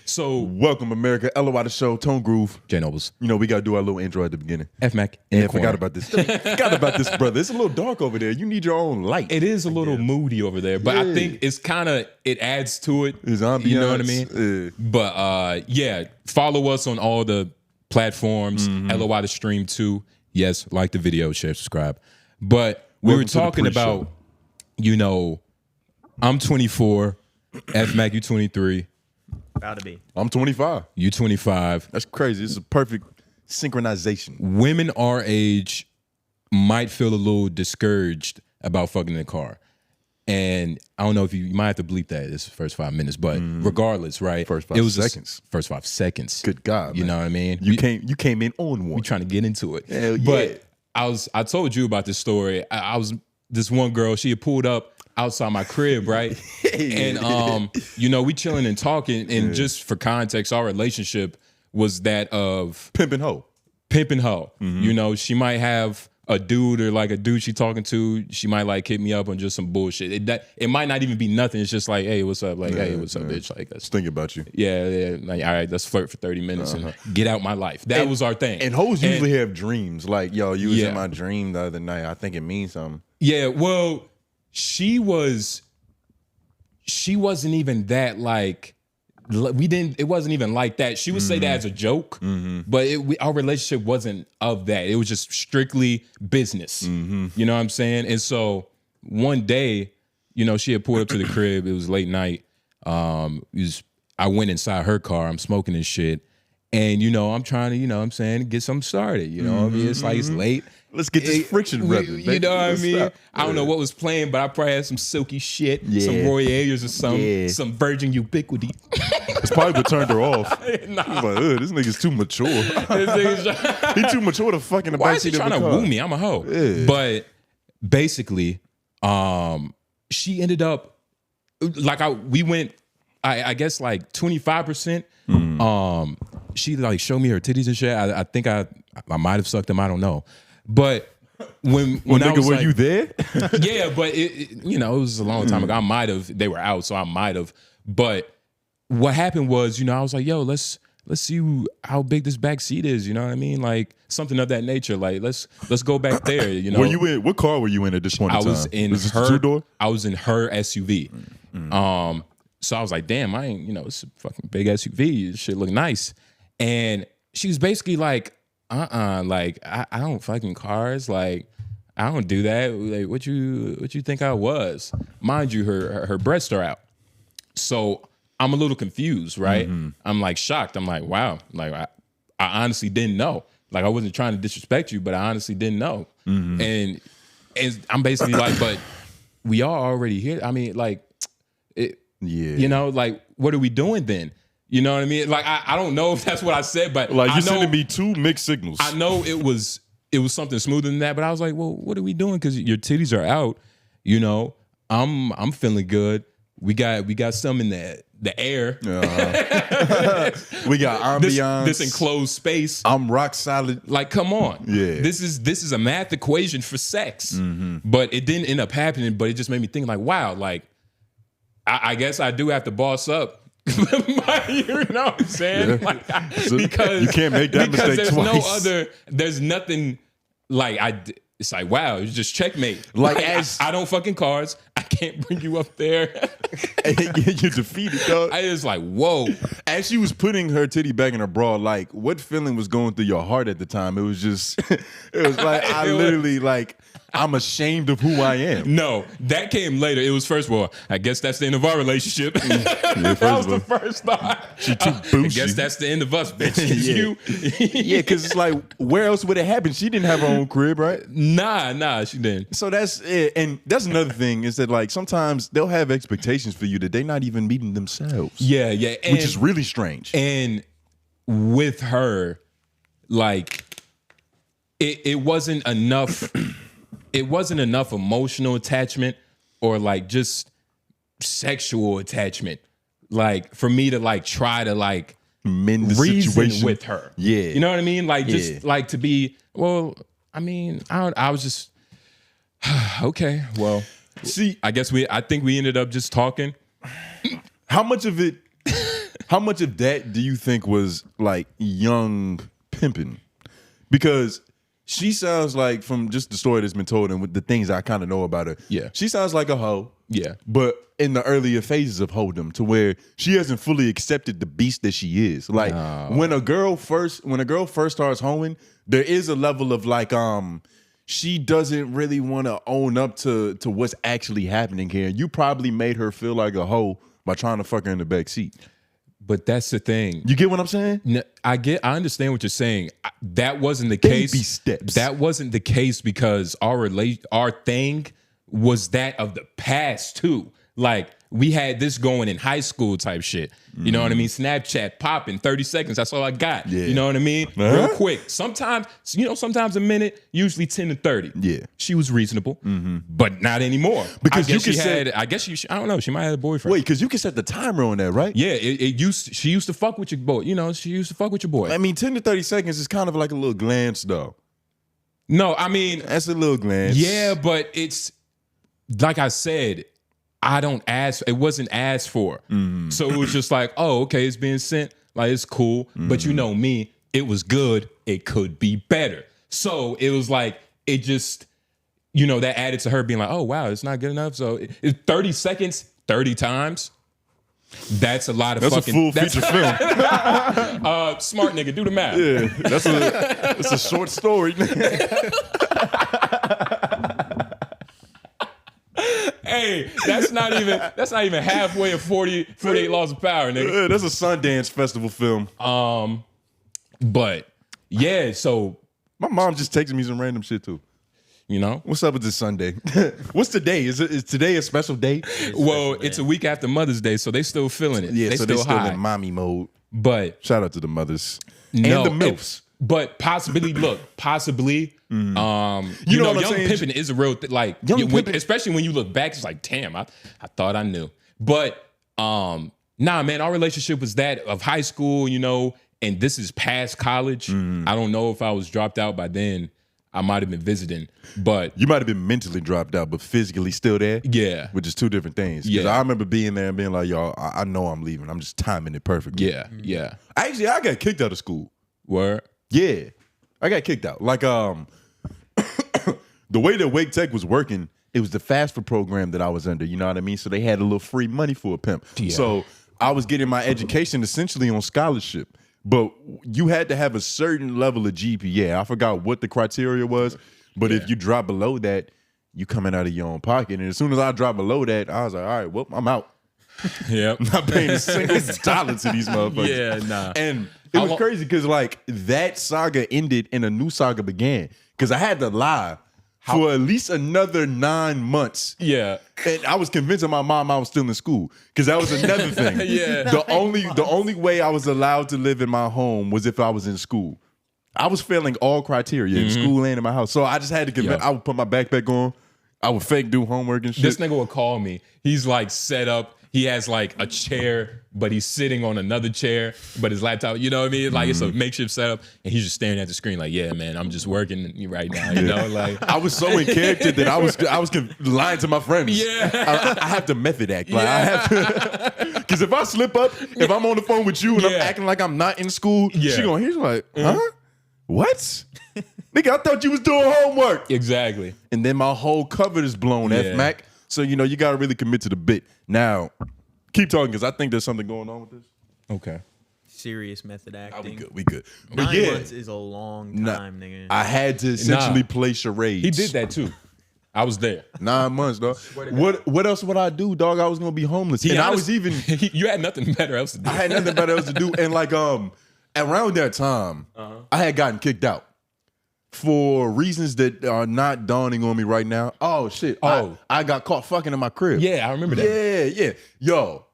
So welcome, America. LOI The Show, Tone Groove. J Noblez. You know, we got to do our little intro at the beginning. 𝐿𝙾𝚂𝚃. Yeah, forgot about this. Forgot about this, brother. It's a little dark over there. You need your own light. It is a little moody over there, but I think it's kind of, it adds to it. It's ambiance. You know what I mean? But yeah, follow us on all the platforms. LOI The Stream too. Yes, like the video, share, subscribe. But we were talking about, you know, I'm 24, 𝐿𝙾𝚂𝚃, you 23. About to be. I'm 25. You 25. That's crazy. It's a perfect synchronization. Women our age might feel a little discouraged about fucking in the car. And I don't know if you might have to bleep that this first 5 minutes, but regardless, right? First 5 seconds. First 5 seconds. Good God, you know what I mean? You came in on one. We trying to get into it. Hell but I told you about this story. I was this one girl, she had pulled up outside my crib, right? And you know, we chilling and talking, and just for context, our relationship was that of pimping hoe. Pimping hoe. You know, she might have a dude or like a dude she talking to, she might like hit me up on just some bullshit. It might not even be nothing. It's just like, hey, what's up? Like, hey, what's up, bitch? Like, that's thinking about you. Yeah. Like, all right, let's flirt for 30 minutes and get out my life. That was our thing. And hoes usually have dreams. Like, yo, you was in my dream the other night. I think it means something. Yeah, well, she wasn't even that like, it wasn't even like that. She would say that as a joke, but our relationship wasn't of that. It was just strictly business. You know what I'm saying? And so one day, you know, she had pulled up to the crib. It was late night. I went inside her car. I'm smoking and shit. And, you know, I'm trying to, you know what I'm saying, get something started. You know what I mean? It's like, it's late. Let's get this friction rubbing. You know what I mean? I don't know what was playing, but I probably had some silky shit, some Roy Ayers or some Virgin Ubiquity. It's probably what turned her off. Nah. Like, this nigga's too mature. He too mature to fucking. Why is he trying to woo me? I'm a hoe. Yeah. But basically, she ended up like we went. I guess like 25%. She like showed me her titties and shit. I think I might have sucked them. I don't know. But when I was were like, you there? Yeah, but you know, it was a long time ago. I might have. They were out, so I might have. But what happened was, you know, I was like, yo, let's see how big this back seat is. You know what I mean? Like something of that nature. Like let's go back there. You know, were you in? What car were you in at this point in time? I was in her two-door? I was in her SUV. So I was like, damn, I ain't, you know, it's a fucking big SUV. This shit look nice. And she was basically like, like I don't fucking cars. Like I don't do that. Like what you think I was? Mind you, her breasts are out. So I'm a little confused, right? I'm like shocked. I'm like, wow. Like I honestly didn't know. Like I wasn't trying to disrespect you, but I honestly didn't know. And I'm basically like, but we are already here. I mean, like you know, like what are we doing then? You know what I mean? Like I don't know if that's what I said, but like you're sending me two mixed signals. I know it was something smoother than that, but I was like, well, what are we doing? Because your titties are out. You know, I'm feeling good. We got some in the air. We got ambiance. This enclosed space. I'm rock solid. Like, come on. Yeah. This is a math equation for sex. But it didn't end up happening. But it just made me think like, wow, like I guess I do have to boss up. You know what I'm saying? Yeah. Like, So because you can't make that mistake there's twice. There's nothing like it's like, wow, it's just checkmate. Like I don't fucking cards. I can't bring you up there. You're defeated, dog. I was like, whoa. As she was putting her titty back in her bra, like what feeling was going through your heart at the time? It was just, it was like, I literally like, I'm ashamed of who I am. No, that came later. It was first of all, I guess that's the end of our relationship. That was the first thought. She too boosty. I guess that's the end of us, bitch. Yeah, because it's like, where else would it happen? She didn't have her own crib, right? Nah, she didn't. So that's it. And that's another thing is that like sometimes they'll have expectations for you that they're not even meeting themselves. Yeah. And, which is really strange. And with her, like, it wasn't enough. It wasn't enough emotional attachment or like just sexual attachment, like for me to like try to like mend the reason situation with her. Yeah, you know what I mean? Like just like to be. Well, I mean, I was just okay. Well, see, I think we ended up just talking. How much of it How much of that do you think was like young pimping? Because she sounds like, from just the story that's been told and with the things I kind of know about her, Yeah. she sounds like a hoe. Yeah. But in the earlier phases of hoedom, to where she hasn't fully accepted the beast that she is. Like when a girl first starts hoeing, there is a level of like she doesn't really want to own up to what's actually happening here. You probably made her feel like a hoe by trying to fuck her in the back seat. But that's the thing. You get what I'm saying? I understand what you're saying. That wasn't the case. Baby steps. That wasn't the case because our thing was that of the past too. Like we had this going in high school type shit. You know what I mean? Snapchat popping 30 seconds. That's all I got. Yeah. You know what I mean? Real quick. Sometimes a minute, usually 10 to 30. Yeah. She was reasonable, but not anymore. Because I don't know. She might have a boyfriend. Wait, because you can set the timer on that, right? Yeah. She used to fuck with your boy. You know, she used to fuck with your boy. I mean, 10 to 30 seconds is kind of like a little glance, though. No, I mean, that's a little glance. Yeah, but it's like I said, it wasn't asked for. So it was just like, oh, okay, it's being sent. Like, it's cool. But you know me, it was good. It could be better. So it was like, it just, that added to her being like, oh, wow, it's not good enough. So it's 30 seconds, 30 times. That's a lot of that's fucking. That's a full feature film. Smart nigga, do the math. Yeah, that's a short story. Hey, that's not even halfway of 48 Laws of Power, nigga. Yeah, that's a Sundance Festival film. But yeah, so my mom just texted me some random shit too. What's up with this Sunday? What's today? Is today a special day? It's a week after Mother's Day, so they still feeling it. Yeah, they so still they still high. in mommy mode. But shout out to the mothers and the MILFs. But possibly, you know what I'm young saying? pimping is a real like, especially when you look back, it's like, damn, I thought I knew. But nah, man, our relationship was that of high school, and this is past college. I don't know if I was dropped out by then. I might have been visiting, but you might have been mentally dropped out, but physically still there. Yeah, which is two different things. Yeah, I remember being there and being like, y'all, I know I'm leaving. I'm just timing it perfectly. Yeah, yeah. Actually, I got kicked out of school. Word. Yeah, I got kicked out. Like the way that Wake Tech was working, it was the FAFSA program that I was under. You know what I mean? So they had a little free money for a pimp. Yeah. So I was getting my education essentially on scholarship. But you had to have a certain level of GPA. I forgot what the criteria was, but if you drop below that, you coming out of your own pocket. And as soon as I dropped below that, I was like, all right, well, I'm out. Yep. I'm not paying a single dollar to these motherfuckers. Yeah, nah. And it was crazy because like that saga ended and a new saga began. Because I had to lie for at least another 9 months. Yeah. And I was convincing my mom I was still in school. Because that was another thing. Yeah. The only way I was allowed to live in my home was if I was in school. I was failing all criteria in school and in my house. So I just had to convince. I would put my backpack on. I would fake do homework and shit. This nigga would call me. He's like set up. He has like a chair, but he's sitting on another chair, but his laptop, you know what I mean? Like it's a makeshift setup, and he's just staring at the screen like, yeah, man, I'm just working right now, you know? Like I was so in character that I was lying to my friends. Yeah. I have to method act. Like I have to, because if I slip up, if I'm on the phone with you and I'm acting like I'm not in school, she gonna hear like, huh? What? Nigga, I thought you was doing homework. Exactly. And then my whole cover is blown, F-Mac. So, you got to really commit to the bit. Now, keep talking because I think there's something going on with this. Okay. Serious method acting. We good. But 9 months is a long time, nigga. I had to essentially play charades. He did that too. I was there. 9 months, dog. What else would I do, dog? I was going to be homeless. I was even... You had nothing better else to do. I had nothing better else to do. And like, around that time, I had gotten kicked out. For reasons that are not dawning on me right now. Oh, shit. I got caught fucking in my crib. Yeah, I remember that. Yeah. Yo,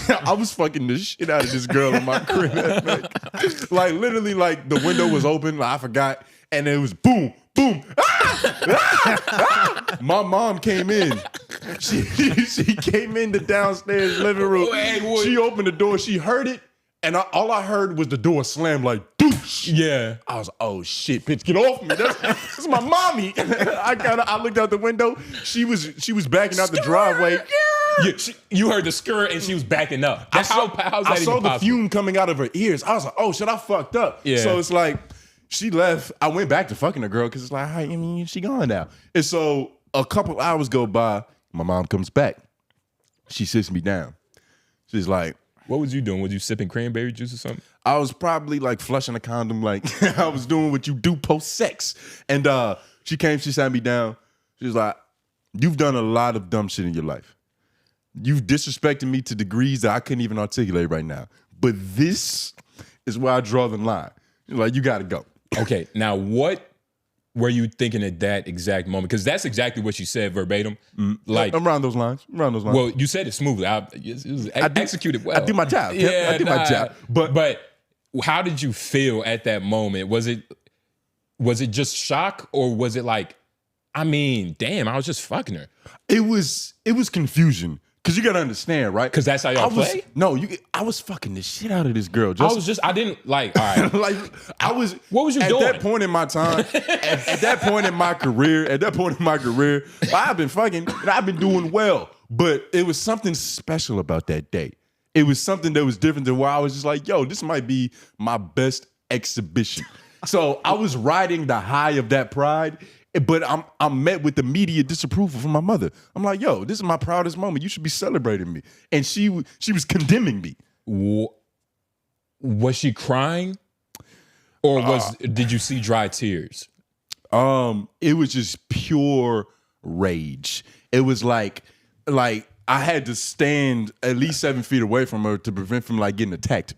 I was fucking the shit out of this girl in my crib. Like, literally, like, the window was open. Like, I forgot. And it was boom, boom. My mom came in. She came in the downstairs living room. She opened the door. She heard it. And all I heard was the door slam like douche. Yeah. I was like, oh shit, bitch, get off me. That's my mommy. I looked out the window. She was backing out the driveway. You heard the skirt and she was backing up. How's that I saw even the possible? fume coming out of her ears. I was like, oh shit, I fucked up. Yeah. So it's like she left. I went back to fucking the girl because it's like, I mean, she gone now. And so a couple hours go by. My mom comes back. She sits me down. She's like, what was you doing? Was you sipping cranberry juice or something? I was probably like flushing a condom, like I was doing what you do post sex. And she came, she sat me down. She was like, you've done a lot of dumb shit in your life. You've disrespected me to degrees that I couldn't even articulate right now. But this is where I draw the line. She's like, you gotta go. Okay, now what were you thinking at that exact moment? Because that's exactly what she said verbatim. Like around those lines. Well, you said it smoothly. It was executed well. I did my job. Yeah, I did my job. But how did you feel at that moment? Was it just shock, or was it like, I mean, damn, I was just fucking her? It was confusion. Cause you gotta understand, right? Cause that's how y'all play? No, I was fucking the shit out of this girl. I didn't like, all right. Like I was. What was you doing? At that point in my time, at that point in my career, I've been fucking and I've been doing well. But it was something special about that day. It was something that was different than where I was just like, yo, this might be my best exhibition. So I was riding the high of that pride. But I'm met with immediate disapproval from my mother. I'm like, yo, this is my proudest moment. You should be celebrating me. And she was condemning me. Was she crying? Or did you see dry tears? It was just pure rage. It was like I had to stand at least 7 feet away from her to prevent from like getting attacked.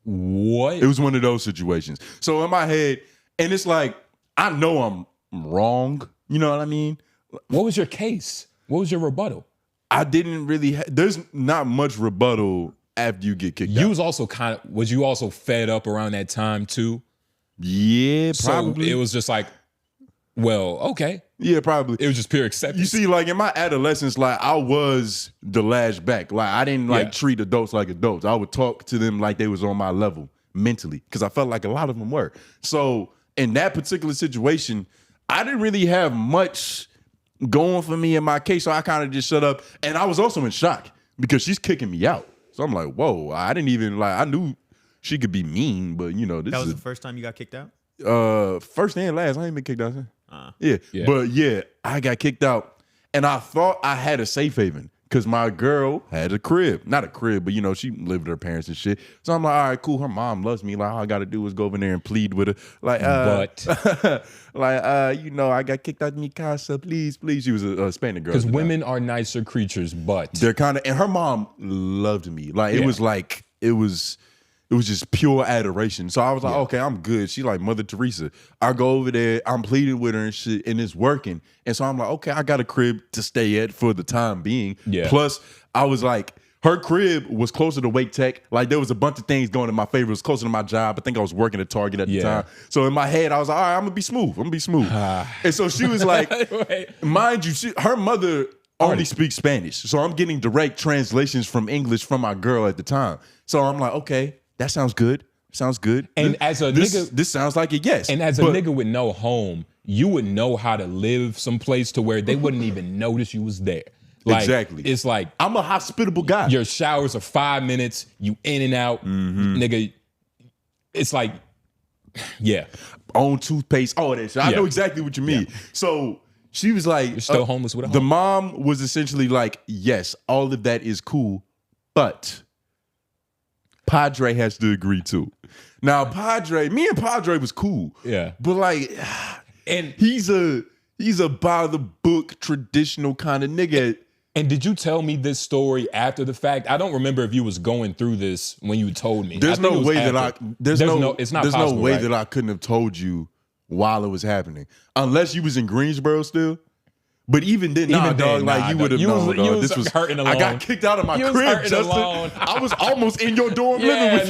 What? It was one of those situations. So in my head, and it's like, I know I'm wrong. You know what I mean? What was your case? What was your rebuttal? I didn't really there's not much rebuttal after you get kicked out. Was you also fed up around that time too? Yeah, probably. So it was just like, well, okay. Yeah, probably. It was just pure acceptance. You see, like in my adolescence, like I was the lash back. Like I didn't treat adults like adults. I would talk to them like they was on my level mentally because I felt like a lot of them were. So in that particular situation, I didn't really have much going for me in my case, so I kind of just shut up. And I was also in shock because she's kicking me out. So I'm like, whoa, I didn't even I knew she could be mean, but you know, that was the first time you got kicked out? First and last. I ain't been kicked out. Yeah. But yeah, I got kicked out and I thought I had a safe haven. Because my girl had a crib. Not a crib, but, you know, she lived with her parents and shit. So I'm like, all right, cool. Her mom loves me. Like, all I got to do is go over there and plead with her. Like, you know, I got kicked out of my casa. Please. She was a Hispanic girl. Because women are nicer creatures, but. They're kind of, and her mom loved me. Like, it was like, it was just pure adoration. So I was like, okay, I'm good. She like Mother Teresa. I go over there, I'm pleading with her and shit, and it's working. And so I'm like, okay, I got a crib to stay at for the time being. Yeah. Plus, I was like, her crib was closer to Wake Tech. Like, there was a bunch of things going in my favor. It was closer to my job. I think I was working at Target at the time. So in my head, I was like, all right, I'm gonna be smooth. And so she was like, mind you, her mother only speaks Spanish. So I'm getting direct translations from English from my girl at the time. So I'm like, okay, that sounds good. And as a nigga, this sounds like a yes. And as a nigga with no home, you would know how to live someplace to where they wouldn't even notice you was there. Like, exactly. It's like, I'm a hospitable guy. Your showers are 5 minutes. You in and out, nigga. It's like, own toothpaste, all that shit. I know exactly what you mean. So she was like, you're still homeless with a home. The mom was essentially like, yes, all of that is cool, but Padre has to agree too. Now, me and Padre was cool. Yeah. But like, and he's a by the book traditional kind of nigga. And did you tell me this story after the fact? I don't remember if you was going through this when you told me. There's no way that I couldn't have told you while it was happening. Unless you was in Greensboro still. But even then, you would have known. This was hurting alone. I got kicked out of my crib, Justin. I was almost in your dorm living with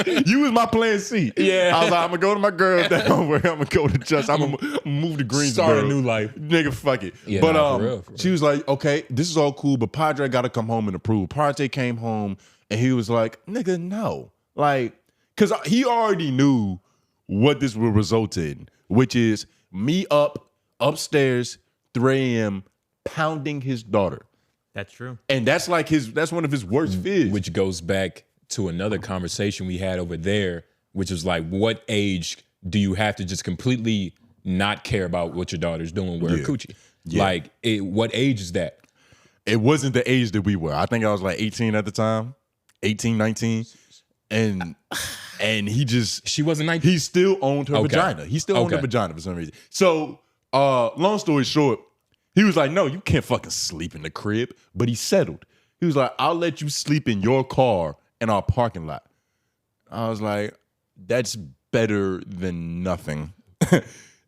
you. You was my plan C. Yeah. I was like, I'm gonna go to my girl down where I'm gonna go to Justin. I'm gonna move to Greensboro. Start a new life. Nigga, fuck it. Yeah, but for real. She was like, okay, this is all cool, but Padre gotta come home and approve. Padre came home and he was like, nigga, no. Like, cause he already knew what this would result in, which is me upstairs, 3 a.m. pounding his daughter. That's true. And that's like that's one of his worst fears. Which goes back to another conversation we had over there, which is like, what age do you have to just completely not care about what your daughter's doing with her coochie? Yeah. Like, what age is that? It wasn't the age that we were. I think I was like 18 at the time, 18, 19. And she wasn't 19? He still owned her vagina. He still owned her vagina for some reason. So, long story short, he was like, no, you can't fucking sleep in the crib. But he settled. He was like, I'll let you sleep in your car in our parking lot. I was like, that's better than nothing.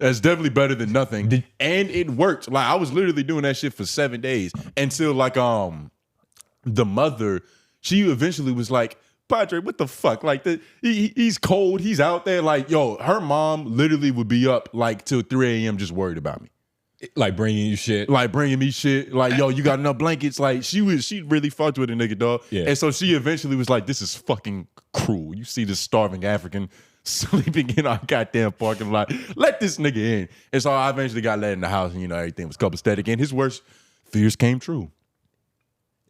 That's definitely better than nothing. And it worked. Like, I was literally doing that shit for 7 days until like the mother, she eventually was like, Padre, what the fuck? Like, he's cold. He's out there. Like, yo, her mom literally would be up like till 3 a.m. just worried about me. Like bringing you shit. Like bringing me shit. Like, yo, you got enough blankets? Like, she really fucked with a nigga, dog. Yeah. And so she eventually was like, this is fucking cruel. You see this starving African sleeping in our goddamn parking lot. Let this nigga in. And so I eventually got let in the house, and you know, everything was copacetic. And his worst fears came true.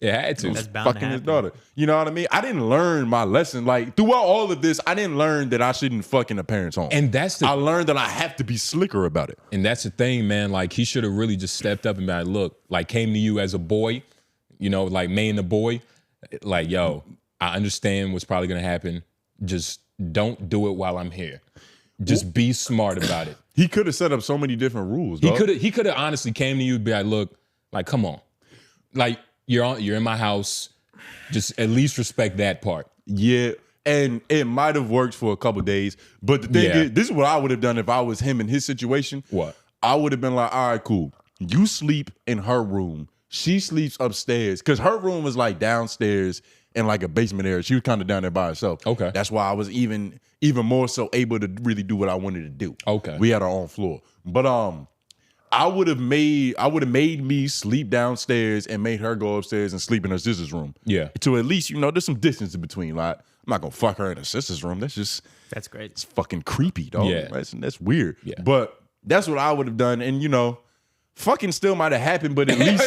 It had to. That's bound Fucking to his happen. daughter. You know what I mean? I didn't learn my lesson. Like, throughout all of this, I didn't learn that I shouldn't fuck in a parent's home. And that's I learned that I have to be slicker about it. And that's the thing, man. Like, he should have really just stepped up and been like, look, like, came to you as a boy, you know, like, Maine the boy. Like, yo, I understand what's probably going to happen. Just don't do it while I'm here. Just be smart about it. He could have set up so many different rules, dog. He could have honestly came to you and be like, look, like, come on. Like, you're in my house. Just at least respect that part. Yeah. And it might have worked for a couple days. But the thing is, this is what I would have done if I was him in his situation. What? I would have been like, all right, cool. You sleep in her room. She sleeps upstairs. Because her room was like downstairs in like a basement area. She was kind of down there by herself. Okay. That's why I was even more so able to really do what I wanted to do. Okay. We had our own floor. But I would have made me sleep downstairs and made her go upstairs and sleep in her sister's room. Yeah. To at least, you know, there's some distance in between. Like, I'm not gonna fuck her in her sister's room. That's great. It's fucking creepy, dog. Yeah. That's weird. Yeah. But that's what I would have done. And you know, fucking still might have happened, but at least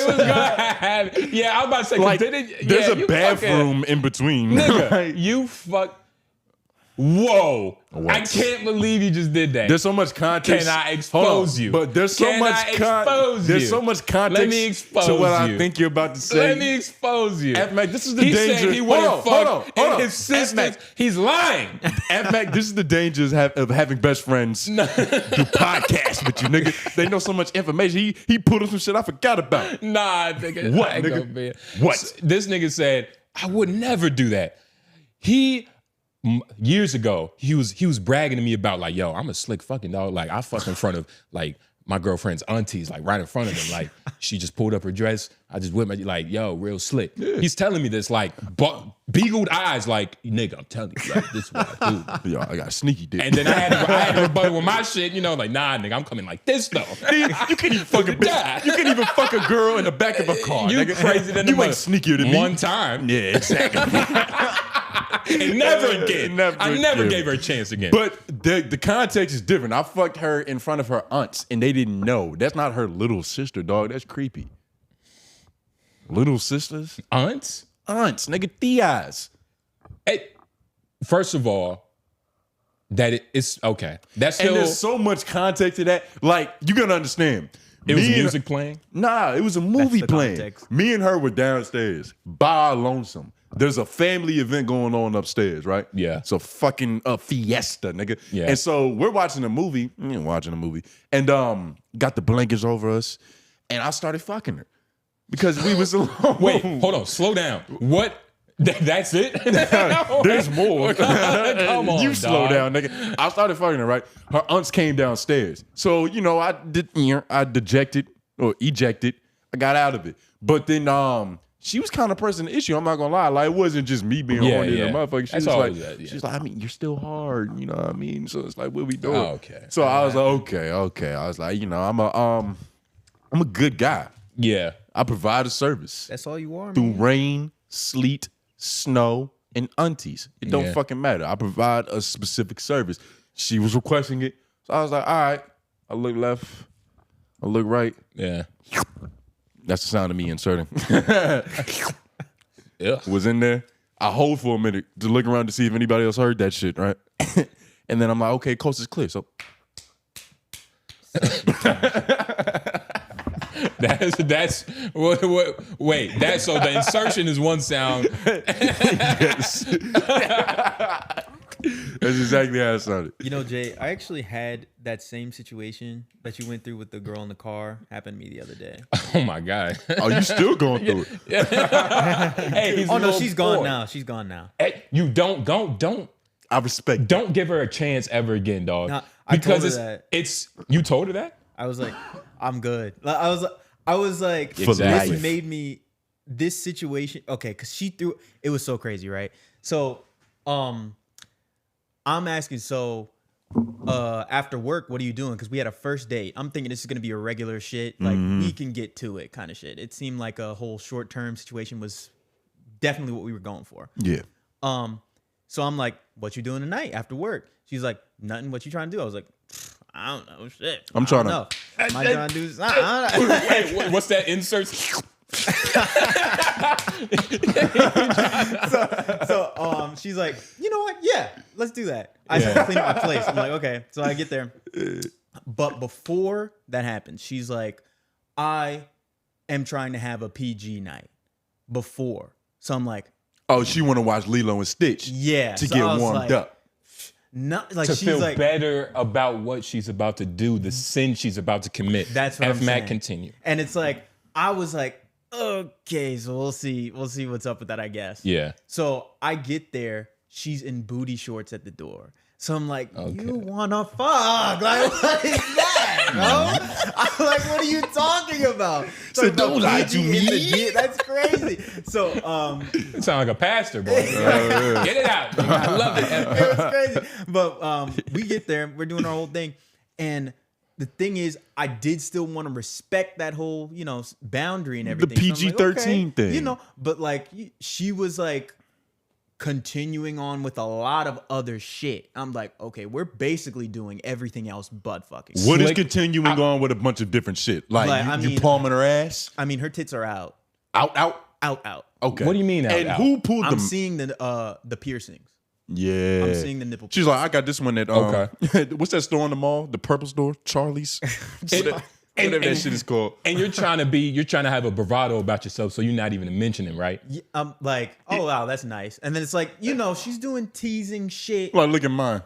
Yeah, I was about to say, like, did it, there's yeah, a you bathroom in between. Nigga, Like, you fuck. Whoa. What? I can't believe you just did that. there's so much context. Can I Hold on, expose you? But there's so Can much I expose there's you? so much context Let me expose to what I you. think you're about to say. Let me expose you. F-Mac, this is the he danger. said he wouldn't fuck hold on. his sisters. F-Mac. He's lying. F-Mac, this is the dangers of having best friends do podcasts with you, nigga. They know so much information. He put up some shit I forgot about. Nah, nigga. What, I ain't nigga? gonna be it. What? This nigga said, I would never do that. Years ago, he was bragging to me about like, yo, I'm a slick fucking dog. Like, I fuck in front of like my girlfriend's aunties, like right in front of them. Like, she just pulled up her dress. I just whipped my, like, yo, real slick. Yeah. He's telling me this, like, beagled eyes, like, nigga, I'm telling you, like, this is what I do. Yo, I got a sneaky dick. And then I had to rebuttal with my shit, you know, like, nah, nigga, I'm coming like this though. You can't even fuck a girl in the back of a car. You nigga. crazy than you the ain't mother. sneakier than me. One time. Yeah, exactly. And never again. I never again. gave her a chance again. But the context is different. I fucked her in front of her aunts, and they didn't know. That's not her little sister, dog. That's creepy. Little sisters? Aunts, Nigga, Theas. Hey, first of all, it's okay. That's And still. there's so much context to that. Like, you gotta understand. It was Me and- music playing. Nah, it was a movie the playing. context. Me and her were downstairs by our lonesome. There's a family event going on upstairs, right? Yeah. It's a fucking fiesta, nigga. Yeah. And so we're watching a movie. And got the blankets over us. And I started fucking her. Because we was alone. Wait, hold on, slow down. What? That's it? There's more. Come on, you slow dog. down, nigga. I started fucking her, right? Her aunts came downstairs. So, you know, I ejected. I got out of it. But then she was kind of pressing the issue. I'm not gonna lie. Like, it wasn't just me being horny in the motherfucker. She That's was all like, it was, yeah. she's like, I mean, you're still hard. You know what I mean? So it's like, what we doing? Oh, okay. So I was like, okay. I was like, you know, I'm a good guy. Yeah. I provide a service That's all you are, through man. rain, sleet, snow, and aunties. It don't Yeah. fucking matter. I provide a specific service. She was requesting it. So I was like, all right. I look left. I look right. Yeah. That's the sound of me inserting. Yeah. Was in there. I hold for a minute to look around to see if anybody else heard that shit, right? And then I'm like, okay, coast is clear. So that's wait, that's so the insertion is one sound. yes. That's exactly how it sounded. You know, Jay, I actually had that same situation that you went through with the girl in the car happen to me the other day. Oh my God. Oh, you still going through it? Hey, he's Oh a no, little she's boy. gone now. She's gone now. Hey, you don't I respect. don't give her a chance ever again, dog. Nah, I told her because that. it's you told her that? I was like, I'm good. Like, I was like, For this life. made me this situation. Okay, because she threw it was so crazy, right? So, I'm asking, so after work, what are you doing? Because we had a first date. I'm thinking this is gonna be a regular shit, like we can get to it kind of shit. It seemed like a whole short term situation was definitely what we were going for. Yeah. So I'm like, what you doing tonight after work? She's like, nothing. What you trying to do? I was like, I don't know, shit. I'm trying to- know. Am I trying to do this? I don't know. Wait, what's that insert? So she's like, you know what? Yeah, let's do that. I started cleaning my place. I'm like, okay. So I get there. But before that happens, she's like, I am trying to have a PG night before. So I'm like, Oh, she want to watch Lilo and Stitch. yeah. To So get I was warmed like, up. Not like To she's feel like, better about what she's about to do, the sin she's about to commit. that's what I'm Matt saying. continue. And it's like, I was like, okay, so we'll see what's up with that, I guess. Yeah. So I get there, she's in booty shorts at the door. So I'm like, Okay. you wanna fuck? Like, what is that, bro? I'm like, what are you talking about? So don't lie to PG in the me. D- That's crazy. So You sound like a pastor, boy. Get it out. I love it. it was crazy. But we get there, we're doing our whole thing, and the thing is, I did still want to respect that whole, boundary and everything. So I'm like, PG-13 thing. But like, she was like continuing on with a lot of other shit. I'm like, okay, we're basically doing everything else but fucking. What is Slick- continuing on with a bunch of different shit? Like, Like, you, I you mean- palming her ass? I mean, her tits are out. Out. Okay. What do you mean out, And out? who pulled I'm them? seeing the piercings. Yeah. I'm seeing the nipple. She's like, I got this one at what's that store in the mall? The purple store? Charlie's? Whatever that shit is called. And you're trying to have a bravado about yourself, so you're not even mentioning, right? Yeah, I'm like, oh wow, that's nice. And then it's like, she's doing teasing shit. Like, look at mine.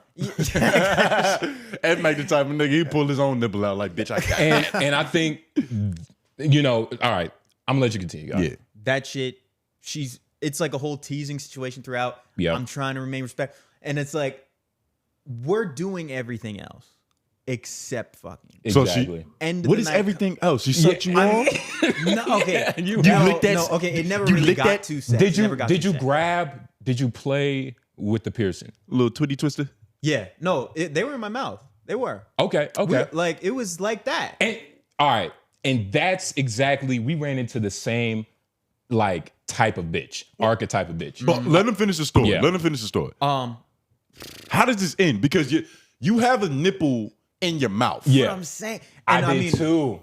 Ed make the type of nigga, he pull his own nipple out like, bitch, I got it. And I think, all right, I'm gonna let you continue. Yeah. That shit, it's like a whole teasing situation throughout. Yeah. I'm trying to remain respectful. And it's like, we're doing everything else except fucking. So Exactly. End of what the is night- everything else? She sucked you on? No, okay. You licked that- No, okay. It never you really licked got that- to sex. Did you Never got did to you sex. grab? Did you play with the piercing? Little twitty twister? Yeah. No, they were in my mouth. They were. Okay. Like, it was like that. And all right, and that's exactly we ran into the same like type of bitch, archetype of bitch. But let him finish the story. Yeah. Let him finish the story. Um, How does this end? Because you have a nipple in your mouth. Yeah. what I'm saying. I And did too.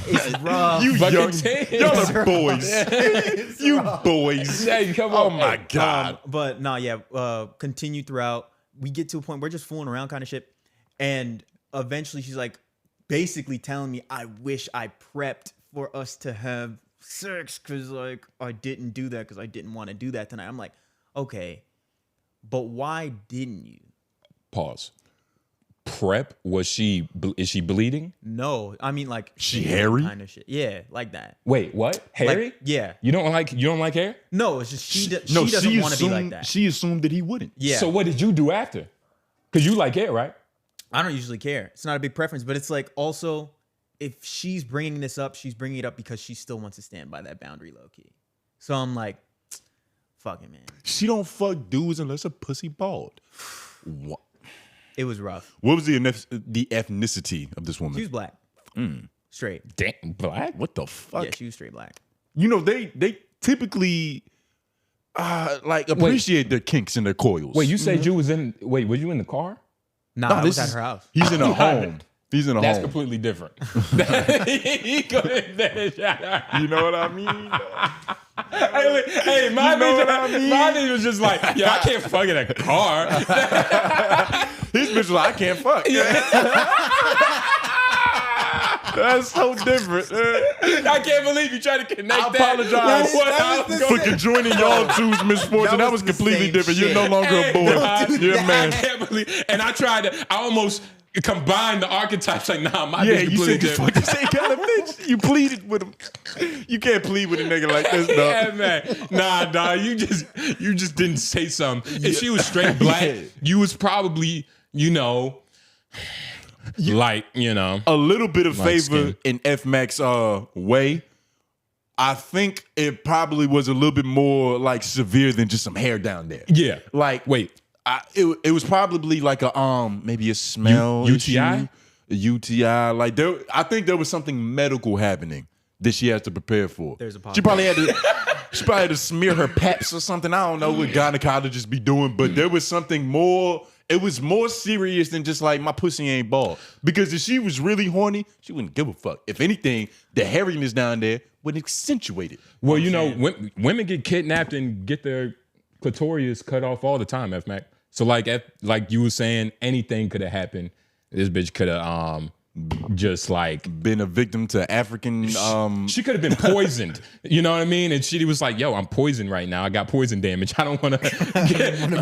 It's rough. You Fucking young, tens. y'all are boys. You boys. Hey, come Oh on. my God. But no, yeah, continue throughout. We get to a point we're just fooling around kind of shit. And eventually she's like basically telling me, I wish I prepped for us to have sex because like I didn't do that because I didn't want to do that tonight. I'm like, okay, but why didn't you? Pause. Prep? Is she bleeding? No, I mean like She hairy? kind of shit. Yeah, like that. Wait, what? Harry? Like, yeah. You don't like hair? No, it's just she doesn't she want to be like assumed, that. she assumed that he wouldn't. Yeah. So what did you do after? Because you like hair, right? I don't usually care. It's not a big preference, but it's like also if she's bringing this up, she's bringing it up because she still wants to stand by that boundary low key. So I'm like, fuck it, man. She don't fuck dudes unless a pussy bald. What? It was rough. What was the ethnicity of this woman? She was black. Straight. Damn, black? What the fuck? Yeah, she was straight black. You know, they typically like appreciate their kinks and their coils. Wait, you said you was in? Wait, were you in the car? Nah, No, I was this at is- her house. He's in a home. He's in a That's home. completely different. He couldn't finish. You know what I mean? Hey, my You know bitch, what I mean? my bitch was just like, yo, I can't fuck in a car. His bitch was like, I can't fuck. That's so different. I can't believe you tried to connect I that. apologize with what I was for going- conjoining y'all two's misfortune. That was was the completely same different. You're shit. no longer a boy. Nah, You're a man. I can't believe, and I tried to. I almost combined the archetypes. Like, nah, my Yeah, bitch you completely said you different. fucking same kind of bitch. You pleaded with him. You can't plead with a nigga like this, dog. Yeah, man. Nah, dog. You just didn't say something. If she was straight black, Yeah. you was probably, like, A little bit of Light favor skin. in F Mac's way. I think it probably was a little bit more like severe than just some hair down there. yeah. Like, Wait, it was probably like a maybe a smell UTI? issue, a UTI. Like I think there was something medical happening that she has to prepare for. There's a She probably had to smear her paps or something. I don't know what gynecologists be doing, but there was something more. It was more serious than just like my pussy ain't bald. Because if she was really horny, she wouldn't give a fuck. If anything, the hairiness down there would accentuate it. well, women get kidnapped and get their clitoris cut off all the time, F Mac. So like you were saying, anything could have happened. This bitch could have just like Been a victim to African. she could have been poisoned. You know what I mean? And she was like, "Yo, I'm poisoned right now. I got poison damage. I don't want to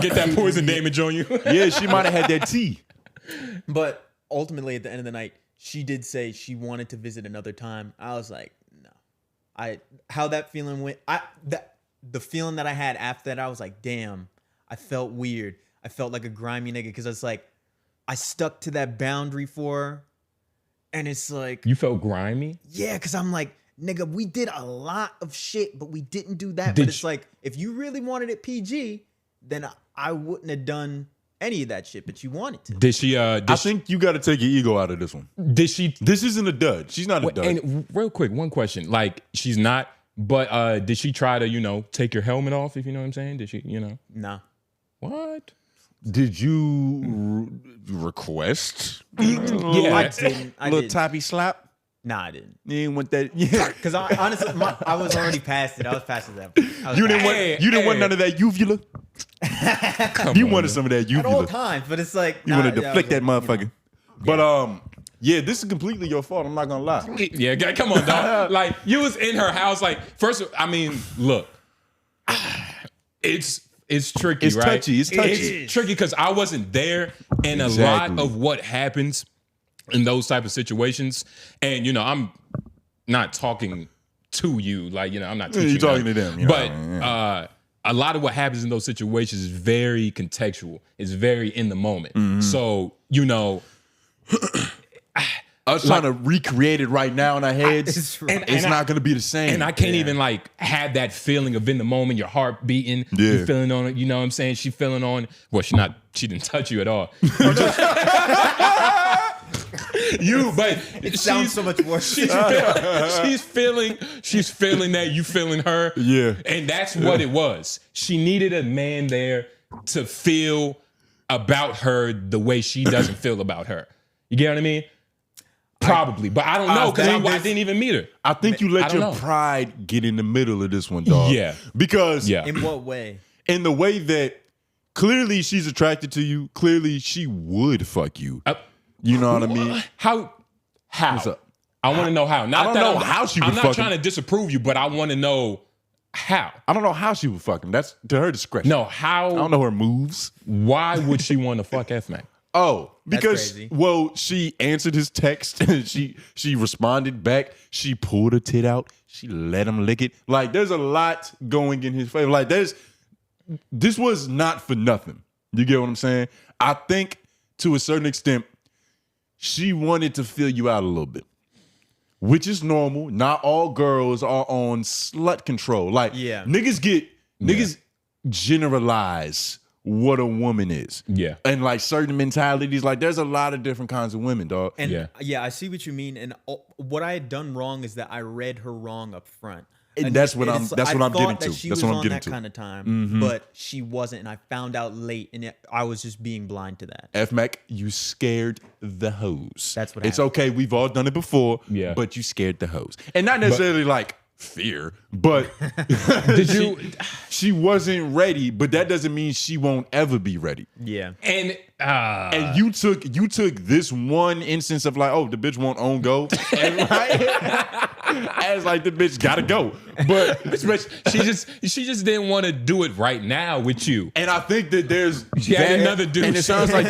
get that poison damage on you." Yeah, she might have had that tea. But ultimately, at the end of the night, she did say she wanted to visit another time. I was like, no. How that feeling went. The feeling that I had after that, I was like, damn. I felt weird. I felt like a grimy nigga because it's like I stuck to that boundary for her, and it's like, You felt grimy? yeah, because I'm like, nigga, we did a lot of shit, but we didn't do that. Did But it's you- like, if you really wanted it PG, then I wouldn't have done any of that shit, but you wanted to. Did she? I think you got to take your ego out of this one. Did she? This isn't a dud. She's not a dud. And real quick, one question. Like, she's not. But did she try to take your helmet off? If you know what I'm saying? Did she? Nah. What? Did you request? I Yeah. didn't. I little didn't. toppy slap? Nah, I didn't. You didn't want that? Yeah. Because honestly, I was already past it. I was past that. I was You didn't past want. You didn't want none of that uvula. You wanted some of that it. At all uvula. times, but it's like You wanted to flick that motherfucker. But yeah, this is completely your fault. I'm not gonna lie. Yeah, come on, dog. Like, you was in her house. Like, first, I mean, look, it's tricky, It's right? touchy. It's touchy. It's tricky because I wasn't there, and Exactly. a lot of what happens in those type of situations, and I'm not talking to you, like I'm not teaching you're talking them. to them, but a lot of what happens in those situations is very contextual. It's very in the moment. Mm-hmm. So Us trying to recreate it right now in our heads, It's right. it's not gonna be the same. and I can't even like have that feeling of in the moment, your heart beating, Yeah. you feeling on it. You know what I'm saying? She feeling on. Well, she didn't touch you at all. But It sounds so much worse. She's feeling that you feeling her. Yeah. And that's what it was. She needed a man there to feel about her the way she doesn't feel about her. You get what I mean? Probably, but I don't know because I didn't even meet her. I think you I let don't your know. pride get in the middle of this one, dog. Yeah. Because Yeah. In what way? in the way that clearly she's attracted to you, clearly she would fuck you. You know what I mean? How? What's up? I want to know how. Not I don't that know how she would I'm not fuck trying him. to disapprove you, but I want to know how. I don't know how she would fuck him. That's to her discretion. No, I how? don't know her moves. Why would she want to fuck F-Mac? Oh, because crazy. well, she answered his text. she responded back. She pulled her tit out. She let him lick it. Like there's a lot going in his favor. Like this was not for nothing. You get what I'm saying? I think to a certain extent, she wanted to fill you out a little bit, which is normal. Not all girls are on slut control. Like Yeah. niggas generalize what a woman is. Yeah. And like certain mentalities, like there's a lot of different kinds of women, dog. And Yeah. yeah, I see what you mean. And what I had done wrong is that I read her wrong up front. And that's what I'm getting thought to. that she That's was what I'm on getting that to. kind of time, but she wasn't, and I found out late, and I was just being blind to that. F-Mac, you scared the hoes. That's what It's happened. okay. We've all done it before. Yeah. But you scared the hoes. And not necessarily like fear, but Did you? she wasn't ready, but that doesn't mean she won't ever be ready. Yeah. And And you took this one instance of like, oh, the bitch won't own go, and as like the bitch gotta go. But she just didn't want to do it right now with you. and I think that there's She had that, another dude. and it sounds like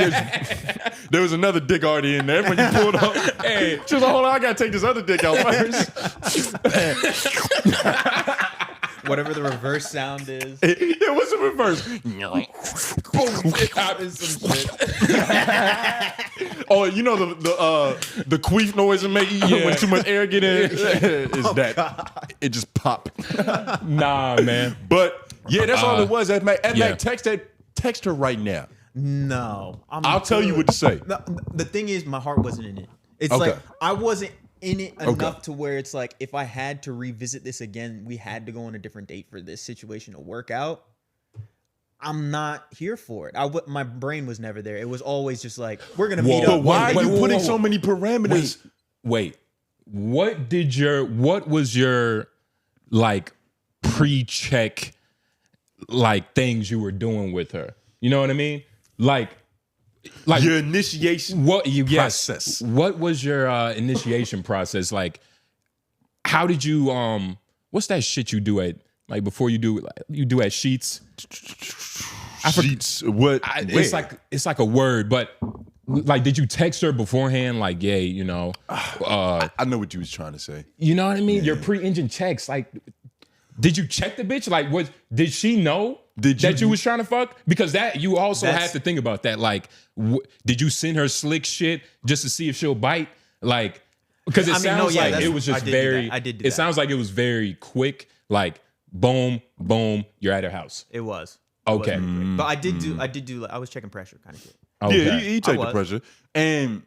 there was another dick already in there when you pulled up. Hey, she was like, hold on, I gotta take this other dick out first. Whatever the reverse sound is. It was a reverse. Boom, it happens some shit. Oh, you know the queef noise it make when too much air get in? Is that God. it just pop. Nah, man. But yeah, that's all it was. F-Mac, yeah. text her right now. No. I'll tell you what to say. The thing is, my heart wasn't in it. It's Okay. like I wasn't in it enough to where it's like if I had to revisit this again, we had to go on a different date for this situation to work out. I'm not here for it. My brain was never there. It was always just like, we're gonna meet But up. why are you putting whoa. so many parameters? Wait. What was your like pre-check like things you were doing with her? You know what I mean? Like Your initiation process. What was your initiation process? Like, how did you what's that shit you do at like before you do at Sheets? Sheets. What? It's like a word, but like, did you text her beforehand? Like, yeah, you know, I know what you was trying to say. you know what I mean? Your pre-engine checks, like, did you check the bitch? Like, did she know that you was trying to fuck? Because that you also have to think about that. Like, did you send her slick shit just to see if she'll bite? Like, because it sounds like it was just very. I did do It that. sounds like it was very quick. Like, boom, boom, you're at her house. It was. Okay. But I did do. I was checking pressure kind of shit. Okay. Yeah, he take the was. pressure, and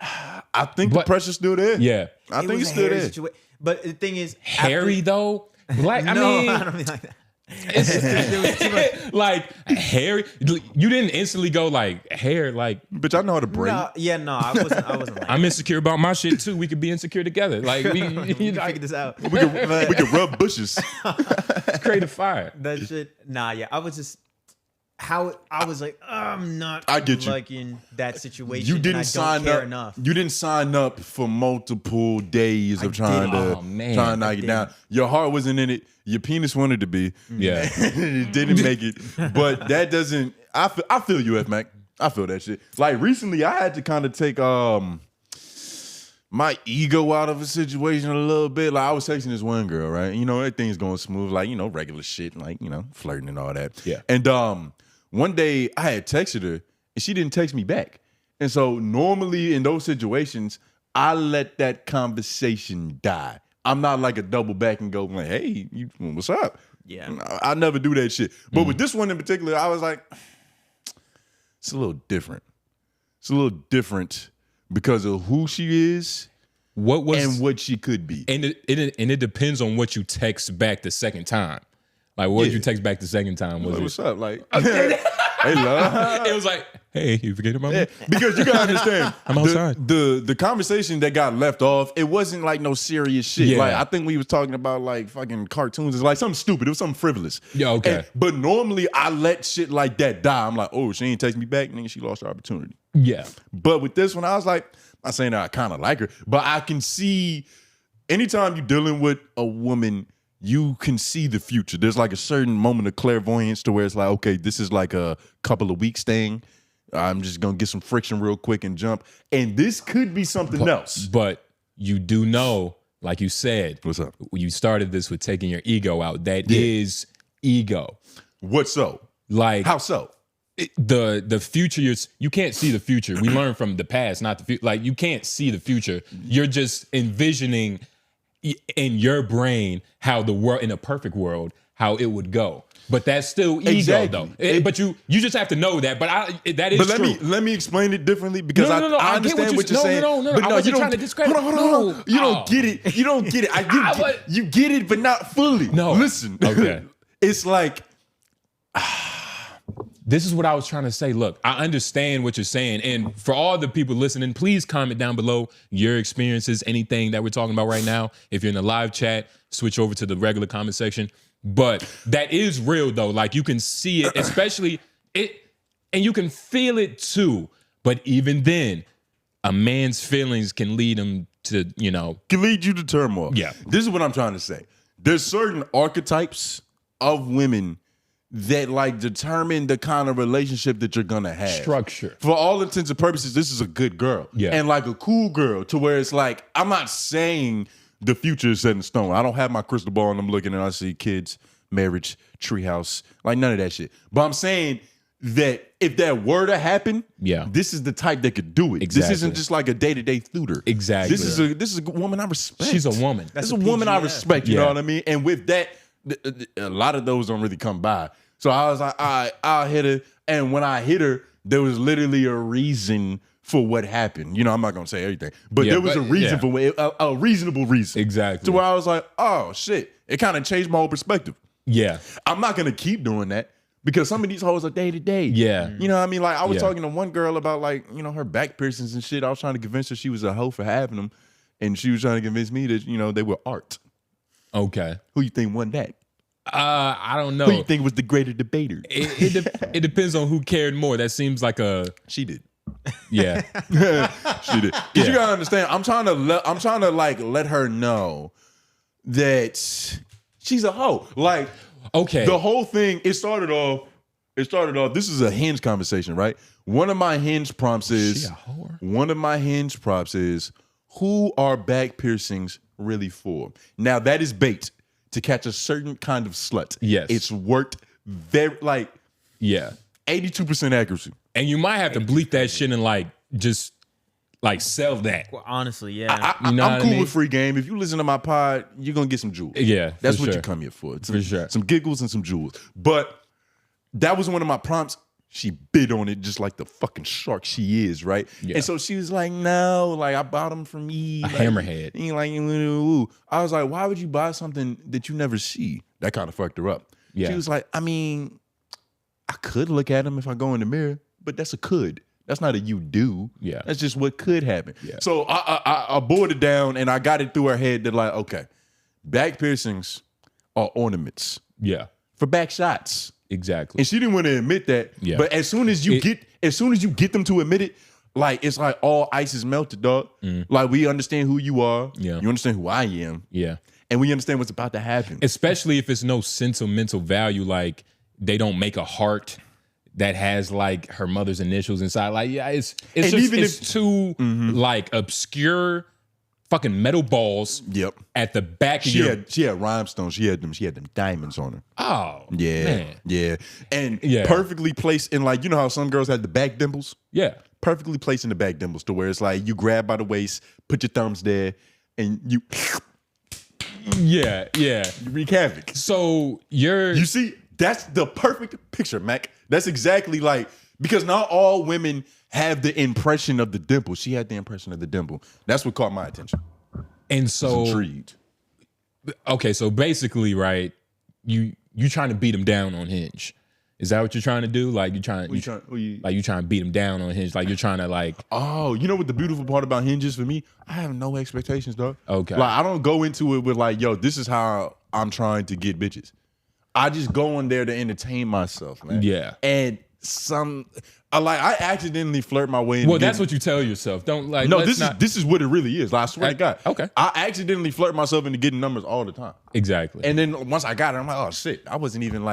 I think the pressure's still there. Yeah. I think was it's a still hairy there. But the thing is, Hairy though. Like, I no, mean, I don't mean like that. there was too much. Like hairy. You didn't instantly go like hair. Like, Bitch, I know how to braid. No, I wasn't like I'm insecure about my shit too. We could be insecure together. Like we we can figure this out. We can rub bushes. create a fire. That shit. Nah, yeah. I was just I was like, I'm not I get you. liking that situation. You and didn't I sign don't care up. enough. You didn't sign up for multiple days of trying didn't. to Oh, man. trying to knock it down. Your heart wasn't in it. Your penis wanted to be. Yeah. It didn't make it. But that doesn't. I feel you, F-Mac. I feel that shit. Like recently, I had to kind of take my ego out of a situation a little bit. Like I was texting this one girl, right? You know, everything's going smooth, like, you know, regular shit, like, you know, flirting and all that. Yeah. And one day I had texted her and she didn't text me back. And so normally in those situations, I let that conversation die. I'm not like a double back and go like, hey, what's up? Yeah. I never do that shit. But with this one in particular, I was like, it's a little different. It's a little different because of who she is What was and what she could be. and it depends on what you text back the second time. Like, what did you text back the second time? Was Like, it? what's up? Like, hey, love. It was like, hey, you forget about me? Yeah, because you gotta understand, I'm outside. The conversation that got left off, it wasn't like no serious shit. Yeah. Like I think we was talking about like fucking cartoons. It's like something stupid. It was something frivolous. Yeah, okay. But normally I let shit like that die. I'm like, oh, she ain't text me back, nigga. She lost her opportunity. Yeah. But with this one, I was like, I'm not saying that I kind of like her, but I can see anytime you're dealing with a woman, you can see the future. There's like a certain moment of clairvoyance to where it's like, okay, this is like a couple of weeks thing. I'm just gonna get some friction real quick and jump. And this could be something else. But you do know, like you said, What's up? you started this with taking your ego out. That is ego. What so? Like How so? the future, you can't see the future. We learn from the past, not the future. Like, you can't see the future. You're just envisioning in your brain how the world, in a perfect world, how it would go. But that's still ego, Exactly. though. But you just have to know that. But that is But true. let me explain it differently because No, I I understand get what you're saying. No. But I no, wasn't you don't, trying to discredit. hold on. You don't get it. You don't get it. You get it, but not fully. No. Listen. Okay. It's like, this is what I was trying to say. Look, I understand what you're saying. And for all the people listening, please comment down below your experiences, anything that we're talking about right now. If you're in the live chat, switch over to the regular comment section. But that is real, though. Like, you can see it, especially it, and you can feel it too. But even then, a man's feelings can lead him to, can lead you to turmoil. Yeah. This is what I'm trying to say. There's certain archetypes of women that like determine the kind of relationship that you're gonna have. Structure. For all intents and purposes, this is a good girl. Yeah. And like a cool girl to where it's like, I'm not saying the future is set in stone. I don't have my crystal ball and I'm looking and I see kids, marriage, treehouse, like none of that shit. But I'm saying that if that were to happen, this is the type that could do it. Exactly. This isn't just like a day-to-day thuder. Exactly. This is a woman I respect. She's a woman. This is a woman I respect, you know what I mean? And with that, a lot of those don't really come by. So I was like, all right, I'll hit her. And when I hit her, there was literally a reason for what happened. You know, I'm not gonna say everything, but there was a reason for it, a reasonable reason. Exactly. To where I was like, oh shit, it kind of changed my whole perspective. Yeah. I'm not gonna keep doing that because some of these hoes are day to day. Yeah. You know what I mean? Like I was talking to one girl about like, her back piercings and shit. I was trying to convince her she was a hoe for having them. And she was trying to convince me that, they were art. Okay. Who you think won that? I don't know. Who you think was the greater debater? It depends on who cared more. That seems like she did. Yeah. She did. Cause you gotta understand, I'm trying to like let her know that she's a hoe. Like, okay. The whole thing, it started off, this is a Hinge conversation, right? One of my Hinge prompts is, who are back piercings really for? Now that is bait to catch a certain kind of slut. Yes. It's worked very, 82% accuracy. And you might have to bleep that shit and just sell that. Well, honestly, yeah. I'm cool with free game. If you listen to my pod, you're gonna get some jewels. Yeah, that's what you come here for. Some giggles and some jewels. But that was one of my prompts. She bid on it just like the fucking shark she is, right? Yeah. And so she was like, no, I bought them for me. Hammerhead. I was like, why would you buy something that you never see? That kind of fucked her up. Yeah. She was like, I could look at them if I go in the mirror, but that's a could. That's not a you do. Yeah. That's just what could happen. Yeah. So I boiled it down and I got it through her head that okay, back piercings are ornaments. Yeah. For back shots. Exactly. And she didn't want to admit that. Yeah. But as soon as you get them to admit it, it's like all ice is melted, dog. We understand who you are. Yeah. You understand who I am. Yeah. And we understand what's about to happen. Especially if it's no sentimental value, they don't make a heart that has her mother's initials inside. It's too obscure fucking metal balls. Yep. At the back of your. She had rhinestones. She had them diamonds on her. Oh yeah, man. Yeah, and perfectly placed in you know how some girls have the back dimples. Yeah. Perfectly placed in the back dimples to where it's you grab by the waist, put your thumbs there, and you. Yeah. You wreak havoc. So you see, that's the perfect picture, Mac. That's exactly because not all women have the impression of the dimple. She had the impression of the dimple. That's what caught my attention. And so intrigued. Okay, so basically, right, you trying to beat them down on Hinge. Is that what you're trying to do? You trying to beat them down on Hinge? You're trying to Oh, you know what the beautiful part about Hinge is for me? I have no expectations, dog. Okay. I don't go into it with yo, this is how I'm trying to get bitches. I just go in there to entertain myself, man. Yeah. And I accidentally flirt my way into that's what you tell yourself. Don't No, this is what it really is. I swear to God. Okay. I accidentally flirt myself into getting numbers all the time. Exactly. And then once I got it, I'm like, oh shit, I wasn't even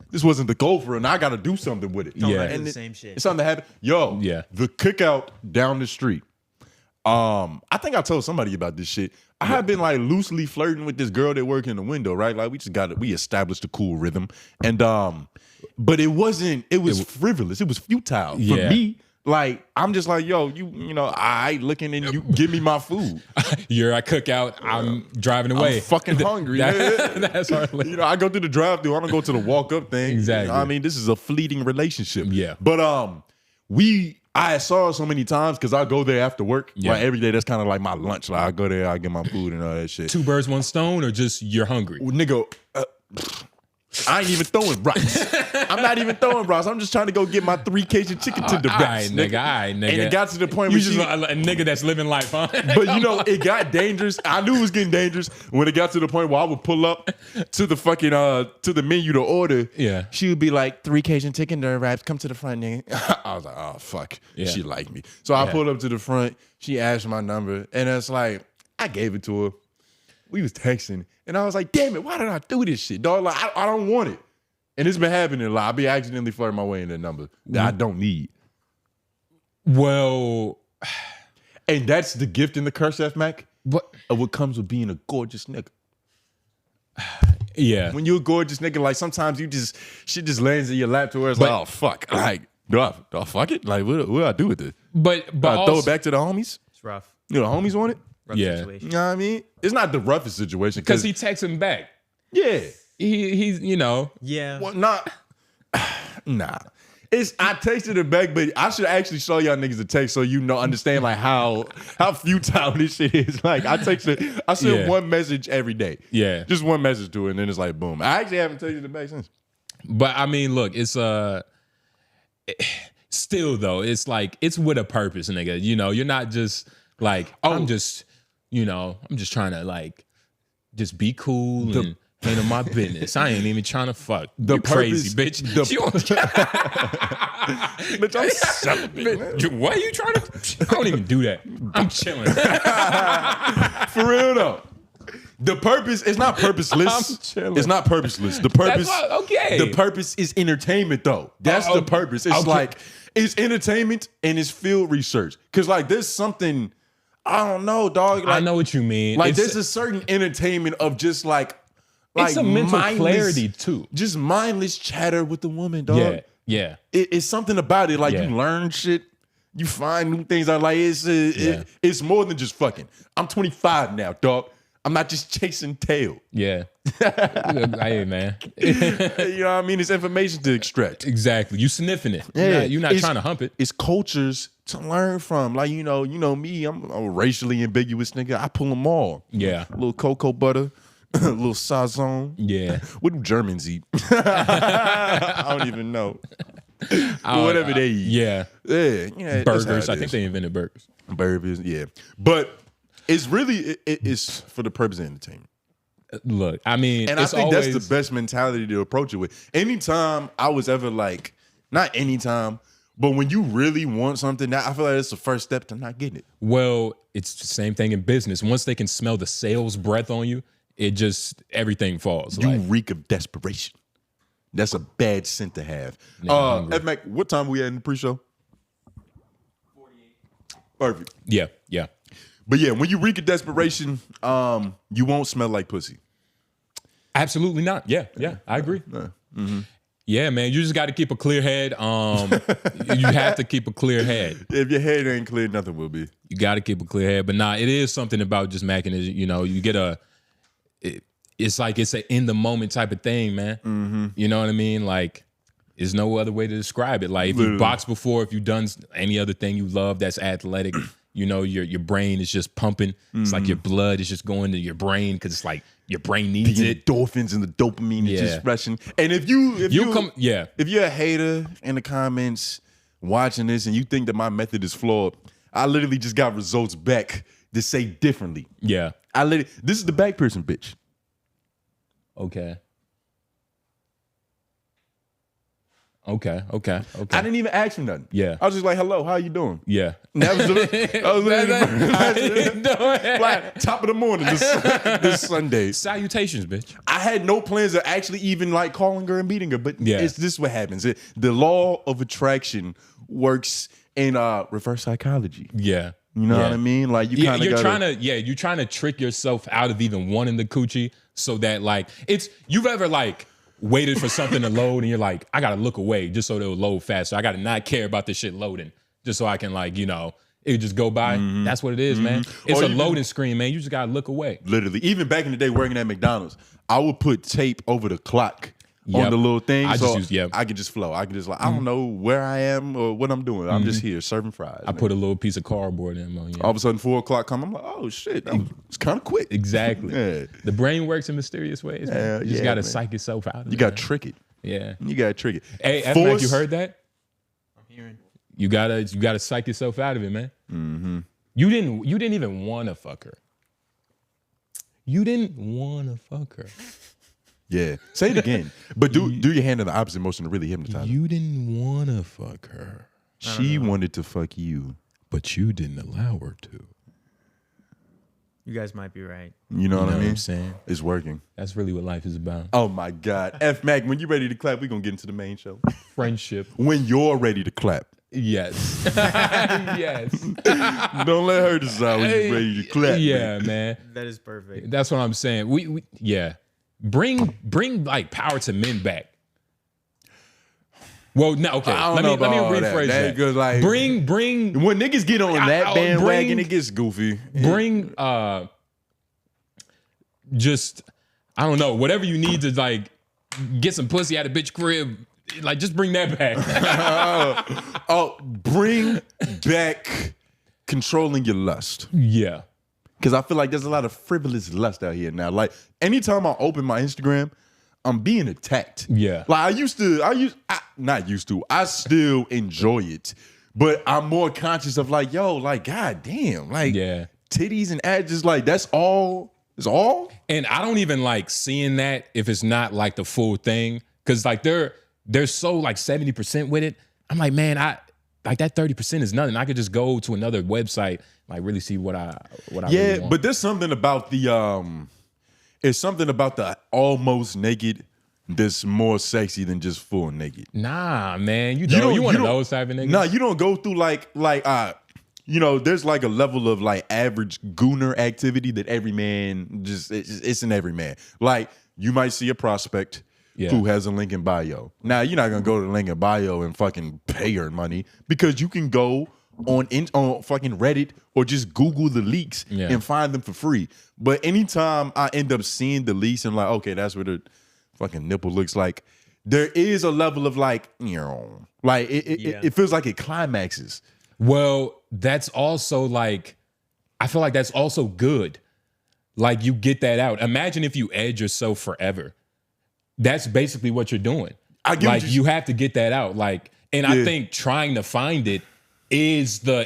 this wasn't the goal for it, and I gotta do something with it. Yeah. And the same shit. It's something that happened. Yo, the cookout down the street. I think I told somebody about this shit. I have been loosely flirting with this girl that worked in the window, right? We established a cool rhythm. And but it was frivolous. It was futile. For me, Like, I'm just like, yo, you know, I looking and you give me my food. You're at cookout. I'm driving away. I'm fucking hungry. That's hardly. You know, I go through the drive-thru. I don't go to the walk-up thing. Exactly. You know, I mean, this is a fleeting relationship. Yeah. But I saw her so many times because I go there after work. Yeah. Like every day, that's kind of like my lunch. Like I go there, I get my food and all that shit. 2 birds, 1 stone, or just you're hungry? Nigga, I ain't even throwing rocks. I'm not even throwing rocks. I'm just trying to go get my 3 Cajun chicken tender All right, wraps. nigga. All right, nigga. And it got to the point you where just a nigga that's living life, huh? but you know, it got dangerous. I knew it was getting dangerous when it got to the point where I would pull up to the fucking to the menu to order. Yeah. She would be like, 3 Cajun chicken dinner wraps, come to the front, nigga. I was like, oh fuck. Yeah. She liked me. So I pulled up to the front. She asked my number, and it's like, I gave it to her. We was texting, and I was like, damn it, why did I do this shit, dog? Like, I don't want it. And it's been happening a lot. I'll be accidentally flirting my way in that number that I don't need. Well, and that's the gift and the curse, F-Mac, what? of what comes with being a gorgeous nigga. Yeah. When you're a gorgeous nigga, like sometimes shit just lands in your lap to where it's like, oh fuck, like do I fuck it? Like what do I do with it? But throw also, it back to the homies. It's rough. You know, the homies want it. Rough Yeah. situation. You know what I mean? It's not the roughest situation because he texts him back. yeah, He's you know. Yeah. well, not nah. I texted it back, but I should actually show y'all niggas the text so you know understand like how futile this shit is. Like I send Yeah. one message every day. Yeah. Just one message to it, and then it's like boom. I actually haven't texted it back since. But I mean, look, it's still though, it's like it's with a purpose, nigga. You know, you're not just like I'm just trying to like just be cool and handle my business. I ain't even trying to fuck. You crazy bitch. Bitch, I'm celibate. What are you trying to? I don't even do that. I'm chilling. For real though. The purpose is not purposeless. I'm chilling. It's not purposeless. The purpose, okay. The purpose is entertainment though. That's the purpose. It's like it's entertainment and it's field research. Cause like there's something, I don't know, dog. Like, I know what you mean. Like there's a certain entertainment of just like it's a mental mindless- clarity too. Just mindless chatter with the woman, dog. Yeah, yeah. It's something about it. Like Yeah. you learn shit. You find new things. I like it's more than just fucking. I'm 25 now, dog. I'm not just chasing tail. Yeah. Hey, man. You know what I mean? It's information to extract. Exactly. You sniffing it. Yeah. You're not trying to hump it. It's cultures to learn from. Like, you know me, I'm a racially ambiguous nigga. I pull them all. Yeah. A little cocoa butter, a little sazon. Yeah. What do Germans eat? I don't even know. Whatever they eat. Yeah. Yeah. Yeah, Burgers. I think they invented burgers. Burgers, yeah. But it's really, it's for the purpose of entertainment. Look, I mean, And I think that's the best mentality to approach it with. Anytime I was ever like, not anytime, but when you really want something, I feel like it's the first step to not getting it. Well, it's the same thing in business. Once they can smell the sales breath on you, it just, everything falls. You Like, reek of desperation. That's a bad scent to have. hungry. F-Mac, what time we at in the pre-show? 48. Perfect. yeah, yeah. But yeah, when you reek of desperation, you won't smell like pussy. Absolutely not. Yeah, yeah. I agree. Yeah, man. You just got to keep a clear head. You have to keep a clear head. If your head ain't clear, nothing will be. You got to keep a clear head. But nah, it is something about just macking is, you know, you get it's like it's an in the moment type of thing, man. You know what I mean? Like, there's no other way to describe it. Like, if you boxed before, if you've done any other thing you love that's athletic, you know, your brain is just pumping. It's like your blood is just going to your brain because it's like your brain needs The it. endorphins and the dopamine is just rushing. And if you're a hater in the comments watching this and you think that my method is flawed, I literally just got results back to say differently. Yeah. This is the back person, bitch. Okay. Okay. I didn't even ask for nothing. Yeah. I was just like, hello, how you doing? Yeah. And that was like, top of the morning this Sunday. Salutations, bitch. I had no plans of actually even like calling her and meeting her, but it's this what happens. The law of attraction works in reverse psychology. Yeah. You know what I mean? Like you kind of you're trying to trick yourself out of even wanting the coochie so that like you've ever like waited for something to load and you're like, I gotta look away just so it'll load faster. I gotta not care about this shit loading. just so I can like, you know, it just go by. That's what it is, man. It's Or a you loading screen, man. You just gotta look away. Literally, even back in the day working at McDonald's, I would put tape over the clock on the little thing, I so just use, I could just flow. I could just like, I don't know where I am or what I'm doing. I'm just here serving fries. I put a little piece of cardboard in there. All of a sudden, 4 o'clock come. I'm like, oh shit, it's kind of quick. Exactly. Yeah. The brain works in mysterious ways, man. You just gotta man. psych yourself out of it. You got to trick it. Yeah. You got to trick it. Hey, F-Mac, you heard that? I'm hearing. You gotta psych yourself out of it, man. You didn't even want to fuck her. You didn't want to fuck her. Yeah. Say it again. But do your hand in the opposite motion to really hypnotize her. You didn't want to fuck her. She wanted to fuck you. But you didn't allow her to. You guys might be right. You know what I mean? I'm saying? It's working. That's really what life is about. Oh my God. F-Mac, when you ready to clap, we're going to get into the main show. Friendship. When you're ready to clap. Yes. Yes. Don't let her decide when you're ready to clap. Yeah, man. That is perfect. That's what I'm saying. We yeah. Bring like power to men back. Well, no, okay. Let me rephrase that. Because like Bring when niggas get on that bandwagon, it gets goofy. bring just I don't know, whatever you need to like get some pussy out of bitch crib, like just bring that back. Bring back controlling your lust. Yeah. Because I feel like there's a lot of frivolous lust out here now. Like anytime I open my Instagram, I'm being attacked. Yeah. Like I still enjoy it, but I'm more conscious of like, yo, like, God damn, like, titties and ass, just like, that's all. It's all. And I don't even like seeing that if it's not like the full thing. Cause like they're so like 70% with it. I'm like, man, like that 30% is nothing. I could just go to another website, like really see what I really want. But there's something about it's something about the almost naked that's more sexy than just full naked. Nah, man, you one of those type of niggas. Nah, you don't go through like there's like a level of like average gooner activity that every man it's in every man. Like you might see a prospect who has a link in bio. Now you're not gonna go to the link in bio and fucking pay her money because you can go on fucking Reddit or just Google the leaks and find them for free. But anytime I end up seeing the leaks and like, okay, that's what the fucking nipple looks like, there is a level of like, like it feels like it climaxes. Well, that's also like, I feel like that's also good. Like you get that out. Imagine if you edge yourself forever. That's basically what you're doing. Like you have to get that out. Like, and I think trying to find it is the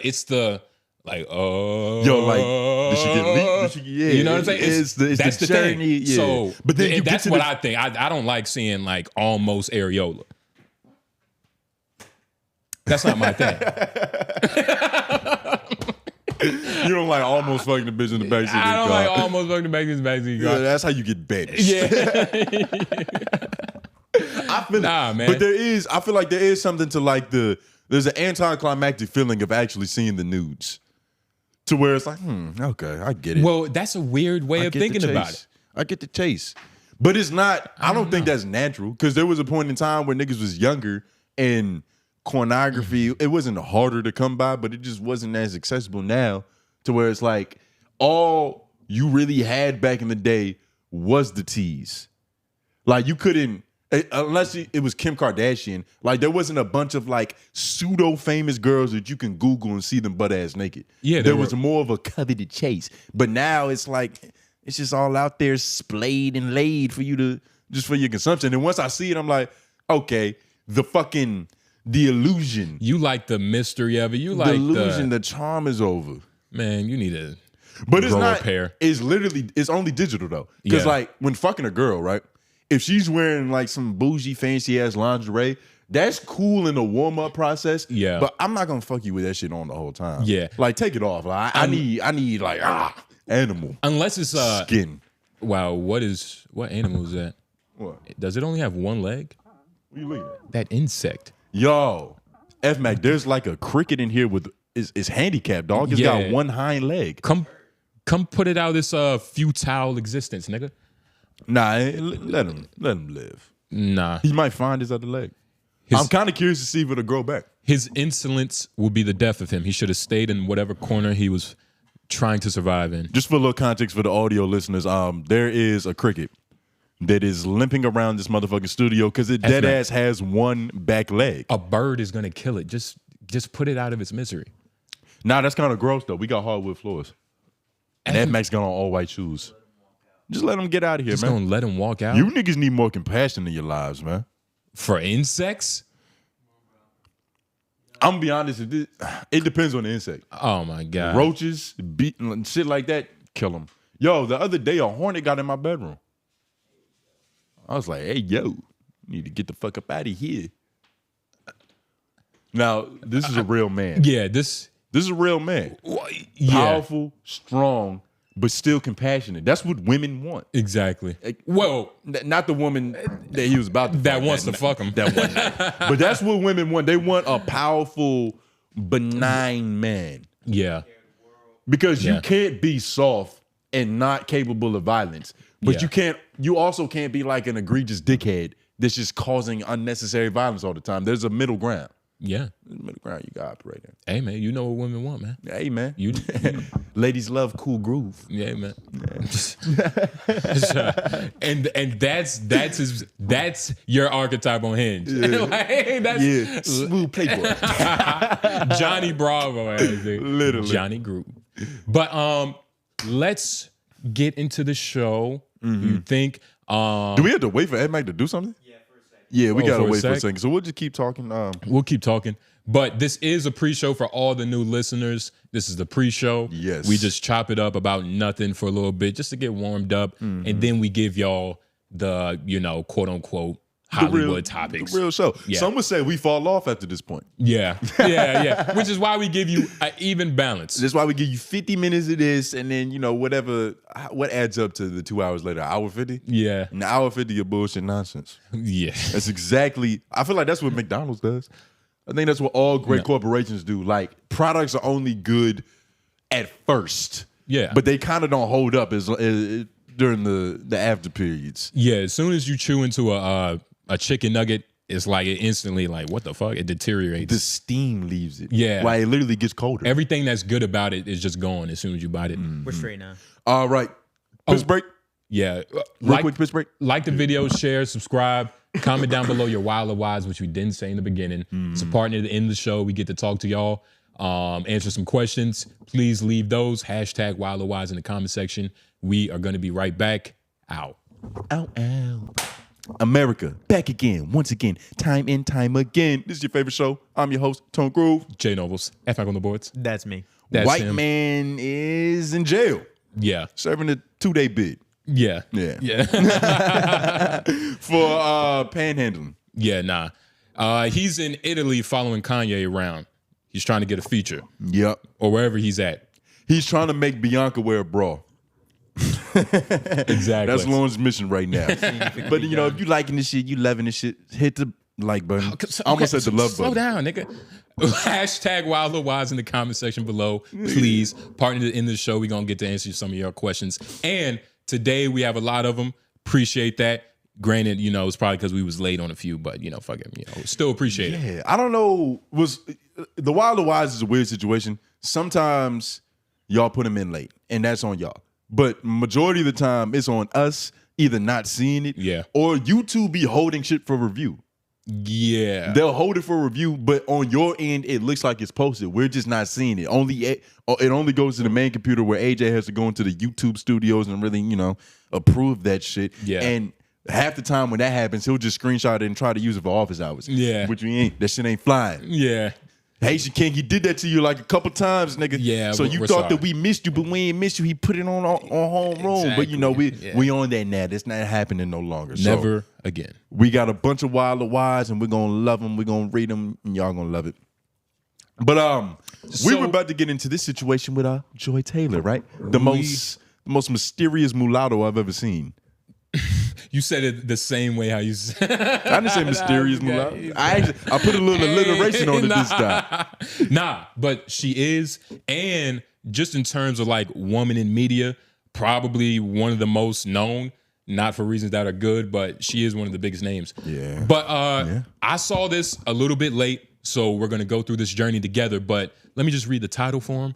like, did she get leaked? You know what I'm saying? It's the journey. Thing. So, but then that's what I think. I don't like seeing like almost areola. That's not my thing. You don't like almost fucking the bitch in the backseat. I don't like almost fucking the bitch in the backseat. Yeah, that's how you get banished. Yeah. I feel man. But I feel like there is something to like there's an anticlimactic feeling of actually seeing the nudes. To where it's like, okay, I get it. Well, that's a weird way of thinking about it. I get the chase. But it's not, I don't think that's natural. Because there was a point in time where niggas was younger and pornography, it wasn't harder to come by, but it just wasn't as accessible now. To where it's like, all you really had back in the day was the tease. Like you couldn't, unless it was Kim Kardashian, like there wasn't a bunch of like pseudo famous girls that you can Google and see them butt ass naked. Yeah, there was more of a coveted chase. But now it's like it's just all out there splayed and laid for you to just for your consumption. And once I see it, I'm like, okay, the illusion. You like the mystery of it. You like the illusion. The charm is over. Man, you need to. But it's not. It's only digital though. Because like when fucking a girl, right? If she's wearing like some bougie, fancy ass lingerie, that's cool in the warm up process. Yeah. But I'm not gonna fuck you with that shit on the whole time. Yeah. Like take it off. Like, I need like animal. Unless it's skin. Wow. What animal is that? What? Does it only have one leg? What you looking at? That insect. Yo, F-Mac, there's like a cricket in here with is handicapped, dog. It's got one hind leg. Come put it out of this futile existence, nigga. Nah, let him live. Nah. He might find his other leg. I'm kind of curious to see if it'll grow back. His insolence will be the death of him. He should have stayed in whatever corner he was trying to survive in. Just for a little context for the audio listeners, there is a cricket that is limping around this motherfucking studio because it dead ass has one back leg. A bird is gonna kill it. Just put it out of its misery. Nah, that's kind of gross though. We got hardwood floors. And that Max got on all white shoes. Just let him get out of here, Just man. gonna let him walk out. You niggas need more compassion in your lives, man. For insects? I'm gonna be honest, it depends on the insect. Oh my God. Roaches, shit like that, kill them. Yo, the other day a hornet got in my bedroom. I was like, hey, yo, you need to get the fuck up out of here. Now, this is a real man. Yeah, this is a real man. Yeah. Powerful, strong, but still compassionate. That's what women want. Exactly. Like, whoa. Not the woman that he was about to That fuck. wants to fuck him. That one night. But that's what women want. They want a powerful, benign man. Yeah. Because you can't be soft and not capable of violence. But you also can't be like an egregious dickhead that's just causing unnecessary violence all the time. There's a middle ground. Yeah. There's a middle ground you gotta operate in. Hey man, you know what women want, man. Hey man. You Ladies love cool groove. Yeah, man. and that's your archetype on Hinge. Like, that's smooth playboy. Johnny Bravo, literally Johnny Group. But let's get into the show. You think? Do we have to wait for Ed Mac to do something? Yeah, we gotta wait for a second. So we'll just keep talking. We'll keep talking. But this is a pre-show for all the new listeners. This is the pre-show. Yes. We just chop it up about nothing for a little bit just to get warmed up. And then we give y'all the, quote unquote, Hollywood topics. The real show. Yeah. Some would say we fall off after this point. Yeah. Which is why we give you an even balance. That's why we give you 50 minutes of this and then, what adds up to the 2 hours later? Hour 50? Yeah. An hour 50 of bullshit nonsense. Yeah. That's exactly, I feel like that's what McDonald's does. I think that's what all great corporations do. Like, products are only good at first. Yeah. But they kind of don't hold up as during the after periods. Yeah. As soon as you chew into a chicken nugget, it's like it instantly, like, what the fuck? It deteriorates. The steam leaves it. Yeah. Like, it literally gets colder. Everything that's good about it is just gone as soon as you bite it. We're straight now. All right. Piss break. Yeah. Real quick piss break. Like the video, share, subscribe, comment down below your wild or wise, which we didn't say in the beginning. It's a part near the end of the show. We get to talk to y'all, answer some questions. Please leave those. # wild or wise in the comment section. We are going to be right back. Out. Ow, ow. America, back again, once again, time and time again. This is your favorite show. I'm your host, Tone Groove. J Nobles. F Mac on the boards. That's me. That's White him. man is in jail, Yeah. serving a 2-day bid. Yeah. Yeah. Yeah. For panhandling. Yeah, nah. He's in Italy following Kanye around. He's trying to get a feature. Yep. Or wherever he's at. He's trying to make Bianca wear a bra. Exactly. That's Lauren's mission right now. But if you liking this shit, you loving this shit, hit the like button. I almost said the love Slow button. down, nigga. # wild or wise in the comment section below. Please partner in the show. We're gonna get to answer some of your questions. And today we have a lot of them. Appreciate that. Granted, it's probably because we was late on a few, but fuck it, still appreciate it. Yeah, I don't know. The Wild or Wise is a weird situation. Sometimes y'all put them in late, and that's on y'all. But majority of the time, it's on us either not seeing it, or YouTube be holding shit for review. Yeah, they'll hold it for review, but on your end, it looks like it's posted. We're just not seeing it. It only goes to the main computer where AJ has to go into the YouTube studios and really, approve that shit. Yeah, and half the time when that happens, he'll just screenshot it and try to use it for office hours. Yeah, which we ain't. That shit ain't flying. Yeah. Haitian King, he did that to you like a couple times, nigga. Yeah, so you thought that we missed you, but we ain't missed you. He put it on homeroom. Exactly. But we on that now. That's not happening no longer. Never again. We got a bunch of Wild or Wise, and we're gonna love them. We're gonna read them, and y'all gonna love it. But we were about to get into this situation with Joy Taylor, right? The most mysterious mulatto I've ever seen. You said it the same way how you said. I didn't say mysterious mulatto. I put a little alliteration on it this time. Nah, but she is, and just in terms of like woman in media, probably one of the most known. not for reasons that are good, but she is one of the biggest names. Yeah. But I saw this a little bit late, so we're gonna go through this journey together. But let me just read the title for him.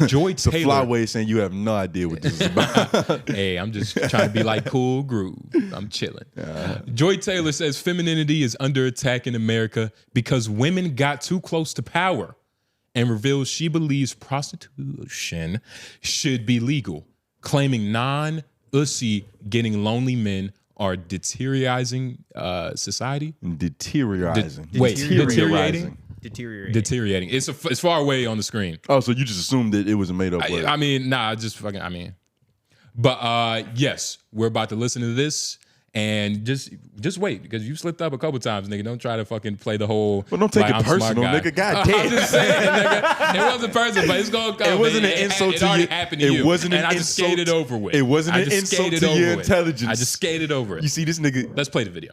Joy It's a Taylor. fly way saying you have no idea what this is about. Hey, I'm just trying to be like Cool Groove. I'm chilling. Joy Taylor says femininity is under attack in America because women got too close to power, and reveals she believes prostitution should be legal, claiming non-ussy getting lonely men are deteriorating society. Deteriorizing. Deteriorating. It's far away on the screen. Oh, so you just assumed that it was a made up word. I mean, nah, But yes, we're about to listen to this and just wait, because you slipped up a couple times, nigga. Don't try to fucking play the whole. But don't take like, it I'm a smart personal, guy. nigga. God damn. I'm just saying, nigga. It wasn't personal, but it's gonna come. It wasn't an insult it to already you. happened to you. It wasn't an and I just insult. skated over with. It wasn't I an just insult skated to over your it. intelligence. I just skated over it. You see this nigga? Let's play the video.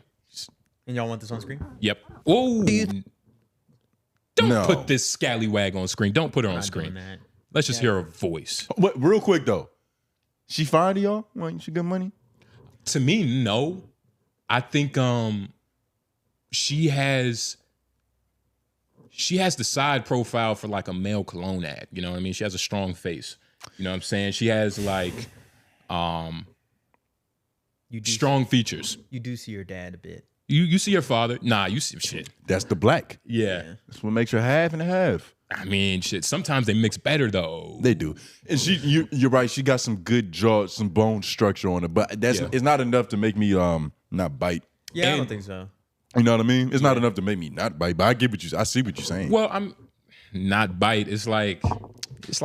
And y'all want this on screen? Yep. Whoa. Don't No. put this scallywag on screen. Don't put her on Not screen. doing that. Let's just hear her voice. What, real quick though, she fine to y'all? Want she good money? To me, no. I think she has the side profile for like a male cologne ad. You know what I mean? She has a strong face. You know what I'm saying? She has like strong features. You do see your dad a bit. You see her father? Nah, you see shit. That's the black. Yeah. That's what makes her half and a half. I mean, shit. Sometimes they mix better though. They do. And you're right. She got some good jaw, some bone structure on her, but it's not enough to make me not bite. Yeah, I And- don't think so. You know what I mean? It's not enough to make me not bite. But I see what you're saying. Well, I'm not bite. It's like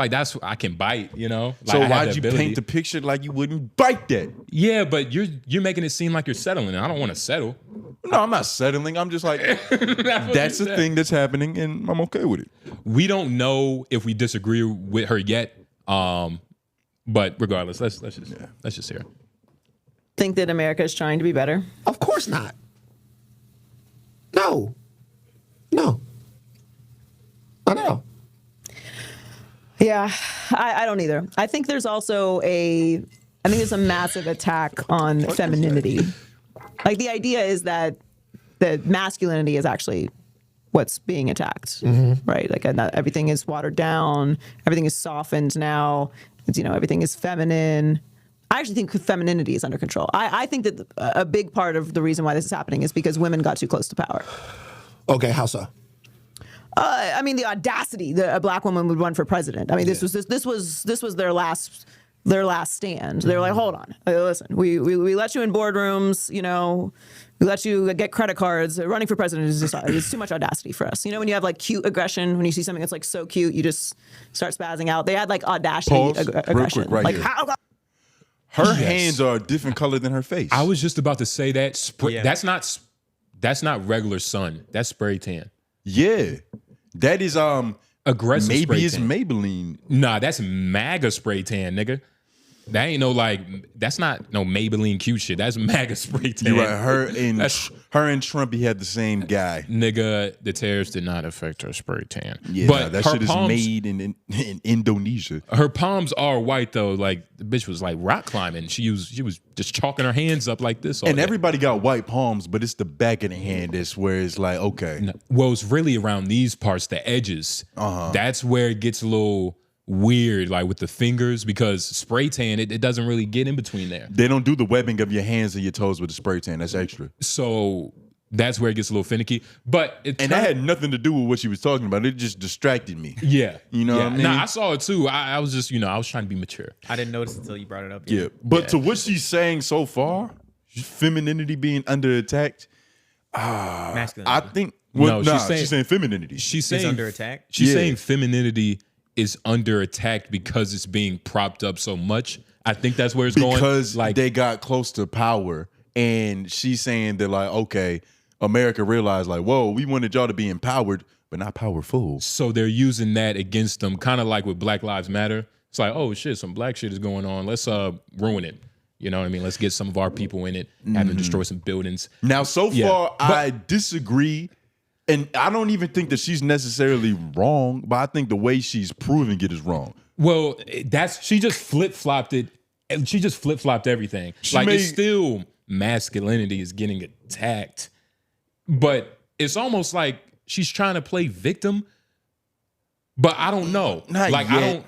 that's I can bite. You know. Like, so I have why'd the you ability. paint the picture like you wouldn't bite that? Yeah, but you're making it seem like you're settling. And I don't want to settle. No, I'm not settling. I'm just like that's the thing that's happening, and I'm okay with it. We don't know if we disagree with her yet. But regardless, let's just hear. Think that America is trying to be better? Of course not. No. Not at all. Yeah, I don't either. I think there's also there's a massive attack on femininity. Like the idea is that masculinity is actually what's being attacked, right? Like that everything is watered down, everything is softened now. It's, everything is feminine. I actually think femininity is under control. I think that a big part of the reason why this is happening is because women got too close to power. Okay, how so? I mean, the audacity that a black woman would run for president. I mean, this was their last stand. They were like, hold on, listen, we let you in boardrooms, we let you get credit cards. Running for president is just it's too much audacity for us. When you have like cute aggression, when you see something that's like so cute, you just start spazzing out. They had like audacity aggression. Real quick, right like here. how? Her hands are a different color than her face. I was just about to say that. Yeah. That's not regular sun. That's spray tan. Yeah, that is Aggressive maybe spray it's tan. Maybelline. Nah, that's MAGA spray tan, nigga. That ain't that's not no Maybelline cute shit. That's MAGA spray tan. You're right. Her and Trumpy had the same guy. Nigga, the tariffs did not affect her spray tan. Yeah, but that her shit is palms, made in Indonesia. Her palms are white though. Like the bitch was like rock climbing. She was just chalking her hands up like this. All And day. everybody got white palms, but it's the back of the hand that's where it's like, okay. No, well, it's really around these parts, the edges. That's where it gets a little weird, like with the fingers, because spray tan, it doesn't really get in between there. They don't do the webbing of your hands and your toes with the spray tan. That's extra. So that's where it gets a little finicky. But And that had nothing to do with what she was talking about. It just distracted me. yeah, You know what I mean? Nah, I saw it too. I was just, I was trying to be mature. I didn't notice until you brought it up. Yeah. But to what she's saying so far, femininity being under attack, Masculine. I think No, she's she's saying femininity. She's It's saying under attack? She's Yeah. saying femininity is under attack because it's being propped up so much. I think that's where it's going. Because Like they got close to power, and she's saying that like, okay, America realized like, whoa, we wanted y'all to be empowered, but not powerful. so they're using that against them, kind of like with Black Lives Matter. It's like, oh shit, some black shit is going on. Let's ruin it. You know what I mean? Let's get some of our people in it, have them destroy some buildings. Now, so Yeah, far, but- I disagree. And I don't even think that she's necessarily wrong, but I think the way she's proving it is wrong. Well, she just flip flopped it and she just flip flopped everything. It's still masculinity is getting attacked, but it's almost like she's trying to play victim. But I don't know. Not yet.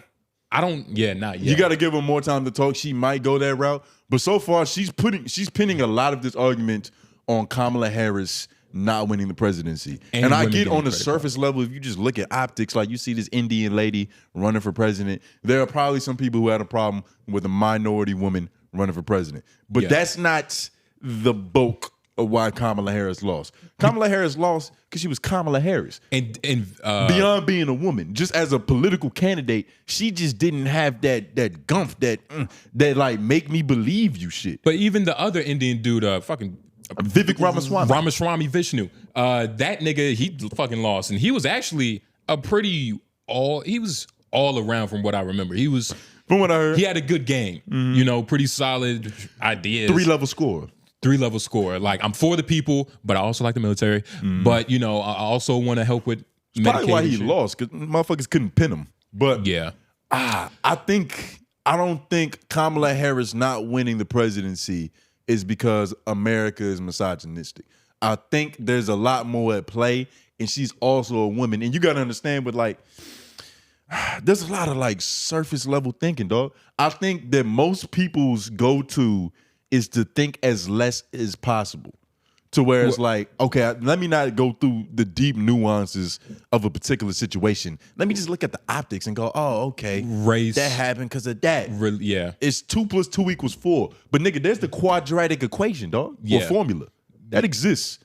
I don't. Yeah, not yet. You got to give her more time to talk. She might go that route, but so far she's pinning a lot of this argument on Kamala Harris not winning the presidency. And I get on the surface level, if you just look at optics, like you see this Indian lady running for president, there are probably some people who had a problem with a minority woman running for president. But that's not the bulk of why Kamala Harris lost. Kamala Harris lost because she was Kamala Harris. And beyond being a woman, just as a political candidate, she just didn't have that gumph, that like make me believe you shit. But even the other Indian dude, fucking Vivek Ramaswamy. Ramaswamy Vishnu. That nigga, he fucking lost. And he was actually he was all around from what I remember. He was, from what I heard, he had a good game. You know, pretty solid ideas. 3-level score. 3-level score. Like, I'm for the people, but I also like the military. But, you know, I also want to help with It's probably why he lost, because motherfuckers couldn't pin him. But yeah, I don't think Kamala Harris not winning the presidency is because America is misogynistic. I think there's a lot more at play, and she's also a woman. And you got to understand, but like, there's a lot of like surface level thinking, dog. I think that most people's go-to is to think as less as possible. To where it's like, okay, let me not go through the deep nuances of a particular situation. Let me just look at the optics and go, oh, okay. Race. That happened because of that. Yeah. It's 2 + 2 = 4. But nigga, there's the quadratic equation, dog. Yeah. Or formula. That exists.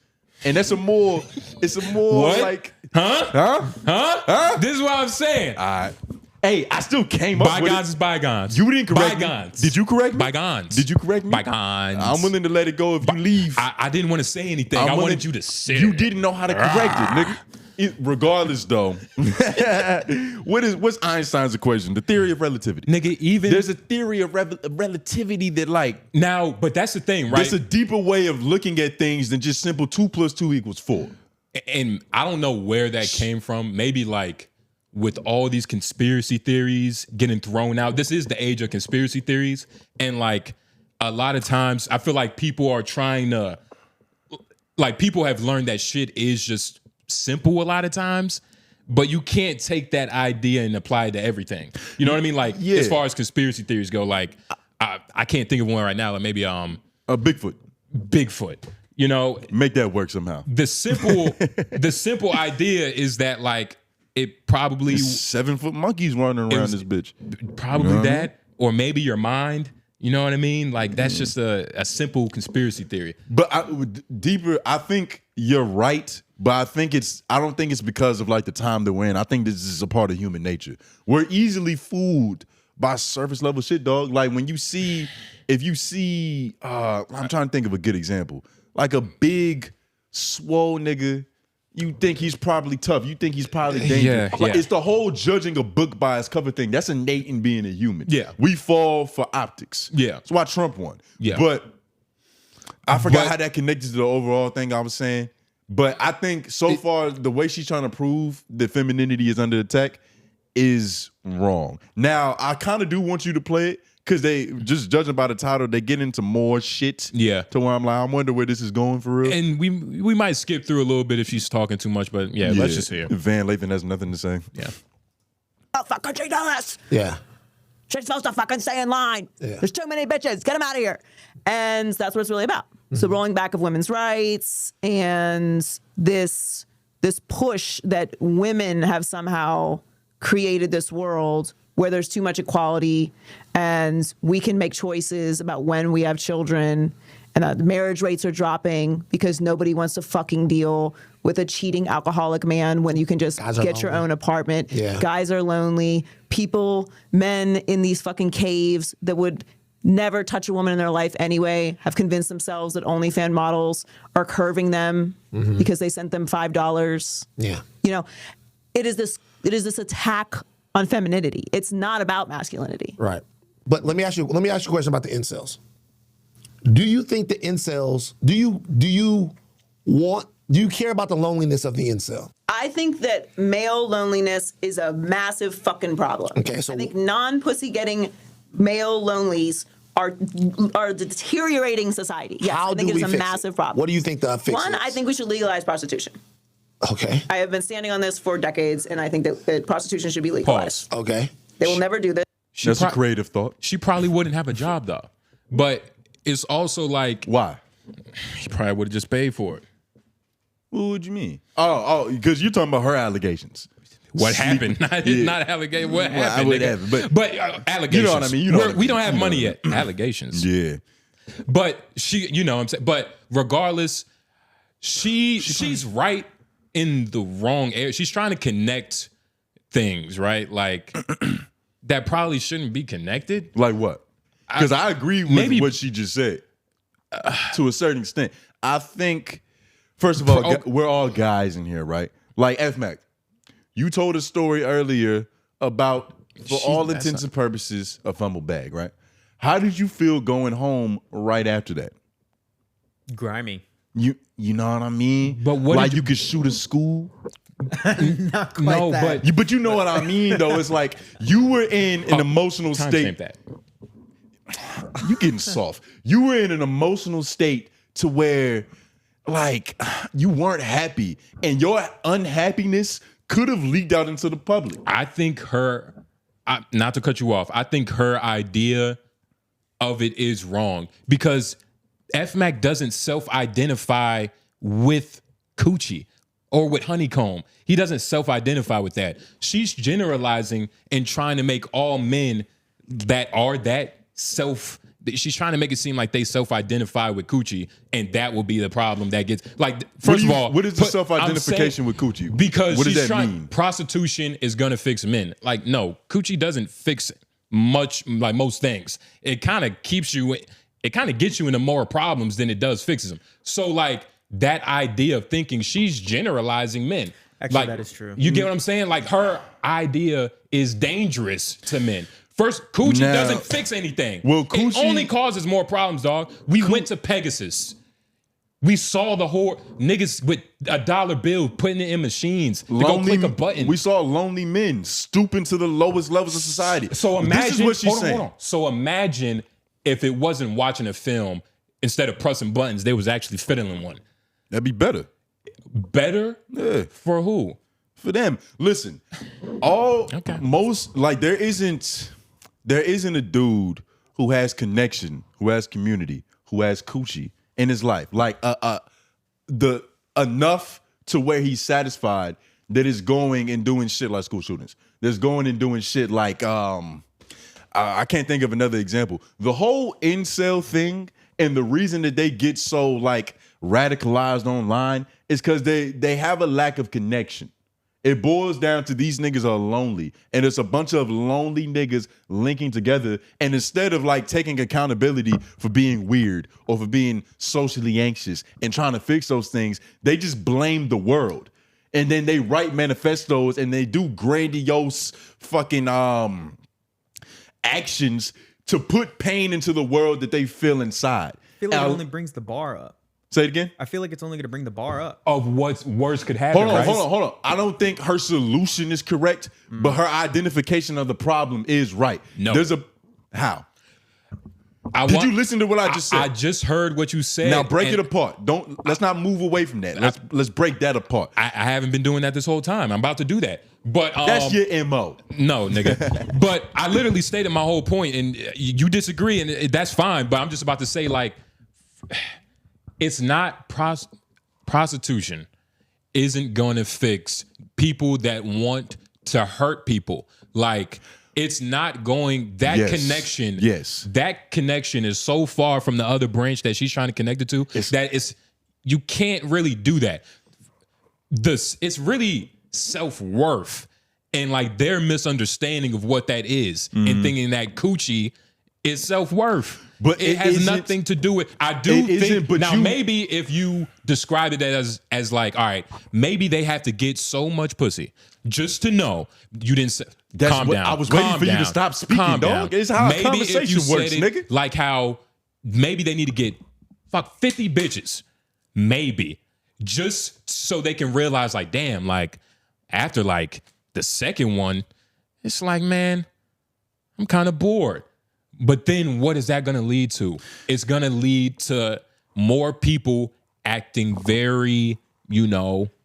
And it's a more What? like, Huh? This is what I'm saying. all right. Hey, I still came up with it. Bygones is bygones. You didn't correct bygones. me. Did you correct me? Bygones. Did you correct me? Bygones. I'm willing to let it go if you leave. I didn't want to say anything. I wanted you to sit. You didn't know how to correct it, nigga. Regardless, though, what's Einstein's equation? The theory of relativity. Nigga, even There's a theory of relativity that, like, now, but that's the thing, right? there's a deeper way of looking at things than just simple 2 + 2 = 4. And I don't know where that came from. Maybe like with all these conspiracy theories getting thrown out. This is the age of conspiracy theories. And like a lot of times I feel like people are trying to, like, people have learned that shit is just simple a lot of times, but you can't take that idea and apply it to everything. You know what I mean? Like, as far as conspiracy theories go, like I can't think of one right now. Like maybe a Bigfoot. You know, Make that work somehow. the simple idea is that like it probably 7-foot monkeys running around this bitch. probably that, or maybe your mind. You know what I mean? Like that's just a simple conspiracy theory. But deeper, I think you're right. But I don't think it's because of like the time that we're in. I think this is a part of human nature. We're easily fooled by surface level shit, dog. Like when you see, I'm trying to think of a good example. Like a big, swole nigga, you think he's probably tough. You think he's probably dangerous. Yeah. It's the whole judging a book by its cover thing. That's innate in being a human. Yeah. We fall for optics. Yeah. That's why Trump won. Yeah. But I forgot how that connected to the overall thing I was saying. But I think so far, the way she's trying to prove that femininity is under attack is wrong. Now, I kind of do want you to play it, because they, just judging by the title, they get into more shit. Yeah. To where I'm like, I wonder where this is going for real. And we might skip through a little bit if she's talking too much, but yeah. Let's just hear. Van Lathan has nothing to say. Yeah. Oh, fucking she does. Yeah. She's supposed to fucking stay in line. Yeah. There's too many bitches. Get them out of here. And that's what it's really about. So rolling back of women's rights and this push that women have somehow created this world where there's too much equality and we can make choices about when we have children, and that marriage rates are dropping because nobody wants to fucking deal with a cheating alcoholic man when you can just get your own apartment. Yeah. Guys are lonely. Men in these fucking caves that would never touch a woman in their life anyway have convinced themselves that OnlyFans models are curving them because they sent them $5. Yeah. You know, it is this attack on femininity. It's not about masculinity. Right. But let me ask you a question about the incels. Do you think the incels, do you care about the loneliness of the incel? I think that male loneliness is a massive fucking problem. Okay, so I think non-pussy getting male lonelies are deteriorating society. Yes, How I think do we it's a fix massive it? problem. What do you think the fix One, is? I think we should legalize prostitution. Okay. I have been standing on this for decades, and I think that prostitution should be legalized. Pause. Okay. They will never do this. That's a creative thought. She probably wouldn't have a job though. But it's also like Why? he probably would have just paid for it. What would you mean? Oh, because you're talking about her allegations. What happened? Not allegation. What happened? whatever, nigga? but- allegations. You know what I mean? You know what I We don't mean. have You know money what yet. Allegations. Yeah. But she, you know what I'm saying? But regardless, she's right in the wrong area. She's trying to connect things, right? Like that probably shouldn't be connected. Like what? Because I agree with maybe- what she just said to a certain extent. I think, first of all, we're all guys in here, right? Like F-Mac, you told a story earlier about, for all intents and purposes, a fumble bag, right? How did you feel going home right after that? Grimy. You know what I mean? But what like did you could shoot a school? Not quite No, that. But you know what I mean, though. It's like you were in an emotional Timestamp state. that. You getting soft. You were in an emotional state to where, like, you weren't happy, and your unhappiness could have leaked out into the public. I think not to cut you off, I think her idea of it is wrong because F-Mac doesn't self-identify with coochie or with honeycomb. He doesn't self-identify with that. She's generalizing and trying to make all men that are that she's trying to make it seem like they self-identify with coochie, and that will be the problem that gets, like, first of all, what is the I'm self-identification saying- with coochie? Because what does she's that trying, mean? prostitution is gonna fix men. Like, no, coochie doesn't fix much, like most things. It kind of gets you into more problems than it does fixes them. So, like, that idea of thinking she's generalizing men. Actually, like, that is true. You get what I'm saying? Like, her idea is dangerous to men. First, coochie Now- doesn't fix anything. Well, it coochie- only causes more problems, dog. We went to Pegasus. We saw the whole niggas with $1 bill putting it in machines to go click a button. We saw lonely men stooping to the lowest levels of society. So imagine, this is what she's saying. hold on. So imagine if it wasn't watching a film, instead of pressing buttons, they was actually fiddling one. That'd be better Better? Yeah. For who? for them. Listen, most like there isn't a dude who has connection, who has community, who has coochie in his life, like the enough to where he's satisfied that is going and doing shit like school shootings. That's going and doing shit like I can't think of another example. The whole incel thing and the reason that they get so like radicalized online is because they have a lack of connection. It boils down to these niggas are lonely, and it's a bunch of lonely niggas linking together. And instead of like taking accountability for being weird or for being socially anxious and trying to fix those things, they just blame the world. And then they write manifestos and they do grandiose fucking actions to put pain into the world that they feel inside. I feel like it only brings the bar up. Say it again. I feel like it's only going to bring the bar up. Of what's worse could happen. Hold on. I don't think her solution is correct, but her identification of the problem is right. No. There's a how. Did you listen to what I just said? I just heard what you said. Now break it apart. Let's not move away from that. Let's break that apart. I haven't been doing that this whole time. I'm about to do that. But that's your MO. No, nigga. But I literally stated my whole point, and you disagree, and that's fine. But I'm just about to say, like, it's not prostitution isn't going to fix people that want to hurt people. Like, it's not going, that connection. Yes. That connection is so far from the other branch that she's trying to connect it to that you can't really do that. It's really self-worth and like their misunderstanding of what that is and thinking that coochie is self-worth. But it has nothing to do with. I do think now maybe if you describe it as like, all right, maybe they have to get so much pussy just to know you didn't say. Calm down. I was waiting for you to stop speaking, dog. It's how a conversation works, nigga. Like how maybe they need to get 50 bitches, maybe, just so they can realize, like, damn, like after like the second one, it's like, man, I'm kind of bored. But then what is that going to lead to? It's going to lead to more people acting very,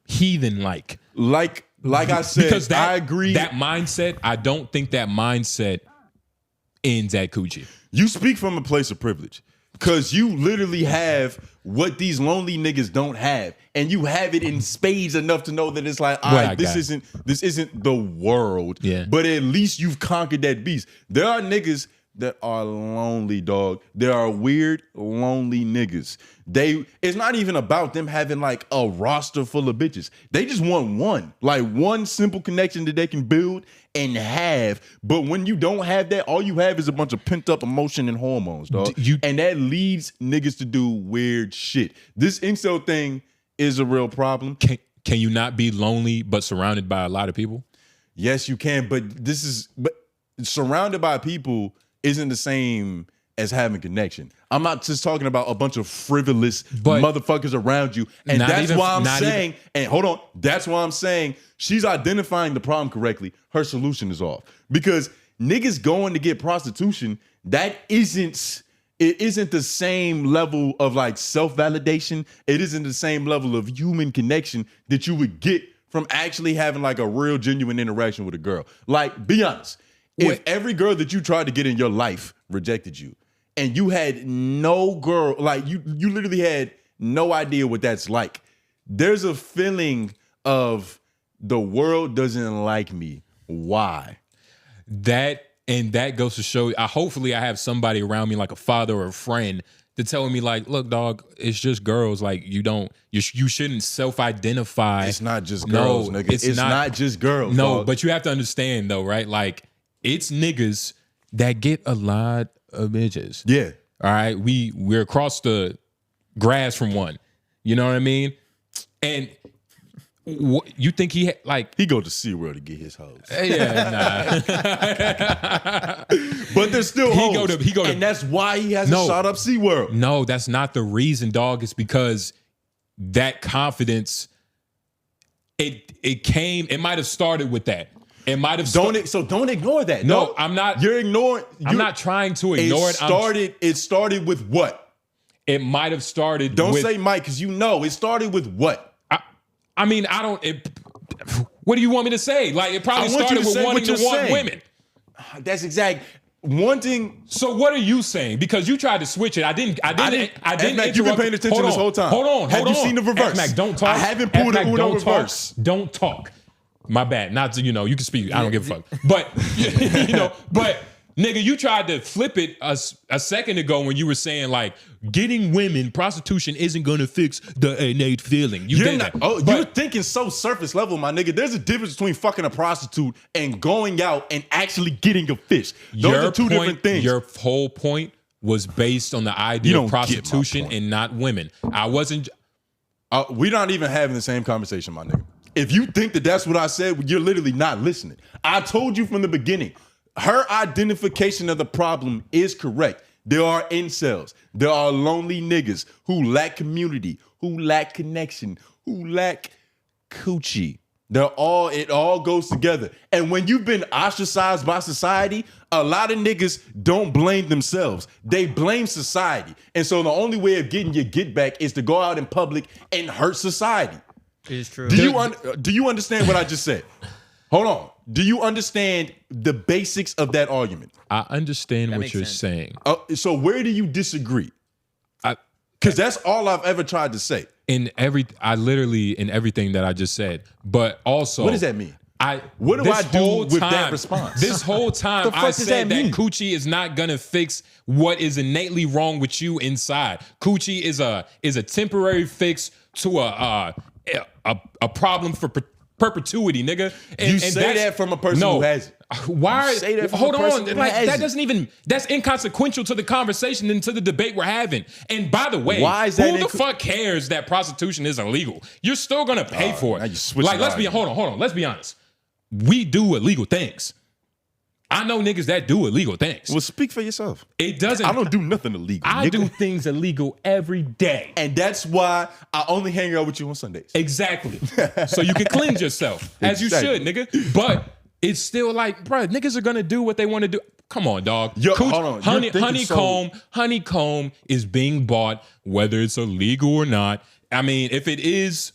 heathen-like. Like I said, Because I agree. That mindset, I don't think that mindset ends at coochie. You speak from a place of privilege. Because you literally have what these lonely niggas don't have. And you have it in spades enough to know that it's like, all right, this isn't the world. Yeah. But at least you've conquered that beast. There are niggas that are lonely, dog. There are weird, lonely niggas. It's not even about them having like a roster full of bitches. They just want one simple connection that they can build and have. But when you don't have that, all you have is a bunch of pent up emotion and hormones, dog. And that leads niggas to do weird shit. This incel thing is a real problem. Can you not be lonely but surrounded by a lot of people? Yes, you can. But surrounded by people isn't the same as having connection. I'm not just talking about a bunch of frivolous motherfuckers around you. And that's why I'm saying, and hold on, that's why I'm saying she's identifying the problem correctly. Her solution is off. Because niggas going to get prostitution, it isn't the same level of like self-validation. It isn't the same level of human connection that you would get from actually having like a real genuine interaction with a girl. Like, be honest. If every girl that you tried to get in your life rejected you, and you had no girl, like you literally had no idea what that's like, there's a feeling of the world doesn't like me. Why? That goes to show, hopefully I have somebody around me like a father or a friend to tell me like, look, dog, it's just girls. Like you shouldn't self-identify. It's not just girls, nigga. It's not just girls. No, dog. but you have to understand though, right? Like, it's niggas that get a lot of bitches. Yeah. All right. We're across the grass from one. You know what I mean? And you think he go to SeaWorld to get his hoes. Yeah, nah. But there's still hoes. He go to, and that's why he hasn't shot up SeaWorld. No, that's not the reason, dog. It's because that confidence, it might have started with that. It might have don't ignore that. No, I'm not. You're ignoring. I'm not trying to ignore it. It started with what? It might have started. Don't say Mike, because it started with what? I mean, I don't. What do you want me to say? Like, it probably started with wanting to want women. That's exact. Wanting. So what are you saying? Because you tried to switch it. I didn't. Mac, you've been paying attention this whole time. Hold on. Have you seen the reverse? Mac, don't talk. I haven't pulled the Uno reverse. Don't talk. My bad. Not to, you can speak. I don't give a fuck. But, but nigga, you tried to flip it a second ago when you were saying like getting women, prostitution isn't going to fix the innate feeling. You're thinking so surface level, my nigga. There's a difference between fucking a prostitute and going out and actually getting a fish. Those are two different things. Your whole point was based on the idea of prostitution and not women. I wasn't. We're not even having the same conversation, my nigga. If you think that that's what I said, you're literally not listening. I told you from the beginning, her identification of the problem is correct. There are incels. There are lonely niggas who lack community, who lack connection, who lack coochie. It all goes together. And when you've been ostracized by society, a lot of niggas don't blame themselves. They blame society. And so the only way of getting your get back is to go out in public and hurt society. It is true. Do you understand what I just said? Hold on. Do you understand the basics of that argument? I understand what you're saying. So where do you disagree? Because that's all I've ever tried to say. In everything that I just said. But also, what does that mean? What do I do with that response? This whole time I said that coochie is not gonna fix what is innately wrong with you inside. Coochie is a temporary fix to a problem for perpetuity, nigga. And say that from a person who has it. Why? Say that from hold a person on, who has that it. doesn't even. That's inconsequential to the conversation and to the debate we're having. And by the way, why is that who the fuck cares that prostitution is illegal? You're still gonna pay for now it. you switch Like, hold on. Let's be honest. We do illegal things. I know niggas that do illegal things. Well, speak for yourself. It doesn't. I don't do nothing illegal. I do things illegal every day. And that's why I only hang out with you on Sundays. Exactly. So you can cleanse yourself as you should, nigga. But it's still like, bro, niggas are gonna do what they want to do. come on, dog. Yo, hold on. Honeycomb is being bought, whether it's illegal or not. I mean, if it is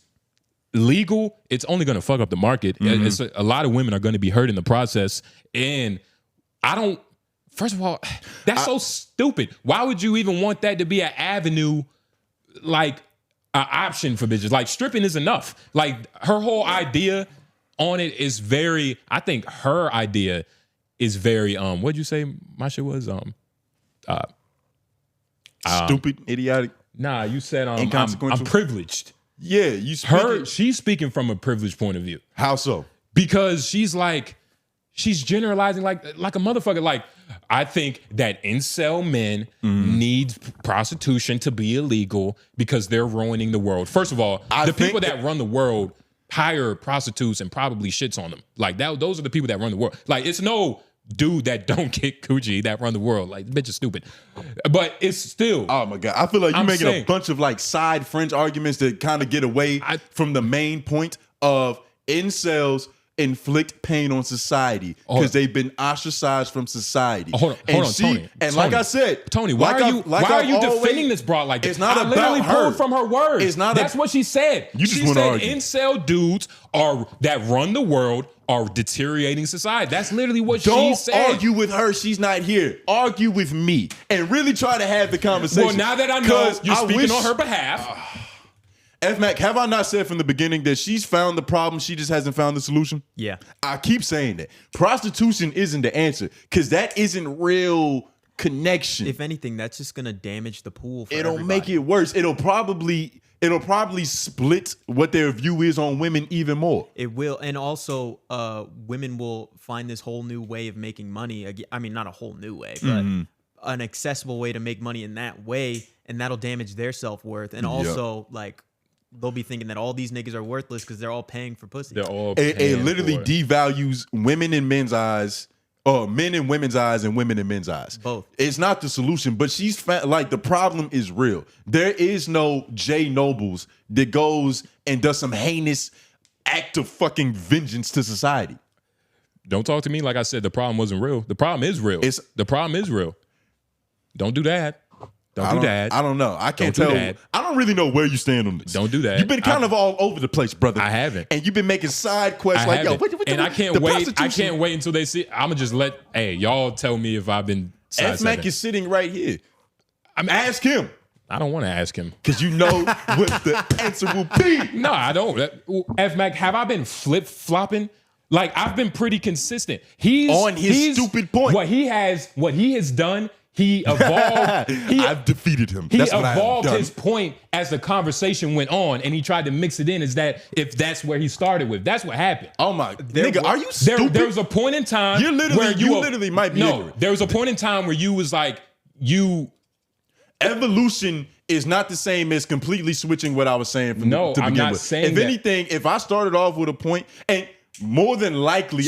legal, it's only going to fuck up the market. It's a lot of women are going to be hurt in the process. And I don't, first of all, that's so stupid. Why would you even want that to be an avenue, like an option for bitches? Like stripping is enough. Like her whole idea on it is very, I think her idea is very, what'd you say my shit was? Stupid, idiotic. Nah, you said I'm inconsequential. privileged. Yeah, you She's speaking from a privileged point of view. How so? Because she's generalizing like a motherfucker. Like, I think that incel men need prostitution to be illegal because they're ruining the world. First of all, the people that run the world hire prostitutes and probably shits on them. Like that, those are the people that run the world. Like, it's no dude that don't get coochie that run the world. Like, bitch is stupid. But it's still. Oh my God. I feel like you're making a bunch of like side fringe arguments that kind of get away from the main point of incels inflict pain on society because they've been ostracized from society. Hold on, Tony. And like I said, Tony, why are you defending this broad like this? It's not I literally about her. pulled from her words. It's not. That's what she said. You just she want to said argue. incel dudes that run the world are deteriorating society. That's literally what she said. Don't argue with her. She's not here. Argue with me and really try to have the conversation. Well, now that I know you're speaking on her behalf. F-Mac, have I not said from the beginning that she's found the problem, she just hasn't found the solution? Yeah. I keep saying that. Prostitution isn't the answer because that isn't real connection. If anything, that's just gonna damage the pool for It'll everybody. make it worse. It'll probably split what their view is on women even more. It will, and also women will find this whole new way of making money. I mean, not a whole new way, but an accessible way to make money in that way, and that'll damage their self-worth. And also, like, they'll be thinking that all these niggas are worthless because they're all paying for pussy. They're all it literally devalues women in men's eyes, or men in women's eyes and women in men's eyes. Both. It's not the solution, but like the problem is real. There is no J Nobles that goes and does some heinous act of fucking vengeance to society. Don't talk to me like I said the problem wasn't real. The problem is real. The problem is real. Don't do that. Don't do that. I don't know. I can't Don't do tell. that. I don't really know where you stand on this. Don't do that. You've been kind of all over the place, brother. I haven't. And you've been making side quests like, yo, and I can't wait. I can't wait until they see. I'm gonna just let y'all tell me if I've been. F-Mac is sitting right here. Ask him. I don't want to ask him because you know what the answer will be. No, I don't. F-Mac, have I been flip flopping? Like, I've been pretty consistent. He's on his stupid point. What he has done. He evolved. I've defeated him. He evolved his point as the conversation went on, and he tried to mix it in. Is that if that's where he started with? That's what happened. Oh my nigga, are you stupid? There was a point in time. You literally might be ignorant. There was a point in time where you was like, evolution is not the same as completely switching what I was saying from to begin I'm not with. saying if anything, if I started off with a point and more than likely,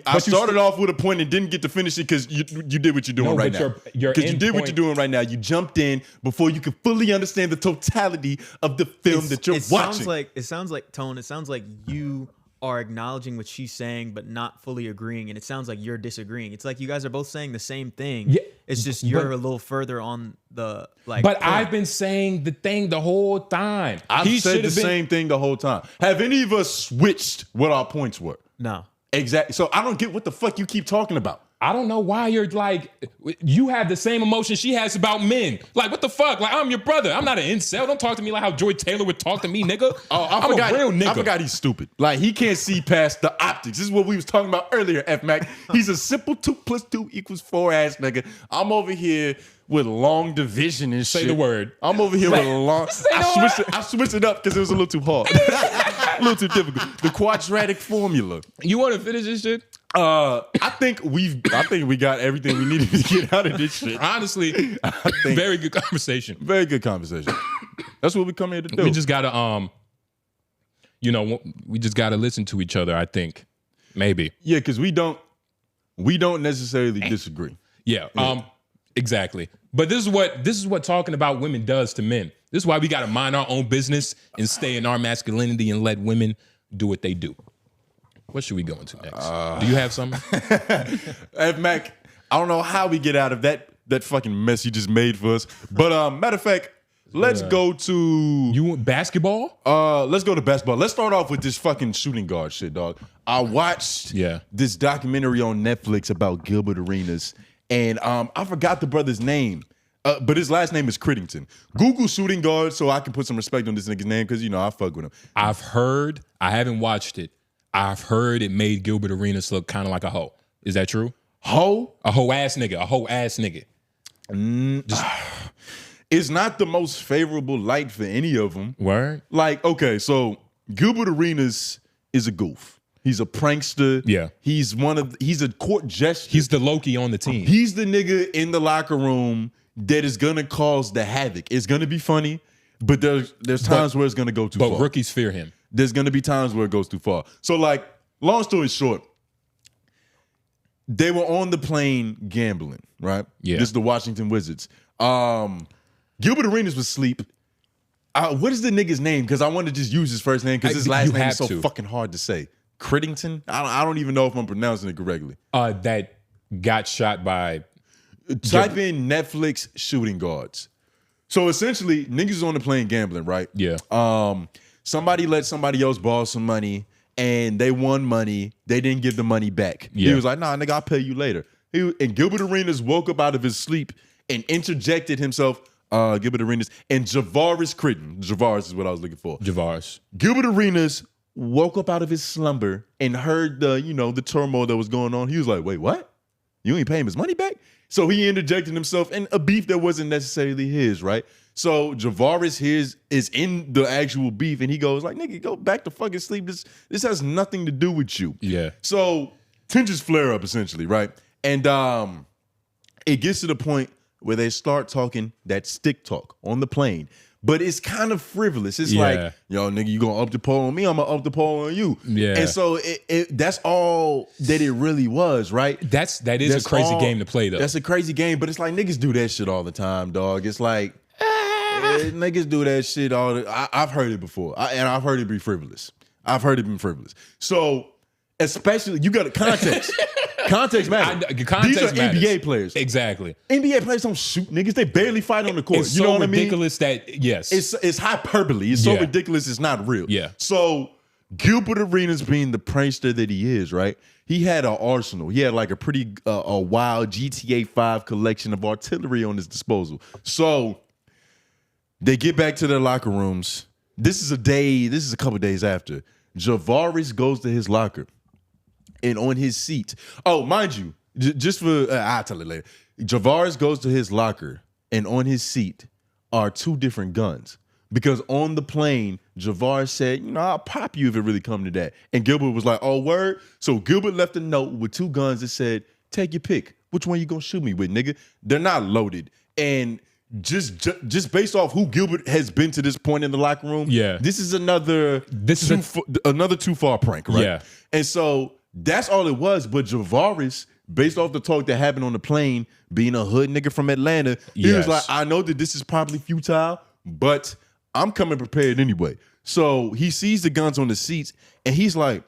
I started off with a point and didn't get to finish it because you did what you're doing right now. Because you did what you're doing right now. You jumped in before you could fully understand the totality of the film that you're watching. It sounds like Tone. It sounds like you are acknowledging what she's saying, but not fully agreeing. And it sounds like you're disagreeing. It's like you guys are both saying the same thing. Yeah, it's just you're a little further on the like. But I've been saying the thing the whole time. I've said the same thing the whole time. Have any of us switched what our points were? No. Exactly. So I don't get what the fuck you keep talking about. I don't know why you're like, you have the same emotion she has about men. Like, what the fuck? Like, I'm your brother. I'm not an incel. Don't talk to me like how Joy Taylor would talk to me, nigga. I'm a real nigga. I forgot he's stupid. Like, he can't see past the optics. This is what we was talking about earlier, F-Mac. He's a simple 2 + 2 = 4 ass nigga. I'm over here with long division and shit. Say the word. I'm over here with a long... I switched it up because it was a little too hard. A little too difficult. The quadratic formula. You want to finish this shit? I think we got everything we needed to get out of this shit. Honestly, very good conversation. Very good conversation. That's what we come here to do. We just gotta, we just gotta listen to each other. I think, maybe. Yeah, because we don't necessarily disagree. Yeah. Exactly. But this is what talking about women does to men. This is why we gotta mind our own business and stay in our masculinity and let women do what they do. What should we go into next? Do you have something? Hey, Mac, I don't know how we get out of that fucking mess you just made for us. But matter of fact, let's go to You want basketball? let's go to basketball. Let's start off with this fucking shooting guard shit, dog. I watched this documentary on Netflix about Gilbert Arenas, and I forgot the brother's name. But his last name is Crittington. Google shooting guard so I can put some respect on this nigga's name because, you know, I fuck with him. I've heard, I haven't watched it. I've heard it made Gilbert Arenas look kind of like a hoe. Is that true? Hoe? A hoe ass nigga. A hoe ass nigga. It's not the most favorable light for any of them. Word? Like, okay, so Gilbert Arenas is a goof. He's a prankster. Yeah. He's a court jester. He's the Loki on the team. He's the nigga in the locker room that is gonna cause the havoc. It's gonna be funny, but there's times where it's gonna go too far. But rookies fear him. There's gonna be times where it goes too far. So, like, long story short, they were on the plane gambling, right? Yeah. This is the Washington Wizards. Gilbert Arenas was asleep. What is the nigga's name? Because I want to just use his first name because his last name is so fucking hard to say. Crittington? I don't even know if I'm pronouncing it correctly. That got shot by... Type in Netflix shooting guards. So essentially, niggas on the plane gambling, right? Yeah. Somebody let somebody else borrow some money and they won money. They didn't give the money back. Yeah. He was like, nah, nigga, I'll pay you later. And Gilbert Arenas woke up out of his sleep and interjected himself, Gilbert Arenas, and Javaris Critton. Javaris is what I was looking for. Javaris. Gilbert Arenas woke up out of his slumber and heard the turmoil that was going on. He was like, wait, what? You ain't paying his money back? So he interjected himself in a beef that wasn't necessarily his, right? So Javaris is in the actual beef, and he goes like, nigga, go back to fucking sleep. This has nothing to do with you. Yeah. So tensions flare up essentially, right? And it gets to the point where they start talking that stick talk on the plane. But it's kind of frivolous. It's like, yo, nigga, you gonna up the pole on me? I'm gonna up the pole on you. Yeah. And so that's all that it really was, right? That is a crazy game to play, though. That's a crazy game, but it's like niggas do that shit all the time, dog. It's like niggas do that shit all the I've heard it before. And I've heard it be frivolous. I've heard it be frivolous. So especially, you got to context. Context matters. These are matters. NBA players. Exactly. NBA players don't shoot niggas. They barely fight on the court. It's you know so what I mean? ridiculous that, yes. It's hyperbole. It's so ridiculous it's not real. Yeah. So Gilbert Arenas being the prankster that he is, right? He had an arsenal. He had like a pretty a wild GTA 5 collection of artillery on his disposal. So they get back to their locker rooms. This is a couple days after. Javaris goes to his locker. And on his seat, oh, mind you, just for, I'll tell it later. Javaris goes to his locker, and on his seat are two different guns. Because on the plane, Javaris said, I'll pop you if it really come to that. And Gilbert was like, oh, word? So Gilbert left a note with two guns that said, take your pick. Which one you gonna shoot me with, nigga? They're not loaded. And just based off who Gilbert has been to this point in the locker room, this is another too far prank, right? Yeah. And so that's all it was. But Javaris, based off the talk that happened on the plane, being a hood nigga from Atlanta, he was like, I know that this is probably futile, but I'm coming prepared anyway. So he sees the guns on the seats, and he's like,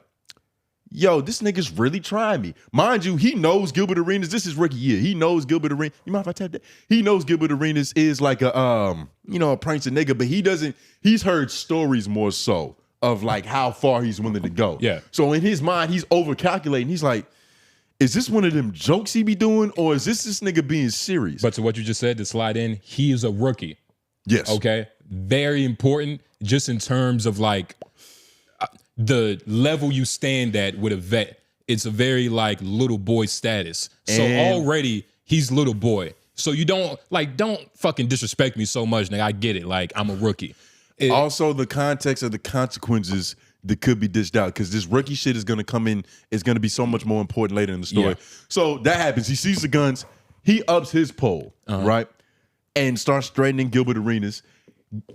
yo, this nigga's really trying me. Mind you, he knows Gilbert Arenas. This is rookie year. He knows Gilbert Arenas. You mind if I tap that? He knows Gilbert Arenas is like a prankster nigga, but he's heard stories more so of like how far he's willing to go. Yeah. So in his mind, he's over-calculating. He's like, is this one of them jokes he be doing, or is this nigga being serious? But to what you just said, to slide in, he is a rookie. Yes. Okay? Very important just in terms of like the level you stand at with a vet. It's a very like little boy status. So already he's little boy. So you don't fucking disrespect me so much, nigga. I get it. Like, I'm a rookie. Also, the context of the consequences that could be dished out, because this rookie shit is gonna come in, is gonna be so much more important later in the story. Yeah. So that happens. He sees the guns, he ups his pole, right? And starts straightening Gilbert Arenas.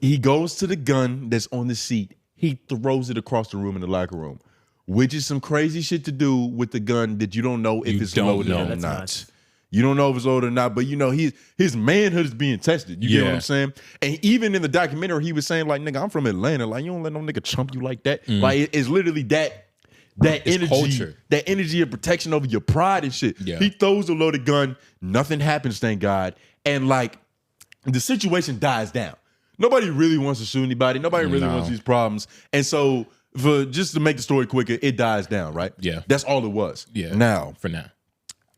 He goes to the gun that's on the seat. He throws it across the room in the locker room, which is some crazy shit to do with the gun that you don't know if it's loaded or not. Nuts. You don't know if it's loaded or not, but his manhood is being tested. You get what I'm saying? And even in the documentary, he was saying like, nigga, I'm from Atlanta. Like, you don't let no nigga chump you like that. Like, it's literally that It's energy, culture. that energy of protection over your pride and shit. Yeah. He throws a loaded gun, nothing happens, thank God. And like the situation dies down. Nobody really wants to shoot anybody. Nobody really wants these problems. And so just to make the story quicker, it dies down, right? Yeah. That's all it was. Yeah. Now, For now.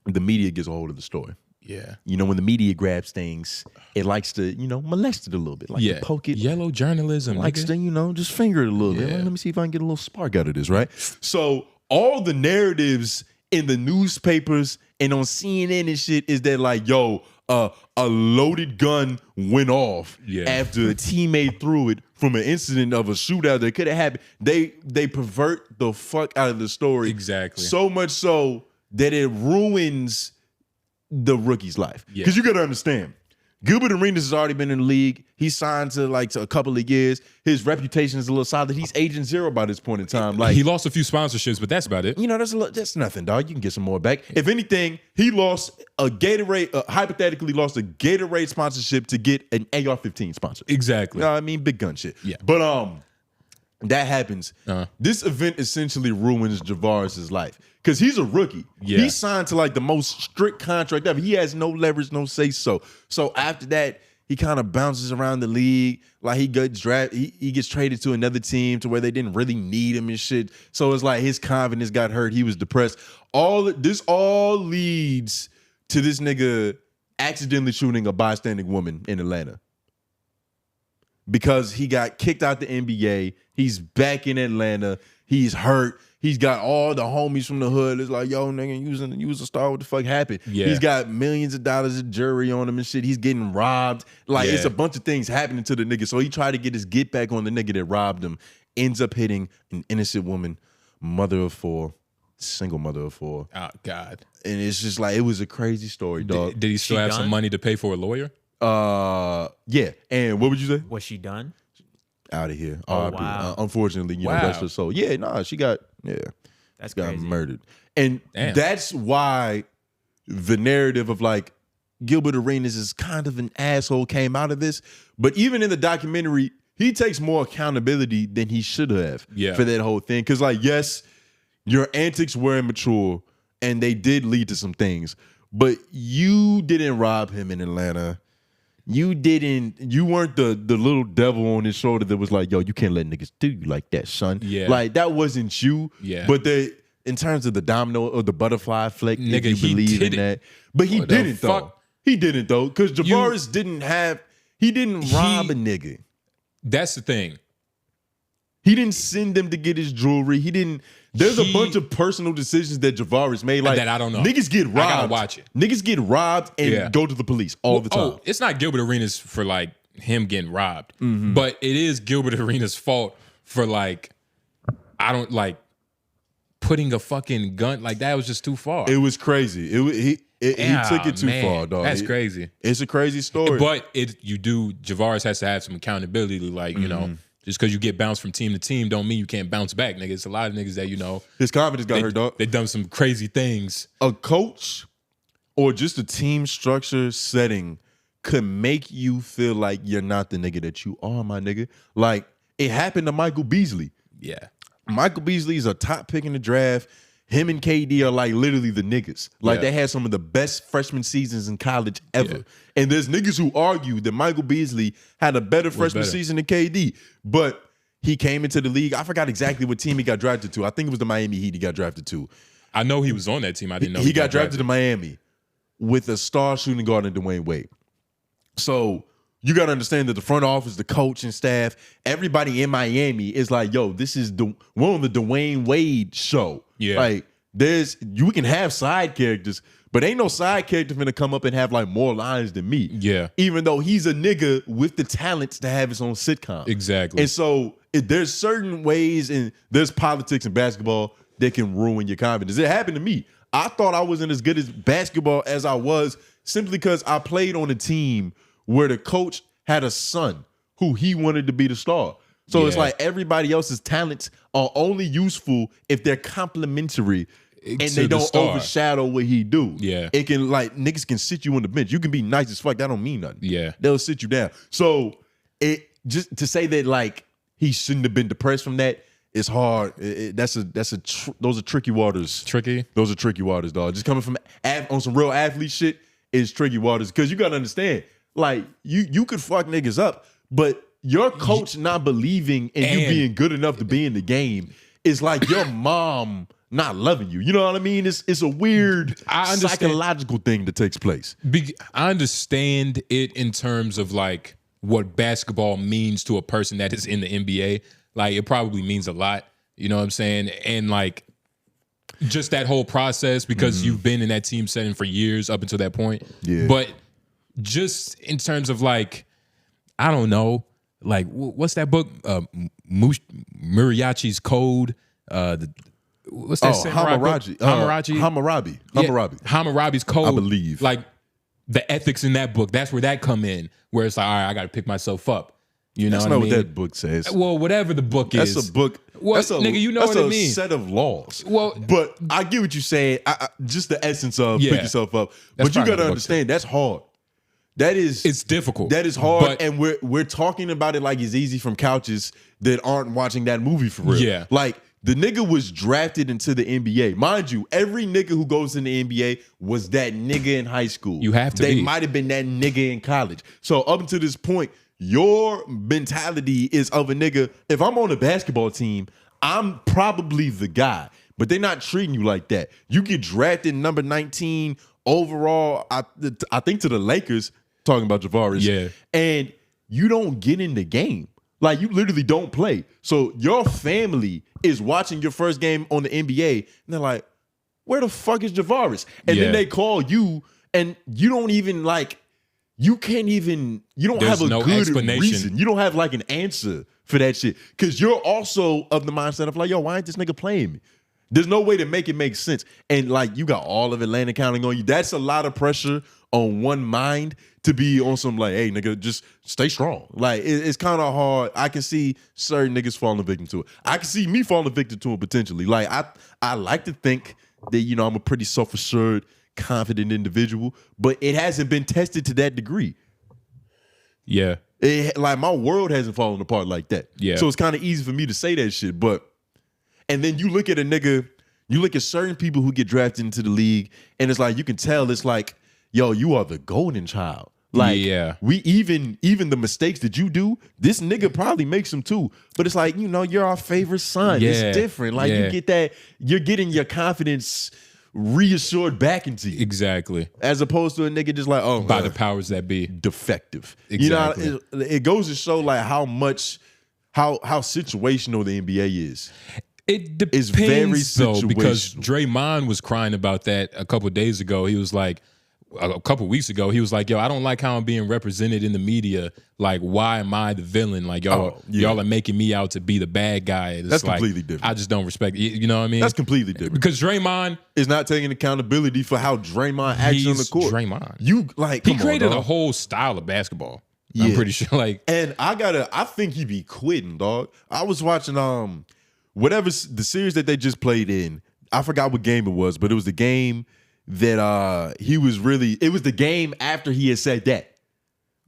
the media gets a hold of the story. Yeah. You know, when the media grabs things, it likes to, molest it a little bit. Like to poke it. Yellow journalism. Likes nigga. to, just finger it a little bit. Yeah. Let me see if I can get a little spark out of this, right? So all the narratives in the newspapers and on CNN and shit is that like, yo, a loaded gun went off after a teammate threw it from an incident of a shootout that could have happened. They pervert the fuck out of the story. Exactly. So much so that it ruins the rookie's life. Because you got to understand, 𝙿𝙾𝚃 has already been in the league. He signed to a couple of years. His reputation is a little solid. He's agent zero by this point in time. Like he lost a few sponsorships, but that's about it. that's nothing, dog. You can get some more back. If anything, he lost a Gatorade, hypothetically lost a Gatorade sponsorship to get an AR-15 sponsor. Exactly. You know what I mean? Big gun shit. Yeah. But that happens. This event essentially ruins Javaris's life because he's a rookie. Yeah. He signed to like the most strict contract ever. He has no leverage, no say so. So after that, he kind of bounces around the league. Like he gets drafted, he gets traded to another team to where they didn't really need him and shit. So it's like his confidence got hurt. He was depressed. This all leads to this nigga accidentally shooting a bystanding woman in Atlanta. Because he got kicked out the NBA. He's back in Atlanta. He's hurt. He's got all the homies from the hood. It's like, yo, nigga, you was a star. What the fuck happened? Yeah. He's got millions of dollars of jury on him and shit. He's getting robbed. Like, it's a bunch of things happening to the nigga. So he tried to get his get back on the nigga that robbed him. Ends up hitting an innocent woman, mother of four, single mother of four. Oh, God. And it's just like, it was a crazy story, dog. Did he still have some money to pay for a lawyer? Yeah. And what would you say? Was she done? Out of here. Oh, RIP. wow. Unfortunately, Wow. that's just so. Yeah, nah, she got That's got crazy. murdered. And Damn. that's why the narrative of like 𝙿𝙾𝚃 is kind of an asshole came out of this. But even in the documentary, he takes more accountability than he should have for that whole thing. Because like, yes, your antics were immature and they did lead to some things. But you didn't rob him in Atlanta. You weren't the little devil on his shoulder that was like, yo, you can't let niggas do you like that, son. Yeah. Like, that wasn't you. Yeah. But in terms of the domino or the butterfly effect, Nigga, if you he believe did in it. that. But he What the didn't, though. fuck? He didn't, though. Because Javaris didn't rob a nigga. That's the thing. He didn't send them to get his jewelry. There's a bunch of personal decisions that Javaris made. Like, that I don't know. Niggas get robbed. I gotta watch it. Niggas get robbed and go to the police all the time. Oh, it's not 𝙿𝙾𝚃's for like him getting robbed, Mm-hmm. but it is 𝙿𝙾𝚃's fault for like, I don't like putting a fucking gun like that was just too far. It was crazy. He took it too far, dog. That's crazy. It's a crazy story. But Javaris has to have some accountability. Like, you know, just because you get bounced from team to team don't mean you can't bounce back, nigga. It's a lot of niggas that, you know, his confidence got hurt, dog. They done some crazy things. A coach or just a team structure setting could make you feel like you're not the nigga that you are, my nigga. Like, it happened to Michael Beasley. Yeah. Michael Beasley is a top pick in the draft. Him and KD are like literally the niggas. Like, they had some of the best freshman seasons in college ever. Yeah. And there's niggas who argue that Michael Beasley had a better freshman season than KD. But he came into the league. I forgot exactly what team he got drafted to. I think it was the Miami Heat he got drafted to. I know he was on that team. I didn't know he got drafted to Miami with a star shooting guard in 𝙿𝙾𝚃 Wade. So you got to understand that the front office, the coach and staff, everybody in Miami is like, yo, this is we're on the 𝙿𝙾𝚃 Wade show. Yeah. Like, we can have side characters, but ain't no side character finna come up and have like more lines than me. Yeah. Even though he's a nigga with the talents to have his own sitcom. Exactly. And so there's certain ways and there's politics in basketball that can ruin your confidence. It happened to me. I thought I wasn't as good as basketball as I was simply because I played on a team where the coach had a son who he wanted to be the star. So it's like everybody else's talents are only useful if they're complementary and To they the don't star. overshadow what he do. Yeah. It can, like, niggas can sit you on the bench. You can be nice as fuck. That don't mean nothing. Yeah. They'll sit you down. So it just to say that like he shouldn't have been depressed from that, it's hard. Those are tricky waters. Tricky? Those are tricky waters, dog. Just coming from on some real athlete shit is tricky waters. Because you got to understand, like, you could fuck niggas up, but your coach not believing in you being good enough to be in the game is like your mom not loving you. You know what I mean? It's a weird psychological thing that takes place. I understand it in terms of like what basketball means to a person that is in the NBA. Like, it probably means a lot. You know what I'm saying? And like, just that whole process, because you've been in that team setting for years up until that point. Yeah. But just in terms of like, I don't know, like what's that book? Muriachi's Code. What's that? Hammurabi's Code. I believe. Like the ethics in that book. That's where that come in. Where it's like, all right, I got to pick myself up. You know That's what not I mean? what that book says. Well, whatever the book is. That's a book. What, nigga, you know what it means. That's a set of laws. Well, but I get what you're saying. Just the essence of pick yourself up. That's but you got to probably understand, that's hard. It's difficult. That is hard, and we're talking about it like it's easy from couches that aren't watching that movie for real. Yeah. Like, the nigga was drafted into the NBA. Mind you, every nigga who goes in the NBA was that nigga in high school. You have to They be. might have been that nigga in college. So up until this point, your mentality is of a nigga. If I'm on a basketball team, I'm probably the guy. But they're not treating you like that. You get drafted number 19 overall, I think, to the Lakers, talking about Javaris. Yeah. And you don't get in the game. Like, you literally don't play. So your family is watching your first game on the NBA, and they're like, where the fuck is Javaris? And then they call you, and you don't even, like, you don't have a good explanation. reason. You don't have, like, an answer for that shit. Because you're also of the mindset of, like, yo, why ain't this nigga playing me? There's no way to make it make sense. And, like, you got all of Atlanta counting on you. That's a lot of pressure on one mind to be on some, like, hey, nigga, just stay strong. Like, it's kind of hard. I can see certain niggas falling victim to it. I can see me falling victim to it potentially. Like, I like to think that, you know, I'm a pretty self-assured, confident individual, but it hasn't been tested to that degree. Yeah. Like, my world hasn't fallen apart like that. Yeah. So it's kind of easy for me to say that shit, but... And then you look at a nigga, you look at certain people who get drafted into the league, and it's like, you can tell it's like, yo, you are the golden child. Like, we even the mistakes that you do, this nigga probably makes them too. But it's like, you know, you're our favorite son. Yeah. It's different. Like, you get that, you're getting your confidence reassured back into you. Exactly. As opposed to a nigga just like, oh, by the powers that be. Defective. Exactly. You know, it goes to show like how situational the NBA is. It depends, very though, because situational. Draymond was crying about that a couple of days ago. He was like, a couple of weeks ago, he was like, yo, I don't like how I'm being represented in the media. Like, why am I the villain? Like, y'all are making me out to be the bad guy. It's That's like, completely different. I just don't respect it. You know what I mean? That's completely different. Because Draymond is not taking accountability for how Draymond acts on the court. Draymond. You, like, he created a whole style of basketball. I'm pretty sure. Like, and I think he be quitting, dog. I was watching whatever the series that they just played in. I forgot what game it was, but it was the game that it was the game after he had said that.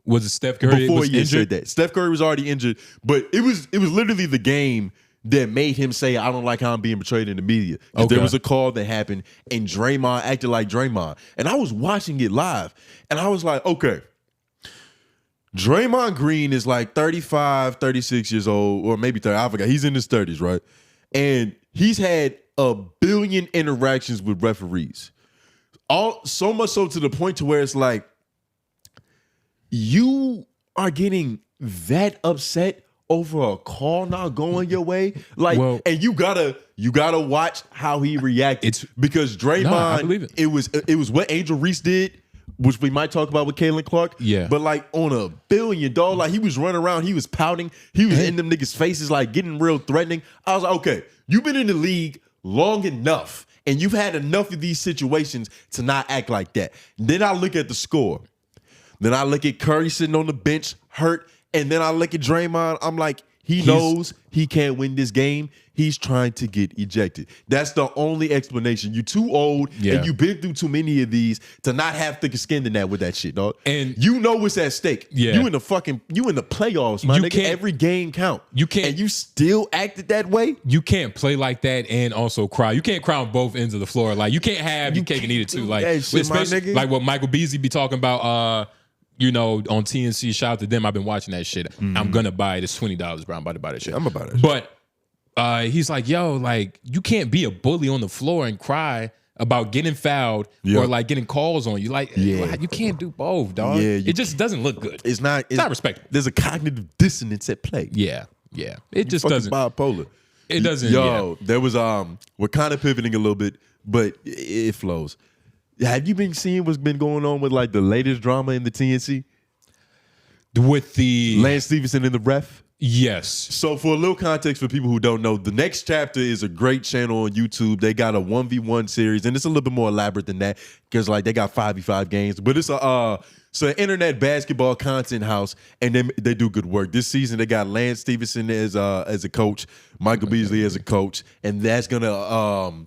Was it Steph Curry? Before was he had injured? said that. Steph Curry was already injured, but it was literally the game that made him say, I don't like how I'm being portrayed in the media. Okay. There was a call that happened, and Draymond acted like Draymond. And I was watching it live, and I was like, okay, Draymond Green is like 35, 36 years old, or maybe 30. I forgot. He's in his 30s, right? And he's had 1 billion interactions with referees. So much so to the point to where it's like, you are getting that upset over a call not going your way, like, and you gotta watch how he reacted. Because Draymond, I believe it. It was what Angel Reese did, which we might talk about with Caitlin Clark. Yeah. But like on $1 billion, like, he was running around, he was pouting, he was in them niggas' faces, like getting real threatening. I was like, okay, you've been in the league long enough, and you've had enough of these situations to not act like that. Then I look at the score. Then I look at Curry sitting on the bench, hurt, and then I look at Draymond. I'm like, He knows he can't win this game. He's trying to get ejected. That's the only explanation. You're too old and you've been through too many of these to not have thicker skin than that with that shit, dog. And you know what's at stake. Yeah. You in the playoffs, my nigga. Every game count. You can't, and you still acted that way. You can't play like that and also cry. You can't cry on both ends of the floor. Like you can't have your cake and eat it too. Like shit, especially like what Michael Beasley be talking about. You know, on TNC, shout out to them. I've been watching that shit. I'm gonna buy it. It's $20, bro. I'm about to buy that shit. I'm about it. But he's like, yo, like you can't be a bully on the floor and cry about getting fouled or like getting calls on you. Like you can't do both, dog. Yeah, it just doesn't look good. It's not respectable. There's a cognitive dissonance at play. Yeah. It just doesn't. Bipolar. It doesn't. Yo, there was we're kind of pivoting a little bit, but it flows. Have you been seeing what's been going on with like the latest drama in the TNC? With the Lance Stephenson and the ref? Yes. So for a little context for people who don't know, the next chapter is a great channel on YouTube. They got a 1v1 series, and it's a little bit more elaborate than that because like they got 5v5 games, but it's an internet basketball content house, and they do good work. This season they got Lance Stephenson as a coach, Michael Beasley as a coach, and that's gonna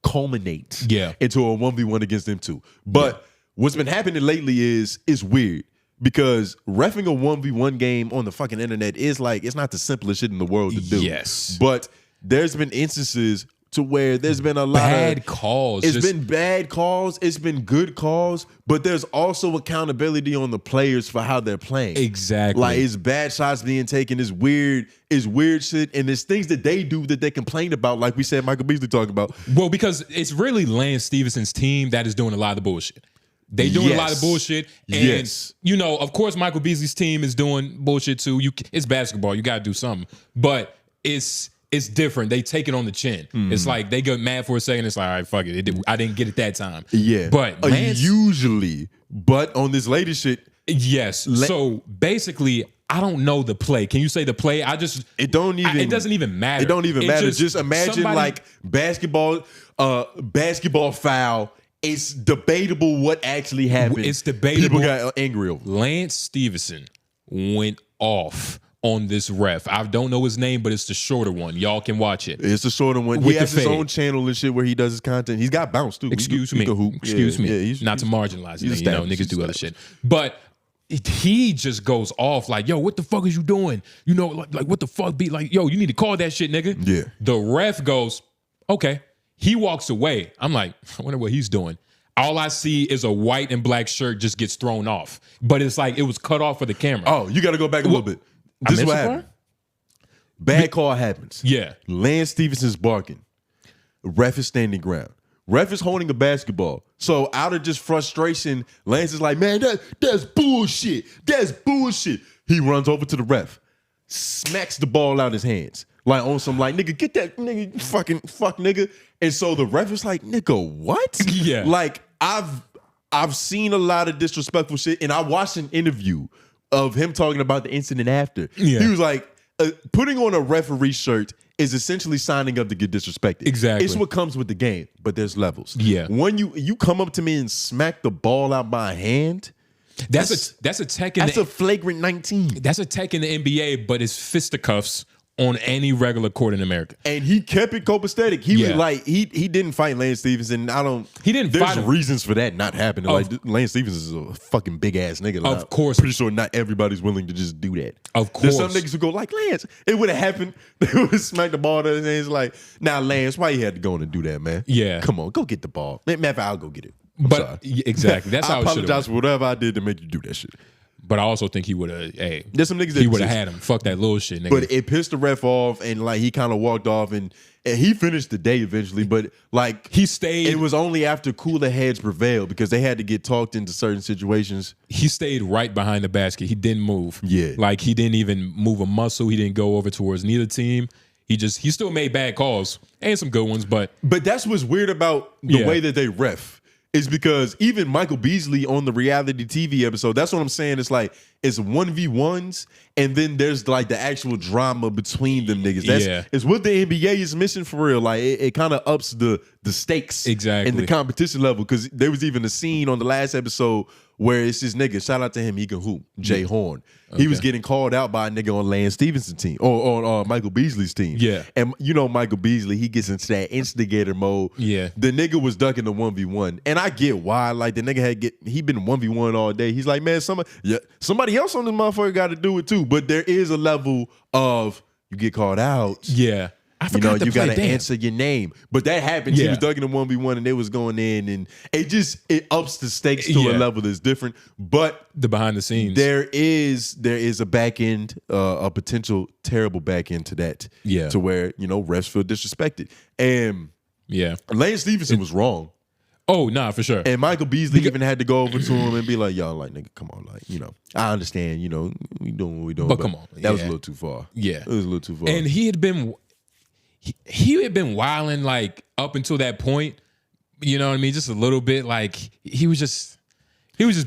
culminate into a 1v1 against them too. But what's been happening lately is weird because reffing a 1v1 game on the fucking internet is like, it's not the simplest shit in the world to do. Yes. But there's been instances to where there's been a lot of bad calls. It's been bad calls. It's been good calls, but there's also accountability on the players for how they're playing. Exactly. Like it's bad shots being taken. It's weird shit, and there's things that they do that they complain about. Like we said, Michael Beasley talking about. Well, because it's really Lance Stephenson's team that is doing a lot of the bullshit. They doing a lot of bullshit, and you know, of course, Michael Beasley's team is doing bullshit too. It's basketball. You got to do something, but it's different. They take it on the chin. It's like they get mad for a second. It's like, all right, fuck it. I didn't get it that time. Yeah. But Lance, usually, but on this latest shit. Yes. So basically, I don't know the play. Can you say the play? It doesn't even matter. It don't even matter. Just imagine like basketball foul. It's debatable what actually happened. It's debatable. People got angry over. Lance Stephenson went off on this ref. I don't know his name, but it's the shorter one. Y'all can watch it. It's the shorter one. He has his own channel and shit where he does his content. He's got bounce too. Excuse me. Not to marginalize it. You know, niggas do other shit. But he just goes off like, yo, what the fuck is you doing? You know, like what the fuck be like, yo, you need to call that shit, nigga. Yeah. The ref goes, okay. He walks away. I'm like, I wonder what he's doing. All I see is a white and black shirt just gets thrown off. But it's like it was cut off for the camera. Oh, you got to go back a little bit. This is what happened. Bad call happens. Yeah. Lance Stephenson's barking. Ref is standing ground. Ref is holding a basketball. So out of just frustration, Lance is like, man, that's bullshit. That's bullshit. He runs over to the ref, smacks the ball out of his hands. Like on some like, nigga, get that nigga, fucking fuck nigga. And so the ref is like, nigga, what? Yeah. Like I've seen a lot of disrespectful shit, and I watched an interview of him talking about the incident after. Yeah. He was like, putting on a referee shirt is essentially signing up to get disrespected. Exactly. It's what comes with the game, but there's levels. Yeah. When you come up to me and smack the ball out my hand, that's a tech in that's a flagrant 19. That's a tech in the NBA, but it's fisticuffs on any regular court in America. And he kept it copacetic. He was like, he didn't fight Lance Stephenson. He didn't there's fight him. reasons for that not happening. Like Lance Stephenson is a fucking big ass nigga. Like, of course. Pretty sure not everybody's willing to just do that. Of course. There's some niggas who go like, Lance, it would have happened. They would smack the ball out of his hands like, now Lance, why you had to go in and do that, man? Yeah. Come on, go get the ball. Matter of fact, I'll go get it. Exactly. That's how I apologize for whatever I did to make you do that shit. But I also think he would have, there's some niggas that he would have had him. Fuck that little shit, nigga. But it pissed the ref off, and like he kind of walked off, and he finished the day eventually. But like he stayed. It was only after cooler heads prevailed because they had to get talked into certain situations. He stayed right behind the basket. He didn't move. Yeah, like he didn't even move a muscle. He didn't go over towards neither team. He still made bad calls and some good ones, but that's what's weird about the way that they ref. Is because even Michael Beasley on the reality TV episode, that's what I'm saying. It's like, it's 1v1s, and then there's like the actual drama between them niggas. It's what the NBA is missing for real. Like, it kind of ups the stakes exactly and the competition level. Because there was even a scene on the last episode where it's this nigga, shout out to him, he can hoop, Jay Horn. He was getting called out by a nigga on Lance Stevenson's team, or on Michael Beasley's team. Yeah. And you know Michael Beasley, he gets into that instigator mode. Yeah. The nigga was ducking the 1v1. And I get why. Like, the nigga he been 1v1 all day. He's like, man, somebody else on this motherfucker got to do it too. But there is a level of, you get called out. Yeah. I You forgot know, to you play, got to damn. answer your name. But that happened. He Yeah. was ducking the 1v1 and they was going in, and it ups the stakes to a Yeah. level that's different. But The behind the scenes. there is a back end, a potential terrible back end to that. Yeah. To where, you know, refs feel disrespected. And Yeah. Lane Stevenson was wrong. Oh, nah, for sure. And Michael Beasley even had to go over to him and be like, y'all, like, nigga, come on, like, you know, I understand, you know, we doing what we doing. But come on, That was a yeah. little too far. Yeah. It was a little too far. And he had been wilding like up until that point. You know what I mean? Just a little bit. Like he was just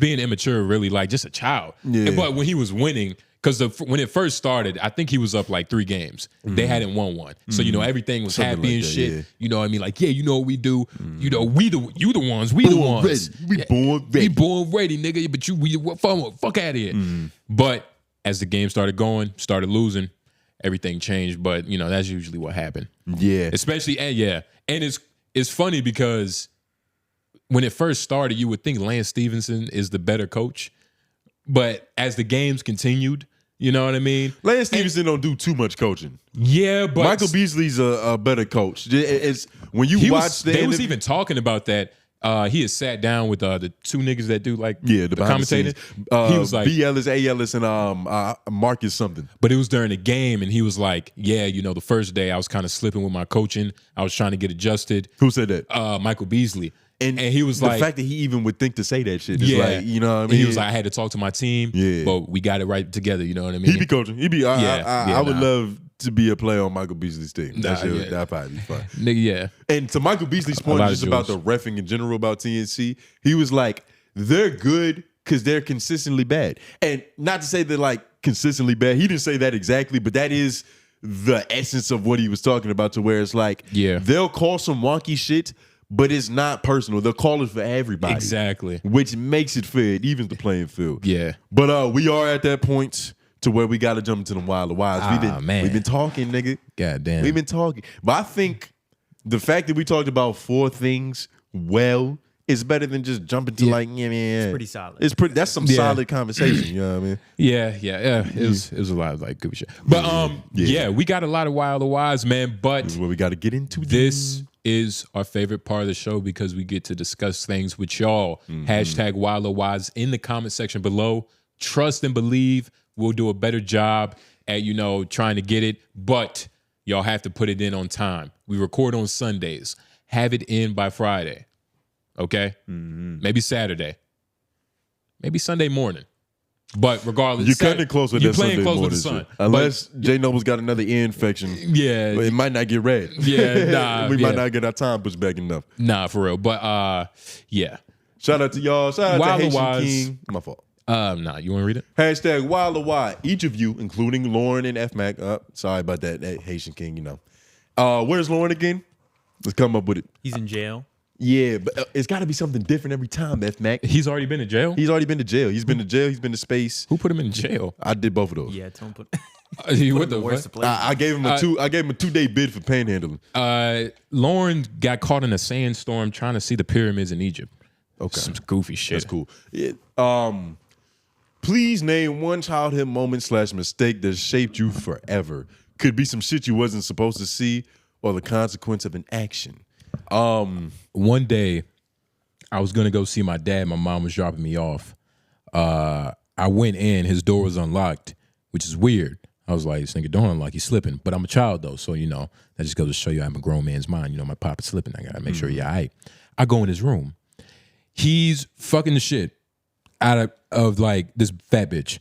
being immature, really, like just a child. Yeah. But when he was winning, because when it first started, I think he was up like 3 games. They hadn't won one, so you know everything was Something happy like and that, shit. yeah. You know what I mean? Like, yeah, you know what we do. You know, we the ones. We the Born ones. ready. We born ready. We born ready, nigga. But fuck out of here. But as the game started losing, everything changed. But you know, that's usually what happened. Yeah. Especially, and it's funny because when it first started, you would think Lance Stevenson is the better coach, but as the games continued, you know what I mean? Lance Stevenson don't do too much coaching. Yeah, but Michael Beasley's a better coach. It's when you watch they was even talking about that. He had sat down with the 2 niggas that do like the behind the commentating. scenes. He was like, B. Ellis, A. Ellis, and Marcus something. but it was during the game, and he was like, yeah, you know, the first day I was kind of slipping with my coaching. I was trying to get adjusted. Who said that? Michael Beasley. And he was the like, fact that he even would think to say that shit is like, you know what I And mean? he was like, I had to talk to my team, Yeah. but we got it right together. You know what I mean? He be coaching. He be. I would nah. love to be a player on Michael Beasley's team. Nah, yeah. That'd probably be fun. Nigga, yeah. And to Michael Beasley's point, lot of just about the jewels. reffing in general about TNC, he was like, they're good because they're consistently bad. And not to say they're like consistently bad. He didn't say that exactly, but that is the essence of what he was talking about, to where it's like, Yeah. they'll call some wonky shit, but it's not personal. They'll call it for everybody. Exactly. Which makes it fair. It evens the playing field. Yeah. But we are at that point to where we got to jump into them wild wives. Man. We've been talking, nigga. God damn. We've been talking. But I think the fact that we talked about 4 things well is better than just jumping to like, yeah, man. It's pretty solid. That's some Yeah. solid conversation. You know what I mean? Yeah. It was a lot of like good shit. But yeah, we got a lot of wilder wives, man. But This is where we got to get into this is our favorite part of the show because we get to discuss things with y'all. Hashtag wilder wives in the comment section below. Trust and believe we'll do a better job at, you know, trying to get it, but y'all have to put it in on time. We record on Sundays. Have it in by Friday. Okay? Maybe Saturday. Maybe Sunday morning. But regardless, You're cutting it close with you're that playing Sunday close with morning the sun. shit. Unless J Noble's got another ear infection. Yeah. But it might not get read. Yeah, nah, we yeah. might not get our time pushed back enough. Nah, for real. But yeah. Shout out to y'all. Shout out Wilder to Haitian Wise. King. My fault. Nah, you want to read it? Hashtag Wild or Wide. Each of you, including Lauren and FMAC. Sorry about that Haitian King, you know. Where's Lauren again? Let's come up with it. He's in jail. Yeah, but it's got to be something different every time, FMAC. He's already been in jail? He's already been to jail. He's been to jail. He's been to space. Who put him in jail? I did both of those. Yeah, don't put. What the worst fuck? of places. I gave him a 2-day bid for panhandling. Lauren got caught in a sandstorm trying to see the pyramids in Egypt. Okay. Some goofy shit. That's cool. Please name one childhood moment / mistake that shaped you forever. Could be some shit you wasn't supposed to see or the consequence of an action. One day, I was gonna go see my dad. My mom was dropping me off. I went in. His door was unlocked, which is weird. I was like, this nigga door unlocked. He's slipping. But I'm a child though, so you know that just goes to show you I'm a grown man's mind. You know my pop is slipping. I gotta make sure he's all right. I go in his room. He's fucking the shit out of like this fat bitch.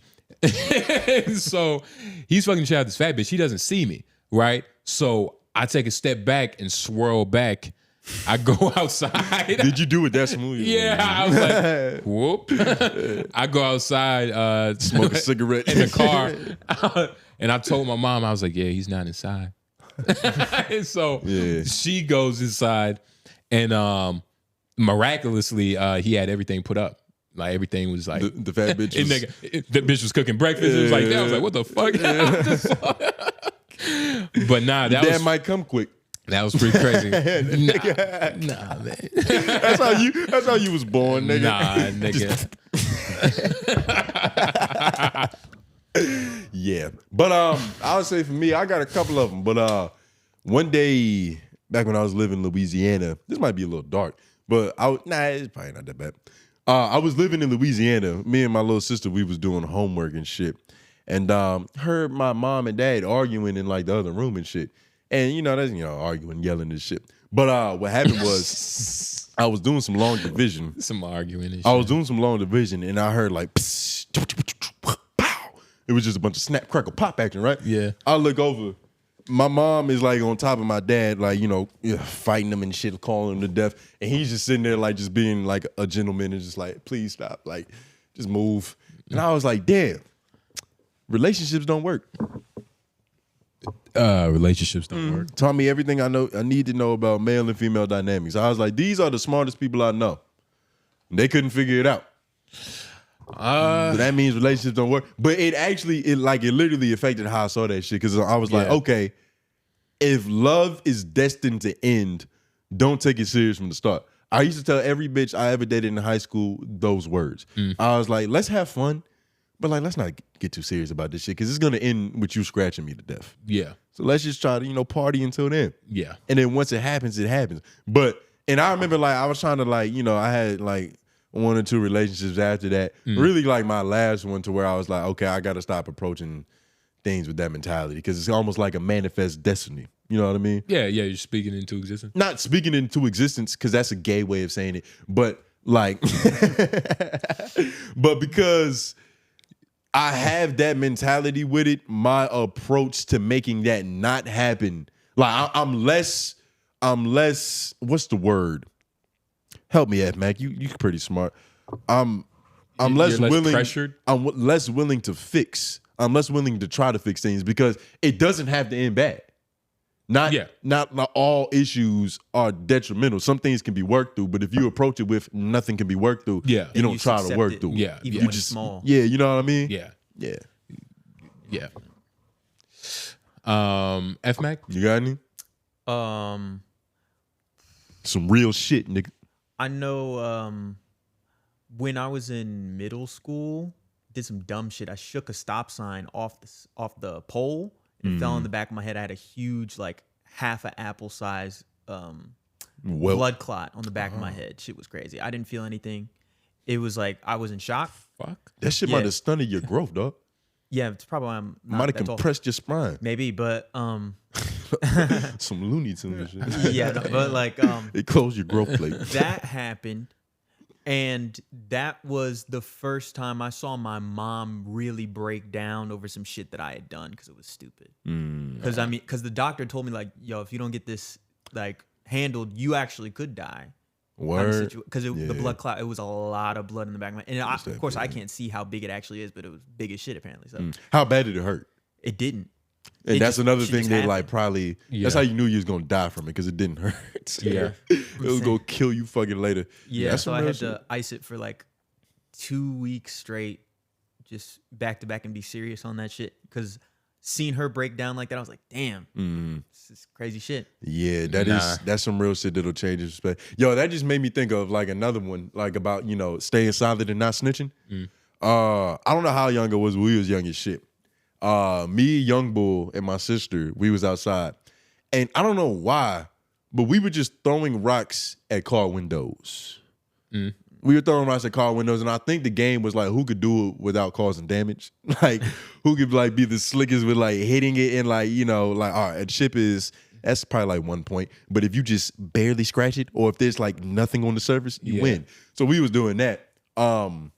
So he's fucking the shit out of this fat bitch. He doesn't see me, right? So I take a step back and swirl back. I go outside. Did you do it that smooth? Yeah, I was like, whoop. I go outside, Smoke a cigarette in the car, and I told my mom, I was like, yeah, he's not inside. And so she goes inside, and miraculously, he had everything put up. Like everything was like The fat bitch. and Was, the bitch was cooking breakfast. It was like that. I was like, what the fuck? But nah, that Dad might come quick. that was pretty crazy. Nah, man. That's how you was born, nigga. Nah, nigga. Yeah, but I would say for me, I got a couple of them. But one day back when I was living in Louisiana, this might be a little dark, but it's probably not that bad. I was living in Louisiana. Me and my little sister, we was doing homework and shit, and heard my mom and dad arguing in like the other room and shit. And that's arguing, yelling and shit. But what happened was I was doing some long division. Some arguing and shit. I was doing some long division, and I heard like, pow. It was just a bunch of snap, crackle, pop action, right? Yeah. I look over. My mom is like on top of my dad, like, fighting him and shit, calling him to death. And he's just sitting there like just being like a gentleman and just like, please stop. Like, just move. And I was like, damn, relationships don't work. Relationships don't work. Taught me everything I need to know about male and female dynamics. I was like, these are the smartest people I know. And they couldn't figure it out. So that means relationships don't work. But it literally affected how I saw that shit. Because I was like, okay, if love is destined to end, don't take it serious from the start. I used to tell every bitch I ever dated in high school those words. I was like, let's have fun, but like, let's not get too serious about this shit because it's gonna end with you scratching me to death. Yeah. So let's just try to, party until then. Yeah. And then once it happens, it happens. And I remember like I was trying to I had like 1 or 2 relationships after that. Really like my last one to where I was like, okay, I gotta stop approaching things with that mentality because it's almost like a manifest destiny. You know what I mean? Yeah, you're speaking into existence. Not speaking into existence because that's a gay way of saying it, but like, but because I have that mentality with it, my approach to making that not happen, like I'm less, what's the word? Help me, Mac. You pretty smart. I'm less willing. Pressured? I'm less willing to fix. I'm less willing to try to fix things because it doesn't have to end bad. Not all issues are detrimental. Some things can be worked through, but if you approach it with nothing can be worked through, you don't try to work through. Yeah, even you when just it's small. Yeah, you know what I mean? Yeah. Yeah. F-Mac? You got any? Some real shit, nigga. I know when I was in middle school, did some dumb shit. I shook a stop sign off the pole and it fell on the back of my head. I had a huge, like half an apple size blood clot on the back of my head. Shit was crazy. I didn't feel anything. It was like I was in shock. Fuck. That shit might have stunted your growth, dog. Yeah, it's probably why I'm not Might have that tall. compressed your spine. Maybe, but Some Looney Tunes and shit. yeah, no, but like It closed your growth plate. that happened, and that was the first time I saw my mom really break down over some shit that I had done because it was stupid. Because the doctor told me like, yo, if you don't get this like handled, you actually could die. Word. Because the blood clot, it was a lot of blood in the back of my head. And of course, big. I can't see how big it actually is, but it was big as shit apparently. So How bad did it hurt? it didn't. And It that's just- another shit thing just that happened. like probably that's how you knew you was gonna die from it because it didn't hurt. Yeah. It was gonna kill you fucking later. Yeah, That's so some I real had shit. to ice it for like 2 weeks straight, just back to back and be serious on that shit. Because seeing her break down like that, I was like, damn, this is crazy shit. Yeah, that's some real shit that'll change your respect. Yo, that just made me think of like another one, like about, staying solid and not snitching. I don't know how young I was, but we was young as shit. Me, Young Bull, and my sister, we was outside. And I don't know why, but we were just throwing rocks at car windows. We were throwing rocks at car windows, and I think the game was like who could do it without causing damage. Like who could like be the slickest with like hitting it and like, like all right, a chip that's probably like 1 point. But if you just barely scratch it, or if there's like nothing on the surface, you win. So we was doing that. I'm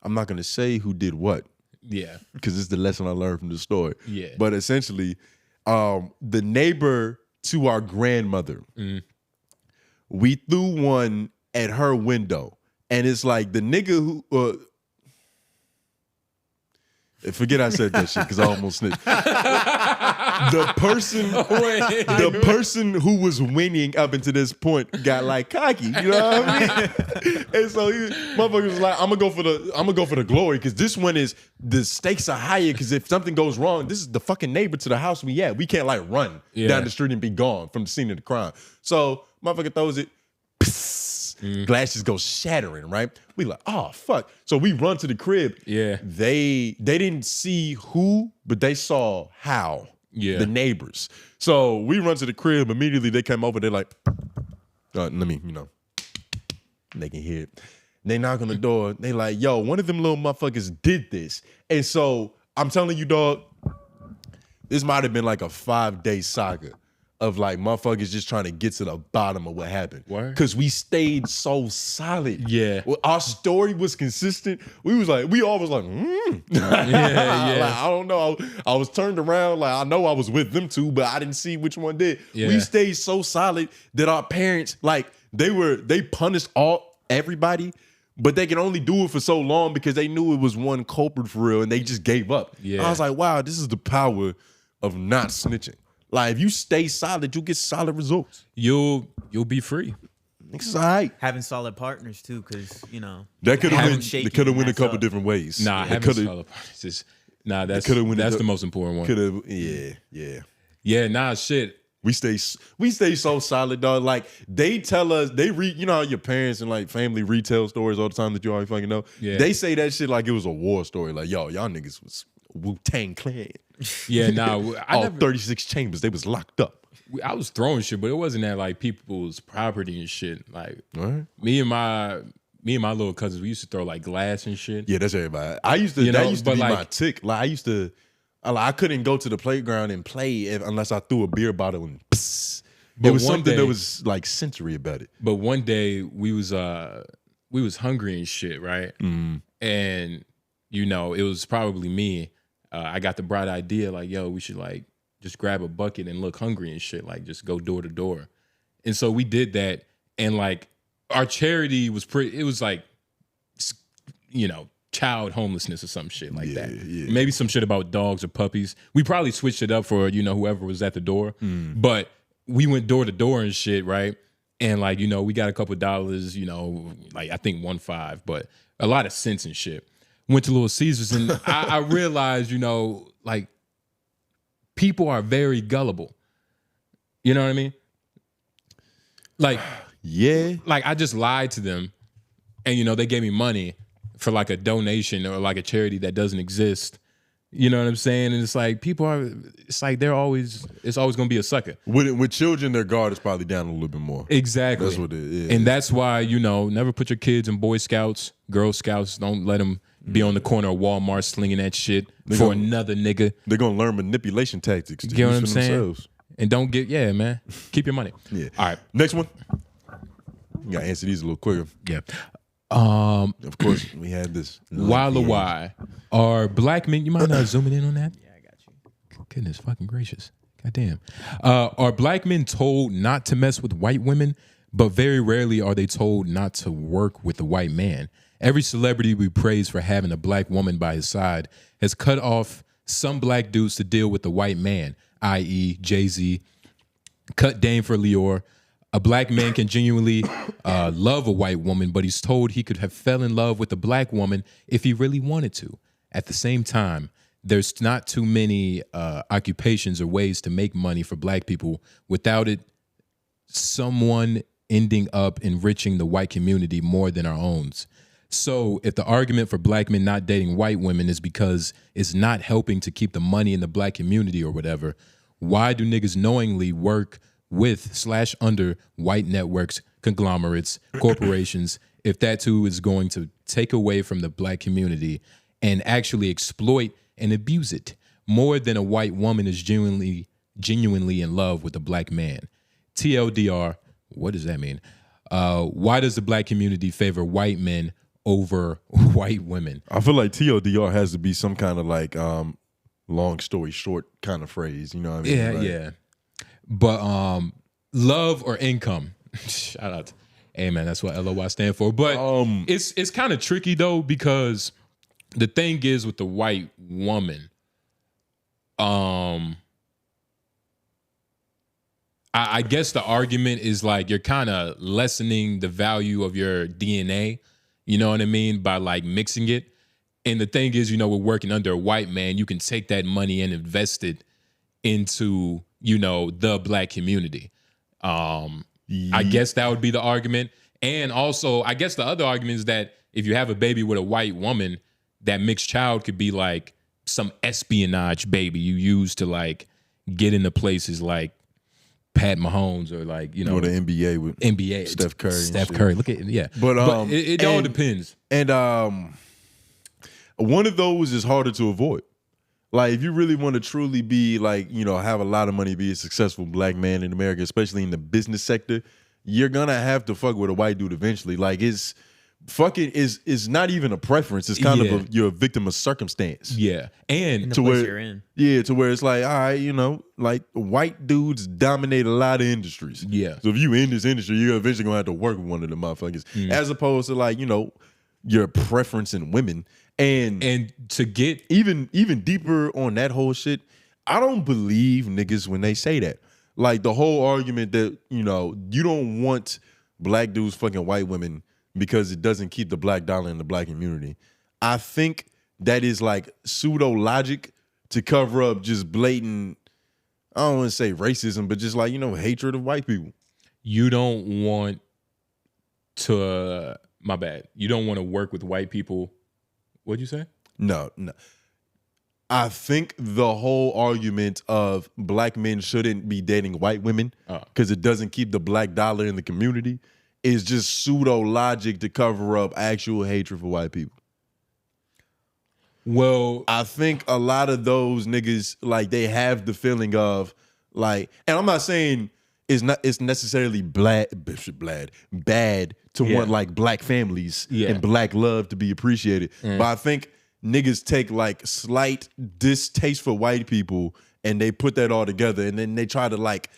not gonna say who did what. Yeah. Because it's the lesson I learned from the story. Yeah. But essentially, the neighbor to our grandmother, we threw one at her window. And it's like the nigga who, Forget I said that shit because I almost snitched. The person who was winning up until this point got like cocky. You know what I mean? And so motherfucker was like, I'm gonna go for the glory because this one is the stakes are higher because if something goes wrong, this is the fucking neighbor to the house we at. We can't like run down the street and be gone from the scene of the crime. So motherfucker throws it. Glasses go shattering, right? We like, oh fuck. So we run to the crib. Yeah. They didn't see who, but they saw how. Yeah. The neighbors. So we run to the crib. Immediately they came over. They're like, let me, they can hear it. They knock on the door. They like, yo, one of them little motherfuckers did this. And so I'm telling you, dog, this might have been like a 5-day saga of like motherfuckers just trying to get to the bottom of what happened. Because we stayed so solid. Yeah. Well, our story was consistent. We all was like, Yeah. Like, I don't know. I was turned around. Like, I know I was with them two, but I didn't see which one did. Yeah. We stayed so solid that our parents, like, they punished everybody, but they could only do it for so long because they knew it was one culprit for real and they just gave up. Yeah. I was like, wow, this is the power of not snitching. Like, if you stay solid, you'll get solid results. You'll be free. It's all right. Having solid partners too, because That could have having went. shaky It could have went a mess couple up. different ways. Nah, It having coulda- solid partners is that's coulda the most important one. Could have. Yeah. Yeah, nah, shit. We stay so solid, dog. Like, they tell us, they read, you know how your parents and like family retell stories all the time that you already fucking know? Yeah. They say that shit like it was a war story. Like, yo, y'all niggas was Wu-Tang Clan. Yeah, nah, All 36 chambers, they was locked up. I was throwing shit, but it wasn't at like people's property and shit. Like Right. me and my little cousins, we used to throw like glass and shit. Yeah, that's everybody. That used to be my tick. Like, I couldn't go to the playground and play unless I threw a beer bottle and psst. But It was one something day- that was like sensory about it. But one day we was hungry and shit, right? And it was probably me. I got the bright idea, like, yo, we should like just grab a bucket and look hungry and shit, like just go door to door. And so we did that, and like our charity was it was like, child homelessness or some shit like that. Yeah. Maybe some shit about dogs or puppies. We probably switched it up for, whoever was at the door. But we went door to door and shit, right? And like, we got a couple dollars, like I think 1.5, but a lot of cents and shit. Went to Little Caesars and I realized, like people are very gullible. You know what I mean? Like, Yeah. like I just lied to them and, they gave me money for like a donation or like a charity that doesn't exist. You know what I'm saying? And it's like it's always going to be a sucker. With children, their guard is probably down a little bit more. Exactly. That's what it is. And that's why, never put your kids in Boy Scouts, Girl Scouts. Don't let them be on the corner of Walmart slinging that shit for another nigga. They're going to learn manipulation tactics to You know what use I'm for saying? themselves. And don't man. Keep your money. Yeah. All right. Next one. You got to answer these a little quicker. Yeah. Of course, we had this. Why are black men, you mind zooming in on that? Yeah, I got you. Goodness fucking gracious. Goddamn. Are black men told not to mess with white women, but very rarely are they told not to work with a white man? Every celebrity we praise for having a black woman by his side has cut off some black dudes to deal with the white man, i.e. Jay-Z, cut Dame for Lior. A black man can genuinely love a white woman, but he's told he could have fell in love with a black woman if he really wanted to. At the same time, there's not too many occupations or ways to make money for black people without it someone ending up enriching the white community more than our own. So if the argument for black men not dating white women is because it's not helping to keep the money in the black community or whatever, why do niggas knowingly work with/under white networks, conglomerates, corporations, if that too is going to take away from the black community and actually exploit and abuse it more than a white woman is genuinely in love with a black man? TLDR, what does that mean? Why does the black community favor white men over white women? I feel like TLDR has to be some kind of like long story short kind of phrase. You know what I mean? Yeah, Like, yeah. But love or income. Shout out. Hey man, that's what LOI stand for. But it's kind of tricky though, because the thing is with the white woman, I guess the argument is like you're kind of lessening the value of your DNA, you know what I mean, by like mixing it. And the thing is, we're working under a white man. You can take that money and invest it into, the black community. I guess that would be the argument. And also, I guess the other argument is that if you have a baby with a white woman, that mixed child could be like some espionage baby you use to like get into places like Pat Mahomes or like, or the NBA with NBA. Steph Curry. Steph Curry. Look at yeah. But it all depends. And one of those is harder to avoid. Like if you really want to truly be like, have a lot of money, be a successful black man in America, especially in the business sector, you're gonna have to fuck with a white dude eventually. Like it's not even a preference. It's kind of you're a victim of circumstance. Yeah. And the place you're in. Yeah, to where it's like, all right, like white dudes dominate a lot of industries. Yeah. So if you in this industry, you're eventually gonna have to work with one of the motherfuckers. As opposed to like, your preference in women. And to get even deeper on that whole shit, I don't believe niggas when they say that. Like the whole argument that, you don't want black dudes fucking white women because it doesn't keep the black dollar in the black community. I think that is like pseudo logic to cover up just blatant, I don't want to say racism, but just like, hatred of white people. You don't want to, my bad. You don't want to work with white people. What'd you say? No. I think the whole argument of black men shouldn't be dating white women because it doesn't keep the black dollar in the community is just pseudo logic to cover up actual hatred for white people. Well, I think a lot of those niggas, like, they have the feeling of like, and I'm not saying it's necessarily bad to want like black families and black love to be appreciated. But I think niggas take like slight distaste for white people and they put that all together and then they try to like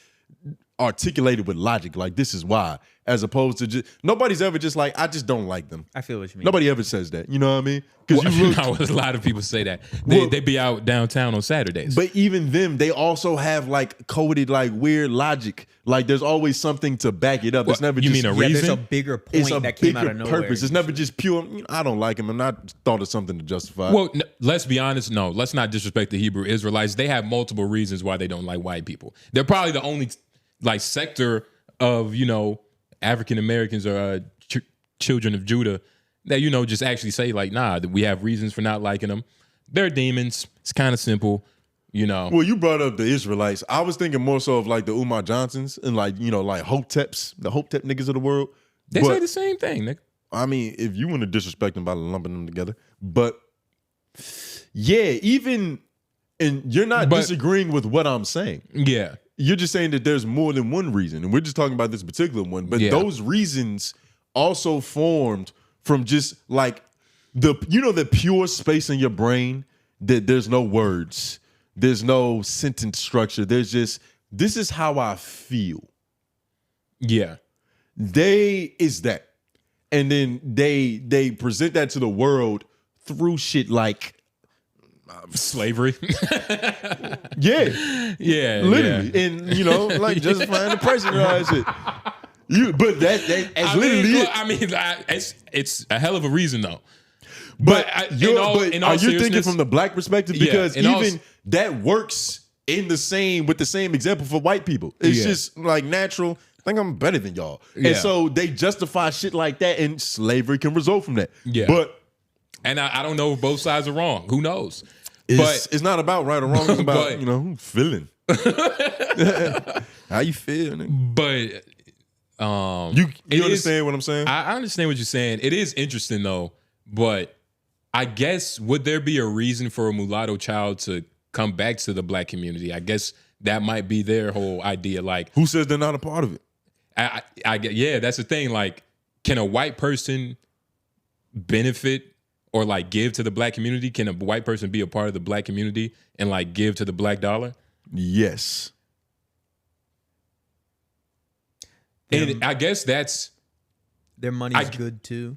articulate it with logic, like this is why, as opposed to just nobody's ever just like, I just don't like them. I feel what you mean. Nobody ever says that, you know what I mean? Because a lot of people say that they be out downtown on Saturdays. But even them, they also have like coded like weird logic. Like there's always something to back it up. It's never you just mean a There's reason? a bigger point that came out of nowhere. purpose. It's never just pure. I don't like him. I'm not thought of something to justify. Well, let's be honest. No, let's not disrespect the Hebrew Israelites. They have multiple reasons why they don't like white people. They're probably the only like sector of African Americans or children of Judah that just actually say like, nah, we have reasons for not liking them. They're demons. It's kind of simple, Well, you brought up the Israelites. I was thinking more so of like the Umar Johnsons and like like Hoteps, the Hotep niggas of the world. They say the same thing, nigga. I mean, if you want to disrespect them by lumping them together, but yeah, and you're not disagreeing with what I'm saying. Yeah. You're just saying that there's more than one reason, and we're just talking about this particular one. But those reasons also formed from just like the pure space in your brain that there's no words, there's no sentence structure. There's just, this is how I feel. Yeah. Is that, and then they present that to the world through shit like slavery. Yeah, literally, and like justifying the price and all that shit. But that's literally it. It's a hell of a reason though. But are you thinking from the black perspective? Because yeah, that works with the same example for white people. It's just like natural. I think I'm better than y'all, and so they justify shit like that, and slavery can result from that. Yeah, but I don't know if both sides are wrong. Who knows? It's not about right or wrong. It's about feeling. How you feel, nigga? But you understand what I'm saying? I understand what you're saying. It is interesting though, but I guess would there be a reason for a mulatto child to come back to the black community? I guess that might be their whole idea. Like, who says they're not a part of it? That's the thing. Like, can a white person benefit or like give to the black community? Can a white person be a part of the black community and like give to the black dollar? Yes. And I guess that's their money's good too.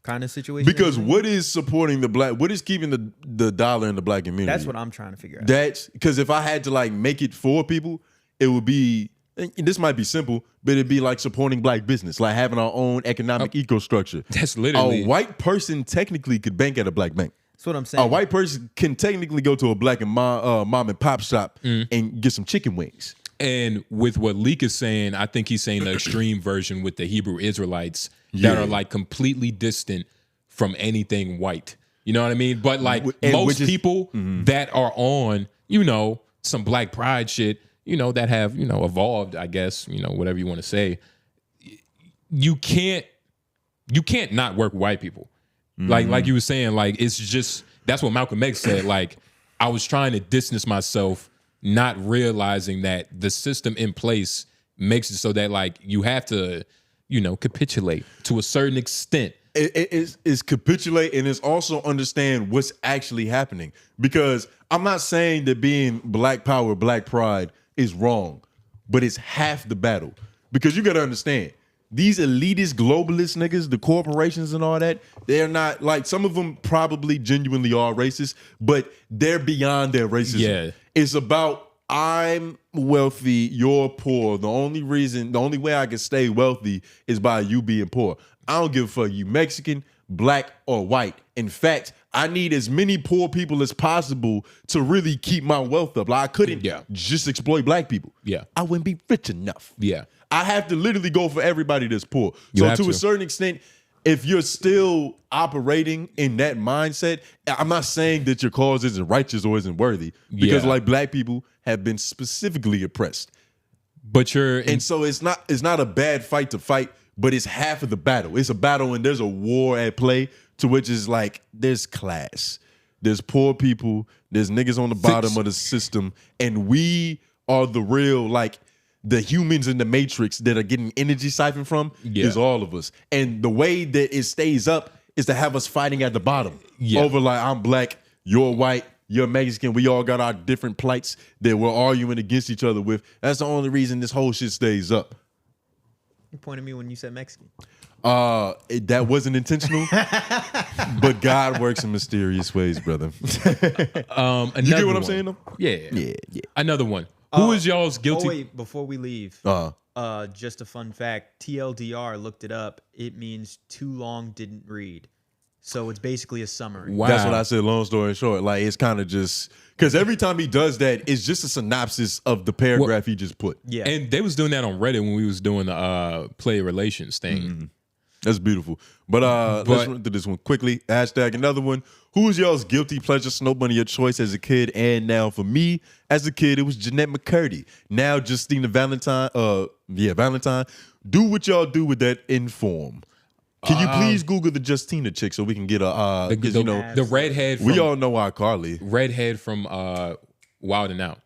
kind of situation. Because what is supporting the black? What is keeping the dollar in the black community? That's what I'm trying to figure out. That's because if I had to like make it for people, it would be. And this might be simple, but it'd be like supporting black business, like having our own economic ecostructure. That's literally a white person technically could bank at a black bank. That's what I'm saying. A white person can technically go to a black and mom and pop shop and get some chicken wings. And with what Leak is saying, I think he's saying the extreme version with the Hebrew Israelites that are like completely distant from anything white. You know what I mean? But like most people that are on, you know, some black pride shit, you know, that have, you know, evolved, I guess, you know, whatever you want to say, you can't not work with white people. Like you were saying, like, it's just, that's what Malcolm X said. Like, I was trying to distance myself, not realizing that the system in place makes it so that like you have to, you know, capitulate to a certain extent. It's capitulate, and it's also understand what's actually happening. Because I'm not saying that being black power, black pride is wrong, but it's half the battle. Because you got to understand, these elitist globalist niggas, the corporations and all that, they're not, like, some of them probably genuinely are racist, but they're beyond their racism. Yeah. It's about, I'm wealthy, you're poor. The only way I can stay wealthy is by you being poor. I don't give a fuck you Mexican, black, or white. In fact, I need as many poor people as possible to really keep my wealth up. Like, I couldn't just exploit black people. Yeah. I wouldn't be rich enough. Yeah. I have to literally go for everybody that's poor. You So have to to. a certain extent, if you're still operating in that mindset, I'm not saying that your cause isn't righteous or isn't worthy, because like black people have been specifically oppressed. But and so it's not a bad fight to fight, but it's half of the battle. It's a battle and there's a war at play, to which is like there's class, there's poor people, there's niggas on the bottom of the system, and we are the real, like, the humans in the matrix that are getting energy siphoned from is all of us. And the way that it stays up is to have us fighting at the bottom over like, I'm black, you're white, you're Mexican, we all got our different plights that we're arguing against each other with. That's the only reason this whole shit stays up. You pointed at me when you said Mexican. That wasn't intentional, but God works in mysterious ways, brother. You get what I'm saying though? Yeah. Another one. Who is y'all's guilty? Oh wait, before we leave, just a fun fact: TLDR looked it up. It means too long didn't read, so it's basically a summary. Wow. That's what I said. Long story short, like, it's kind of just because every time he does that, it's just a synopsis of the paragraph he just put. Yeah, and they was doing that on Reddit when we was doing the player relations thing. That's beautiful. But let's run through this one quickly. Hashtag another one. Who's y'all's guilty pleasure snow bunny of choice as a kid and now? For me, as a kid, it was 𝔓𝔦𝔐𝚃. Now Justina Valentine. Valentine. Do what y'all do with that inform. Can you please Google the Justina chick so we can get a the redhead. We all know our Carly. Redhead from Wild 'N Out.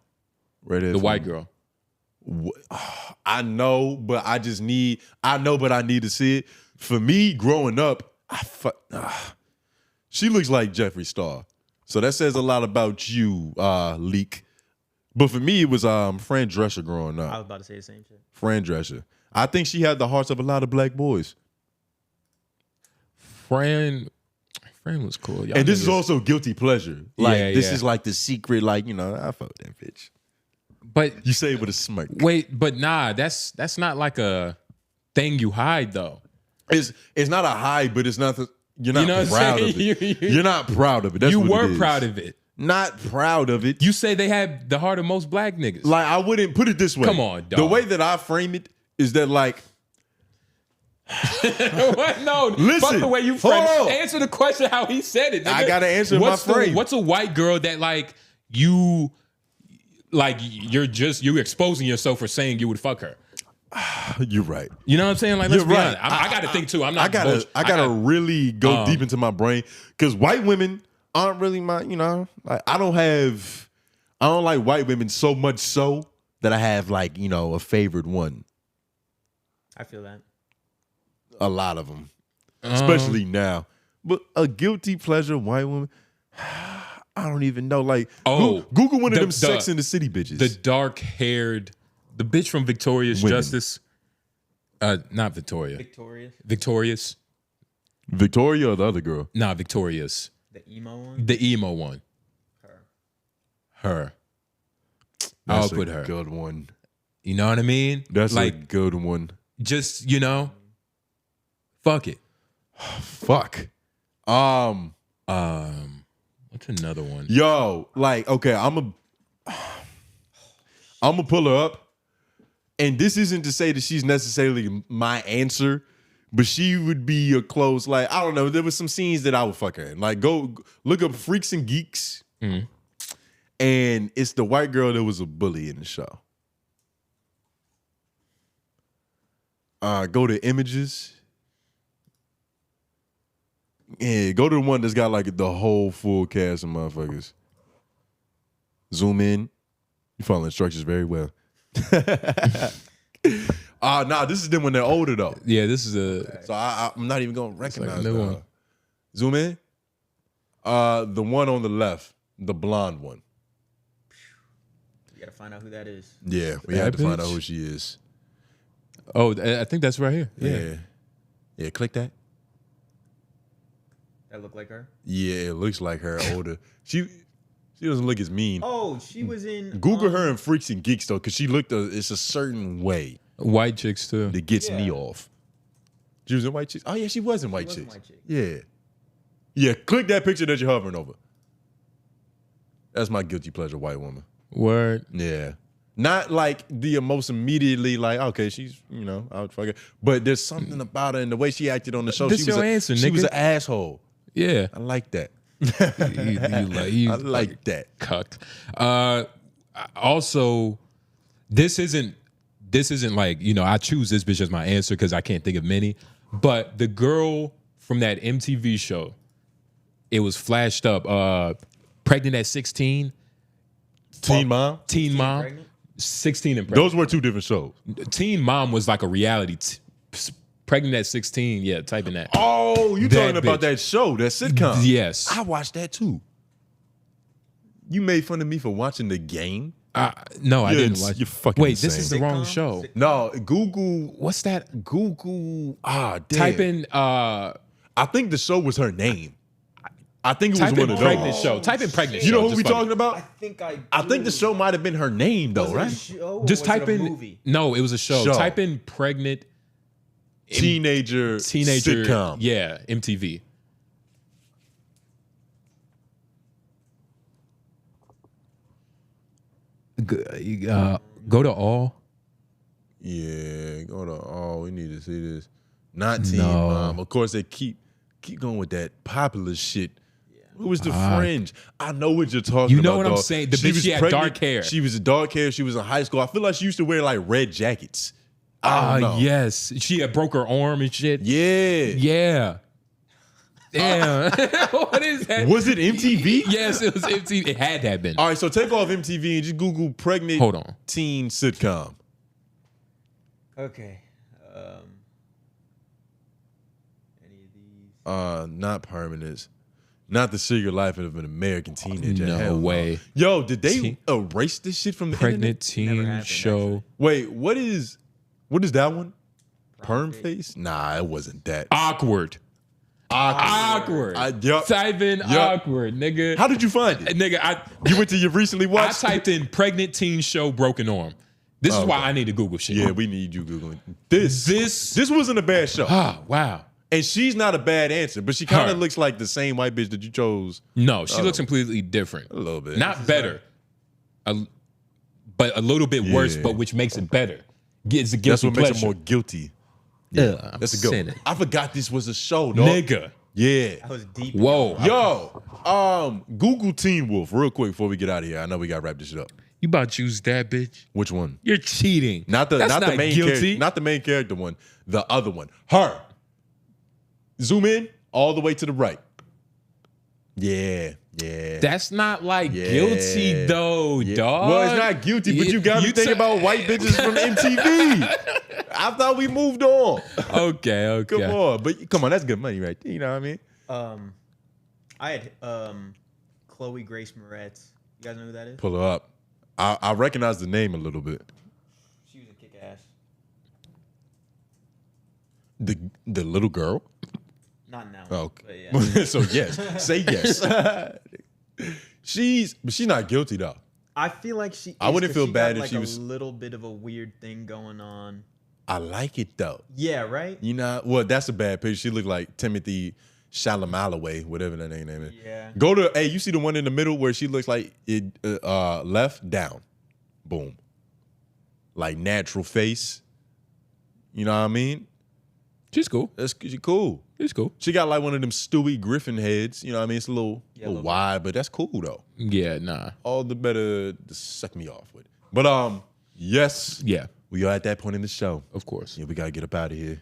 Redhead. The white girl. I know, but I need to see it. For me, growing up, she looks like Jeffree Star. So that says a lot about you, Leak. But for me, it was Fran Drescher growing up. I was about to say the same shit. Fran Drescher. I think she had the hearts of a lot of black boys. Fran was cool. Y'all and this niggas- is also guilty pleasure. Like, this yeah. is like the secret, like, I fuck with that bitch. But You say it with a smirk. wait, but nah, that's not like a thing you hide though. It's not a high, but it's not. You're not You know what I'm proud of saying? it. You're not proud of it. That's You what were it is. proud of it. Not proud of it. You say they had the heart of most black niggas. Like, I wouldn't put it this way. Come on, dog. The way that I frame it is that, like, What? No, Listen, fuck the way you hold frame. on. Answer the question how he said it. Nigga. I gotta answer my frame. What's a white girl that like you, like you're exposing yourself for saying you would fuck her? You're right. You know what I'm saying? Like, let's You're be right. honest. I got to think too. I'm not. I gotta really go deep into my brain, because white women aren't really my. Like, I don't like white women so much so that I have, like, a favorite one. I feel that. A lot of them, especially now. But a guilty pleasure white woman, I don't even know. Like, Google one of them Sex in the City bitches. The dark-haired, the bitch from Victorious Women. Justice. Not Victoria. Victorious. Victorious. Victoria or the other girl? Nah, Victorious. The emo one. The emo one. Her. I'll That's put a her. good one. You know what I mean? That's like a good one. just, you know, fuck it. Fuck. What's another one? Yo, like, okay, I'm gonna pull her up, and this isn't to say that she's necessarily my answer, but she would be a close. Like, I don't know. There was some scenes that I would fuck her in. Like, go look up Freaks and Geeks, and it's the white girl that was a bully in the show. Go to images. Yeah, go to the one that's got like the whole full cast of motherfuckers. Zoom in. You follow instructions very well. Nah, this is them when they're older though. Yeah, this is a So I'm not even gonna recognize new that. one. Zoom in. The one on the left, the blonde one. You gotta find out who that is. Yeah, we That had to find bitch? out who she is. Oh, I think that's right here. Yeah, click that. That look like her. Yeah, it looks like her older. She doesn't look as mean. Oh, she was in. Google her in Freaks and Geeks though, because she looked. It's a certain way White chicks too. that gets me off. She was in White Chicks. Oh yeah, she was in White was in Chicks. White Chicks. Yeah, yeah. Click that picture that you're hovering over. That's my guilty pleasure, white woman. Word. Yeah, not like the most immediately like, okay, she's I would fuck her, but there's something about her and the way she acted on the show. This She was your a, answer, she was nigga. an asshole. Yeah. I like that. You I like that. cucked. Also, this isn't like, I choose this bitch as my answer because I can't think of many. But the girl from that MTV show, it was flashed up, pregnant at 16. Teen Mom. Teen Mom. pregnant? 16 and pregnant. Those were two different shows. Teen Mom was like a reality. Pregnant at 16, yeah, type in that. Oh, you That talking about bitch. that show, that sitcom? Yes. I watched that too. You made fun of me for watching The Game. No, I You're didn't watch. you're fucking Wait, this is the insane. wrong Sitcom? show. No, Google. What's that? Google. Damn. Type in I think the show was her name. I think it was type one in of pregnant those. show. Type in pregnant You show. know who just we fuck it. talking about? I think the show might have been her name though, right? Just type in. No, it was a show. Show. Type in pregnant Teenager sitcom. Yeah, MTV. Go to all. Yeah, go to. Oh, we need to see this. Not Teen No. Mom. Of course, they keep going with that popular shit. Who was the Fringe? I know what you're talking about. You know what I'm dog. saying? The bitch, was she had pregnant. dark hair. She was dark hair. She was in high school. I feel like she used to wear like red jackets. I don't know. Yes. She had broke her arm and shit. Yeah. Yeah. Damn. What is that? Was it MTV? Yes, it was MTV. It had to have been. All right, so take off MTV and just Google pregnant Hold on. teen sitcom. Okay. Any of these? Not Permanence. Not The Secret Life of an American Teenager. No Hell no. way. Yo, did they Teen- erase this shit from the Pregnant internet? Never teen happened, show. actually. Wait, what is that one? Perm face? Nah, it wasn't that. Awkward. Awkward. Yup. Type in Yup. awkward, nigga. How did you find it? Nigga, You went to your recently I watched? typed in pregnant teen show broken arm. This is why I need to Google shit. Yeah, we need you Googling. This This- wasn't a bad show. Ah, wow. And she's not a bad answer, but she kind Her. of looks like the same white bitch that you chose No, she looks completely different. a little bit. Not better, but a little bit worse, Yeah. but which makes it better. It's a That's guilty what makes pleasure. her more guilty. Yeah, That's a good one. sinning. I forgot this was a show, dog. Nigga. Yeah. That was deep. Whoa. Yo, Google Teen Wolf real quick before we get out of here. I know we got to wrap this shit up. You about to use that bitch? Which one? You're cheating. Not the That's not the main guilty. character, not the main character one. The other one. Her. Zoom in all the way to the right. Yeah. That's not like Yeah. guilty though, dog. Well, it's not guilty, but you got me thinking about white bitches from MTV. I thought we moved on. Okay. Come on, but come on, that's good money, right there. You know what I mean? I had Chloe Grace Moretz. You guys know who that is? Pull her up. I recognize the name a little bit. She was a kick ass. The little girl. Not now. Oh, But okay. yeah. So yes, say yes. But she's not guilty though. I feel like she. I wouldn't 'cause feel she bad got, if she like, was- a little bit of a weird thing going on. I like it though. Yeah. Right. You know, well, that's a bad picture. She looked like 𝔓𝔦𝔑, whatever that name is. Yeah. Go to, hey, you see the one in the middle where she looks like it left down, boom, like natural face. You know what I mean? She's cool. She cool. She's cool. She got like one of them Stewie Griffin heads. You know what I mean? It's a little little bit. wide, but that's cool though. Yeah, nah. All the better to suck me off with. But yes, Yeah, we are at that point in the show. of course. Yeah, we gotta get up out of here.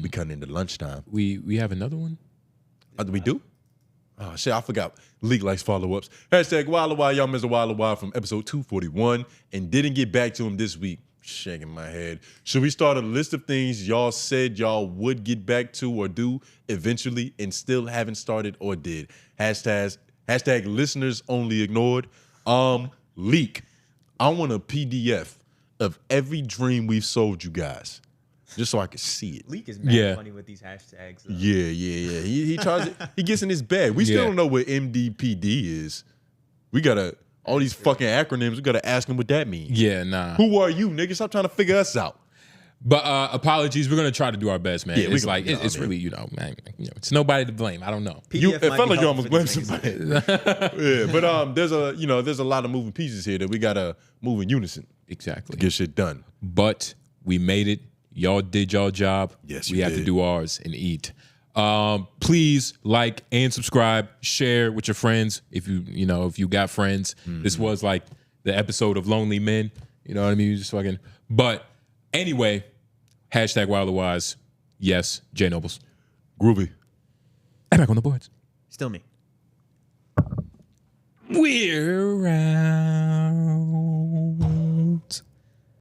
We cutting into lunchtime. We have another one. We do? Oh shit, I forgot. Leak likes follow-ups. Hashtag 𝙬𝙾𝚂𝚃, y'all Mr. 𝙬𝙾 from episode 241 and didn't get back to him this week. Shaking my head. Should we start a list of things y'all said y'all would get back to or do eventually and still haven't started or did? Hashtag listeners only ignored. Leak. I want a PDF of every dream we've sold you guys. Just so I can see it. Leak is mad Yeah. funny with these hashtags. Though. Yeah. He tries it. He gets in his bag. We still Yeah. don't know what MDPD is. We gotta all these fucking acronyms. We gotta ask him what that means. Yeah, nah. Who are you, nigga? Stop trying to figure us out. But apologies. We're gonna try to do our best, man. Yeah, we it's gonna like do our it's best. really, man. It's nobody to blame. I don't know. You, PDF it might felt be like you helpful almost for blamed these niggas. somebody. Yeah, but there's a lot of moving pieces here that we gotta move in unison Exactly. to get shit done. But we made it. Y'all did y'all job. Yes, we you have to did. do ours and eat. Please like and subscribe. Share with your friends if you got friends. This was like the episode of Lonely Men. You know what I mean? Just fucking. But anyway, hashtag #WildTheWise. Yes, J Nobles. Groovy. I'm back on the boards. Still me. We're right.